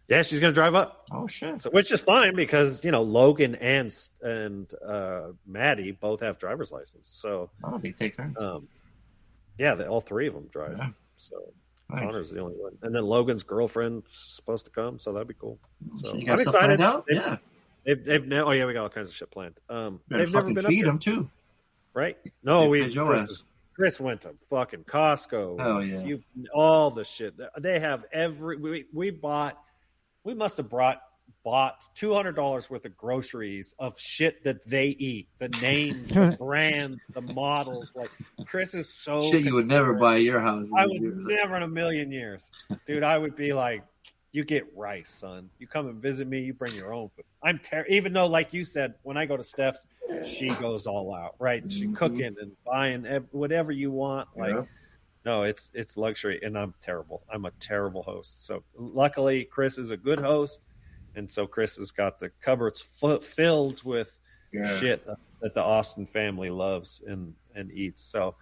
Yeah, she's going to drive up. Oh, shit. So, which is fine because, Logan and Maddie both have driver's license. So they take turns. Yeah, all three of them drive. Yeah. So nice. Connor's the only one. And then Logan's girlfriend's supposed to come, so that'd be cool. So I'm excited. Yeah. They've now. Oh yeah, we got all kinds of shit planned. They've never been feed them too, right? No, Chris went to fucking Costco. Oh yeah, all the shit they have. We must have bought $200 worth of groceries of shit that they eat. The names, the brands, the models. Like Chris is so shit you would never buy at your house. I would never in a million years, dude. I would be like, you get rice, son. You come and visit me. You bring your own food. Even though, like you said, when I go to Steph's, she goes all out, right? She cooking and buying whatever you want. Like, no, it's luxury, and I'm terrible. I'm a terrible host. So luckily, Chris is a good host, and so Chris has got the cupboards filled with shit that the Austin family loves and eats. So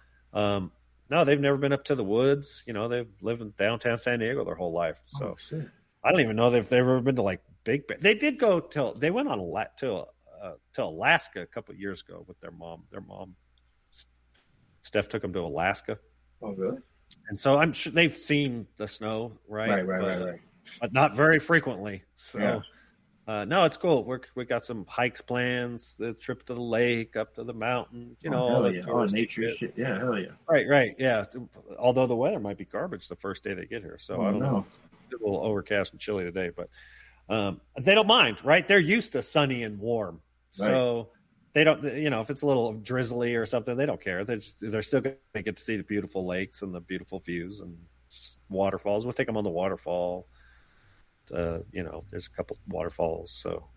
No, they've never been up to the woods. They've lived in downtown San Diego their whole life. So Oh, shit. I don't even know if they've ever been to like Big Bear. They did go they went on to Alaska a couple of years ago with their mom. Their mom, Steph, took them to Alaska. Oh, really? And so I'm sure they've seen the snow, right? Right. But not very frequently. So, Yeah. no, it's cool. We got some hikes plans, the trip to the lake, up to the mountain, all hell the yeah. touristy Nature shit. Yeah, hell yeah. Right, yeah. Although the weather might be garbage the first day they get here. So I don't know. It's a little overcast and chilly today, but they don't mind, right? They're used to sunny and warm. So they don't, if it's a little drizzly or something, they don't care. They're still going to get to see the beautiful lakes and the beautiful views and waterfalls. We'll take them on the waterfall. There's a couple waterfalls. So,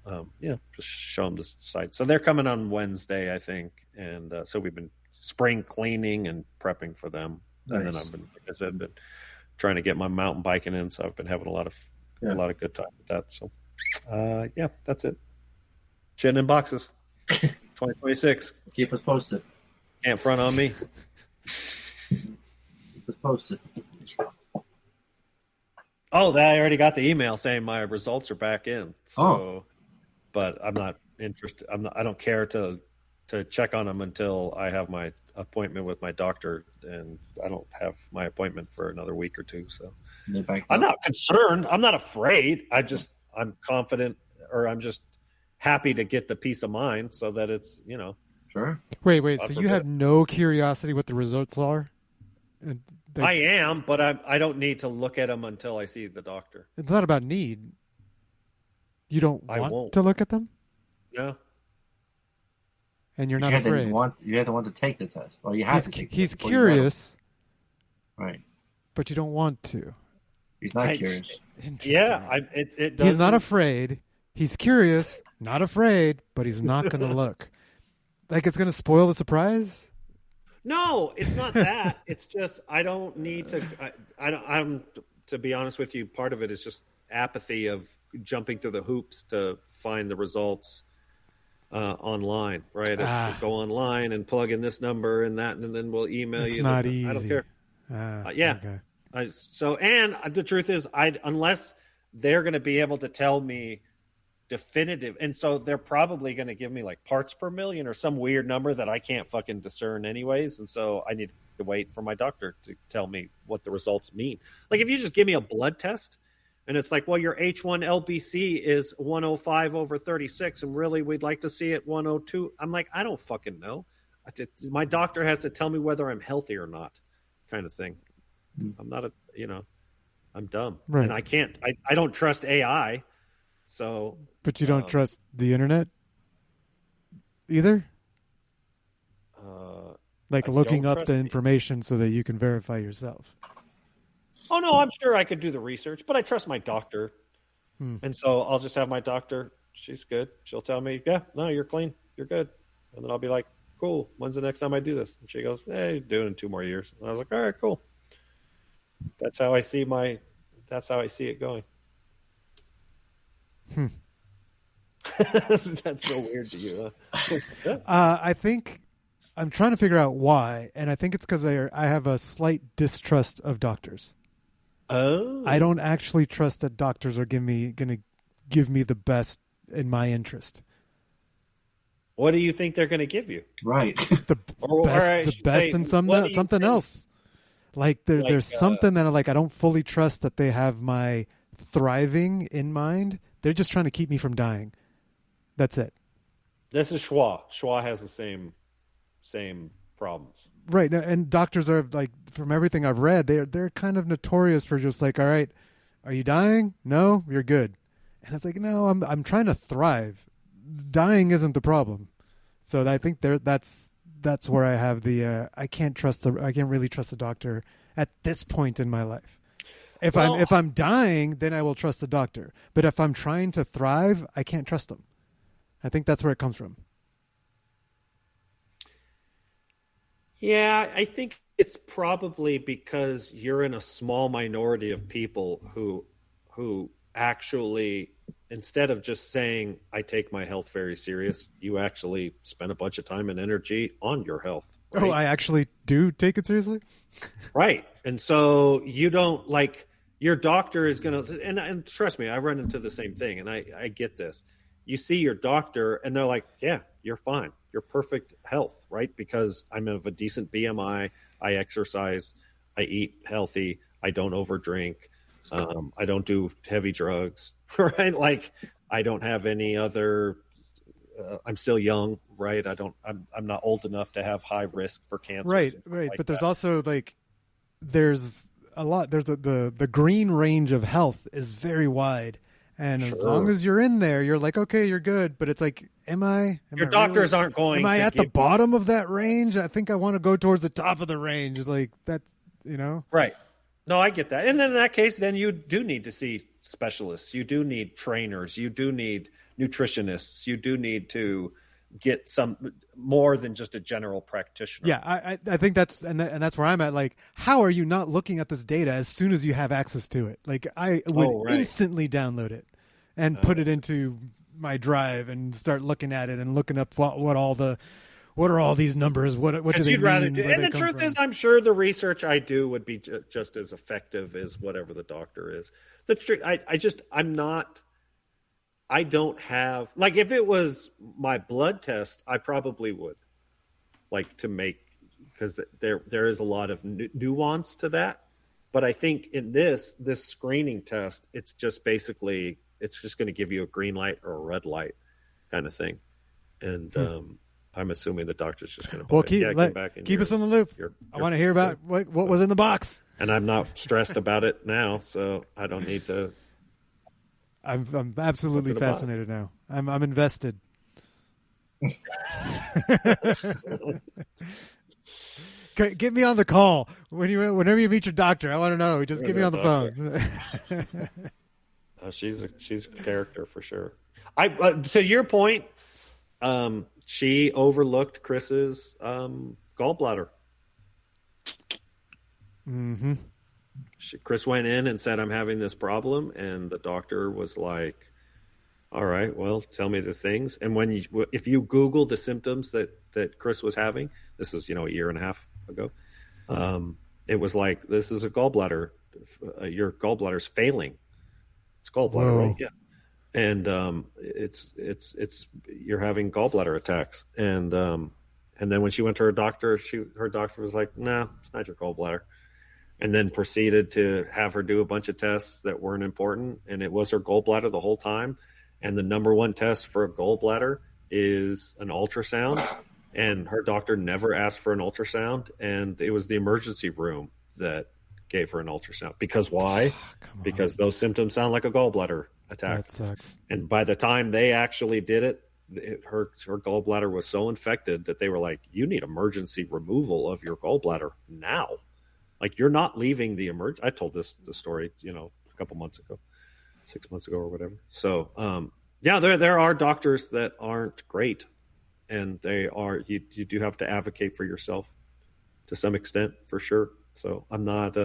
just show them the site. So they're coming on Wednesday, I think. And so we've been spring cleaning and prepping for them. Nice. And then I've been trying to get my mountain biking in. So I've been having a lot of good time with that. So, that's it. Shitting in boxes. 2026. Keep us posted. Can't front on me. Keep us posted. Oh, I already got the email saying my results are back in. So, but I'm not interested. I don't care to check on them until I have my appointment with my doctor, and I don't have my appointment for another week or two. So I'm not concerned. I'm not afraid. I'm confident, or I'm just happy to get the peace of mind so that it's, Sure. Wait. So you have no curiosity what the results are? I am, but I don't need to look at them until I see the doctor. It's not about need. You don't want to look at them? Yeah. And you're not afraid. You have to want to take the test. Well, you have to take the test. He's curious. Right. But you don't want to. He's not curious. Yeah. He's not afraid. He's curious, not afraid, but he's not going to look. Like it's going to spoil the surprise? No, it's not that. It's just I don't need to. I'm to be honest with you. Part of it is just apathy of jumping through the hoops to find the results online. Right? Go online and plug in this number and that, and then we'll email you. It's not easy. I don't care. Okay. And the truth is, unless they're going to be able to tell me definitive, and so they're probably going to give me like parts per million or some weird number that I can't fucking discern anyways, and so I need to wait for my doctor to tell me what the results mean. Like if you just give me a blood test and it's like, well, your H1 LBC is 105/36 and really we'd like to see it 102, I'm like, I don't fucking know. My doctor has to tell me whether I'm healthy or not, kind of thing. I'm not I'm dumb, right. And I don't trust AI. So, but you don't trust the internet either? Like looking up the information so that you can verify yourself. Oh, no, I'm sure I could do the research, but I trust my doctor. And so I'll just have my doctor. She's good. She'll tell me, yeah, no, you're clean. You're good. And then I'll be like, cool. When's the next time I do this? And she goes, hey, do it in 2 more years. And I was like, all right, cool. That's how I see it going. That's so weird to you, huh? I think I'm trying to figure out why, and I think it's because I have a slight distrust of doctors. Oh, I don't actually trust that doctors are going to give me the best in my interest. What do you think they're going to give you? Right, the best in something else. Like there's something that I don't fully trust that they have my thriving in mind. They're just trying to keep me from dying. That's it. This is Schwa. Schwa has the same problems. Right. And doctors are like, from everything I've read, they're kind of notorious for just like, all right, are you dying? No, you're good. And it's like, no, I'm trying to thrive. Dying isn't the problem. So I think that's where I have the I can't really trust a doctor at this point in my life. If I'm dying, then I will trust the doctor. But if I'm trying to thrive, I can't trust them. I think that's where it comes from. Yeah, I think it's probably because you're in a small minority of people who actually, instead of just saying, I take my health very serious, you actually spend a bunch of time and energy on your health. Right? Oh, I actually do take it seriously? Right. And so you don't like your doctor is going to, and trust me, I run into the same thing. And I get this. You see your doctor and they're like, yeah, you're fine. You're perfect health, right? Because I'm of a decent BMI. I exercise. I eat healthy. I don't overdrink. I don't do heavy drugs, right? Like I don't have any other, I'm still young, right? I'm not old enough to have high risk for cancer. Right. Like but there's also like, there's a lot, there's the green range of health is very wide. And as long as you're in there, you're like, okay, you're good. But it's like, your doctors aren't going. Am I at the bottom of that range? I think I want to go towards the top of the range. Like that, Right. No, I get that. And then in that case, then you do need to see specialists. You do need trainers. You do need nutritionists. You do need to get some more than just a general practitioner. Yeah, I think that's and that's where I'm at. Like, how are you not looking at this data as soon as you have access to it? Like, I would instantly download it and put it into my drive and start looking at it and looking up what are all these numbers? What do they mean? Do. And the truth is, I'm sure the research I do would be just as effective as whatever the doctor is. That's true. I don't have, like, if it was my blood test, I probably would like to make, because there is a lot of nuance to that. But I think in this screening test, it's just going to give you a green light or a red light kind of thing. And I'm assuming the doctor's just going to keep us in the loop. I want to hear about what was in the box. And I'm not stressed about it now, so I don't need to. I'm absolutely fascinated now. I'm invested. Get me on the call whenever you meet your doctor. I want to know. Just get me on the phone. She's a character for sure. To your point, she overlooked Chris's gallbladder. Mm-hmm. Chris went in and said, I'm having this problem. And the doctor was like, all right, well, tell me the things. And if you Google the symptoms that Chris was having, this is, a year and a half ago. It was like, this is a gallbladder. Your gallbladder's failing. It's gallbladder, right? Yeah. And it's you're having gallbladder attacks. And then when she went to her doctor, her doctor was like, no, it's not your gallbladder. And then proceeded to have her do a bunch of tests that weren't important. And it was her gallbladder the whole time. And the number one test for a gallbladder is an ultrasound. And her doctor never asked for an ultrasound. And it was the emergency room that gave her an ultrasound. Because why? Because those symptoms sound like a gallbladder attack. That sucks. And by the time they actually did it, her gallbladder was so infected that they were like, you need emergency removal of your gallbladder now. Like, you're not leaving the I told the story, a couple months ago, 6 months ago or whatever. So, there are doctors that aren't great, and you do have to advocate for yourself to some extent, for sure. So I'm not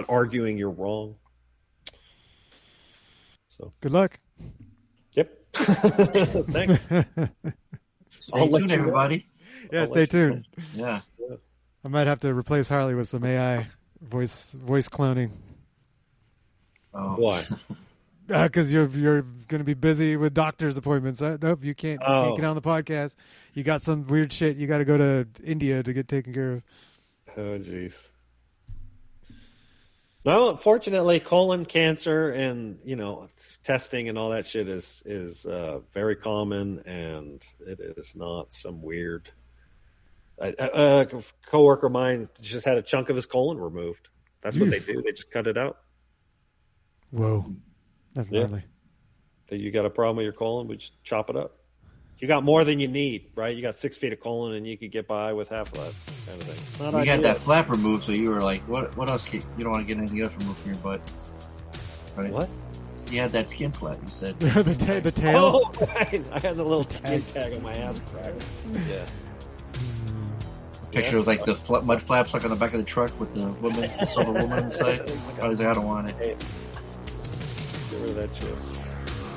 arguing you're wrong. So good luck. Yep. Thanks. Stay tuned, everybody. Yeah, stay tuned. Yeah. I might have to replace Harley with some AI voice cloning. Oh. Why? Because you're going to be busy with doctor's appointments. Nope, you can't get on the podcast. You got some weird shit. You got to go to India to get taken care of. Oh, jeez. No, fortunately, colon cancer and testing and all that shit is very common, and it is not some weird. A coworker of mine just had a chunk of his colon removed. That's what they do. They just cut it out. Whoa, that's gnarly. So you got a problem with your colon? We just chop it up. You got more than you need, right? You got 6 feet of colon, and you could get by with half of that kind of thing. You had that flap removed, so you were like, "What else? You don't want to get anything else removed from your butt, right?" What? You had that skin flap. You said the tail. Oh, right. I had the little skin tag on my ass crack. Yeah. Picture was like the mud flap stuck on the back of the truck with the silver woman inside. I was like, I don't want it. Hey. Get rid of that shit.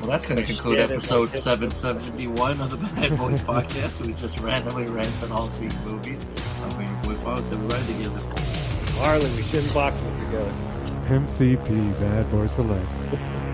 Well, that's going to conclude episode 771 of the Bad Boys Podcast. We just randomly ranted all these movies. I'm your boy Fonso. We ride together. Harley, we shit in boxes together. MCP, Bad Boys for Life.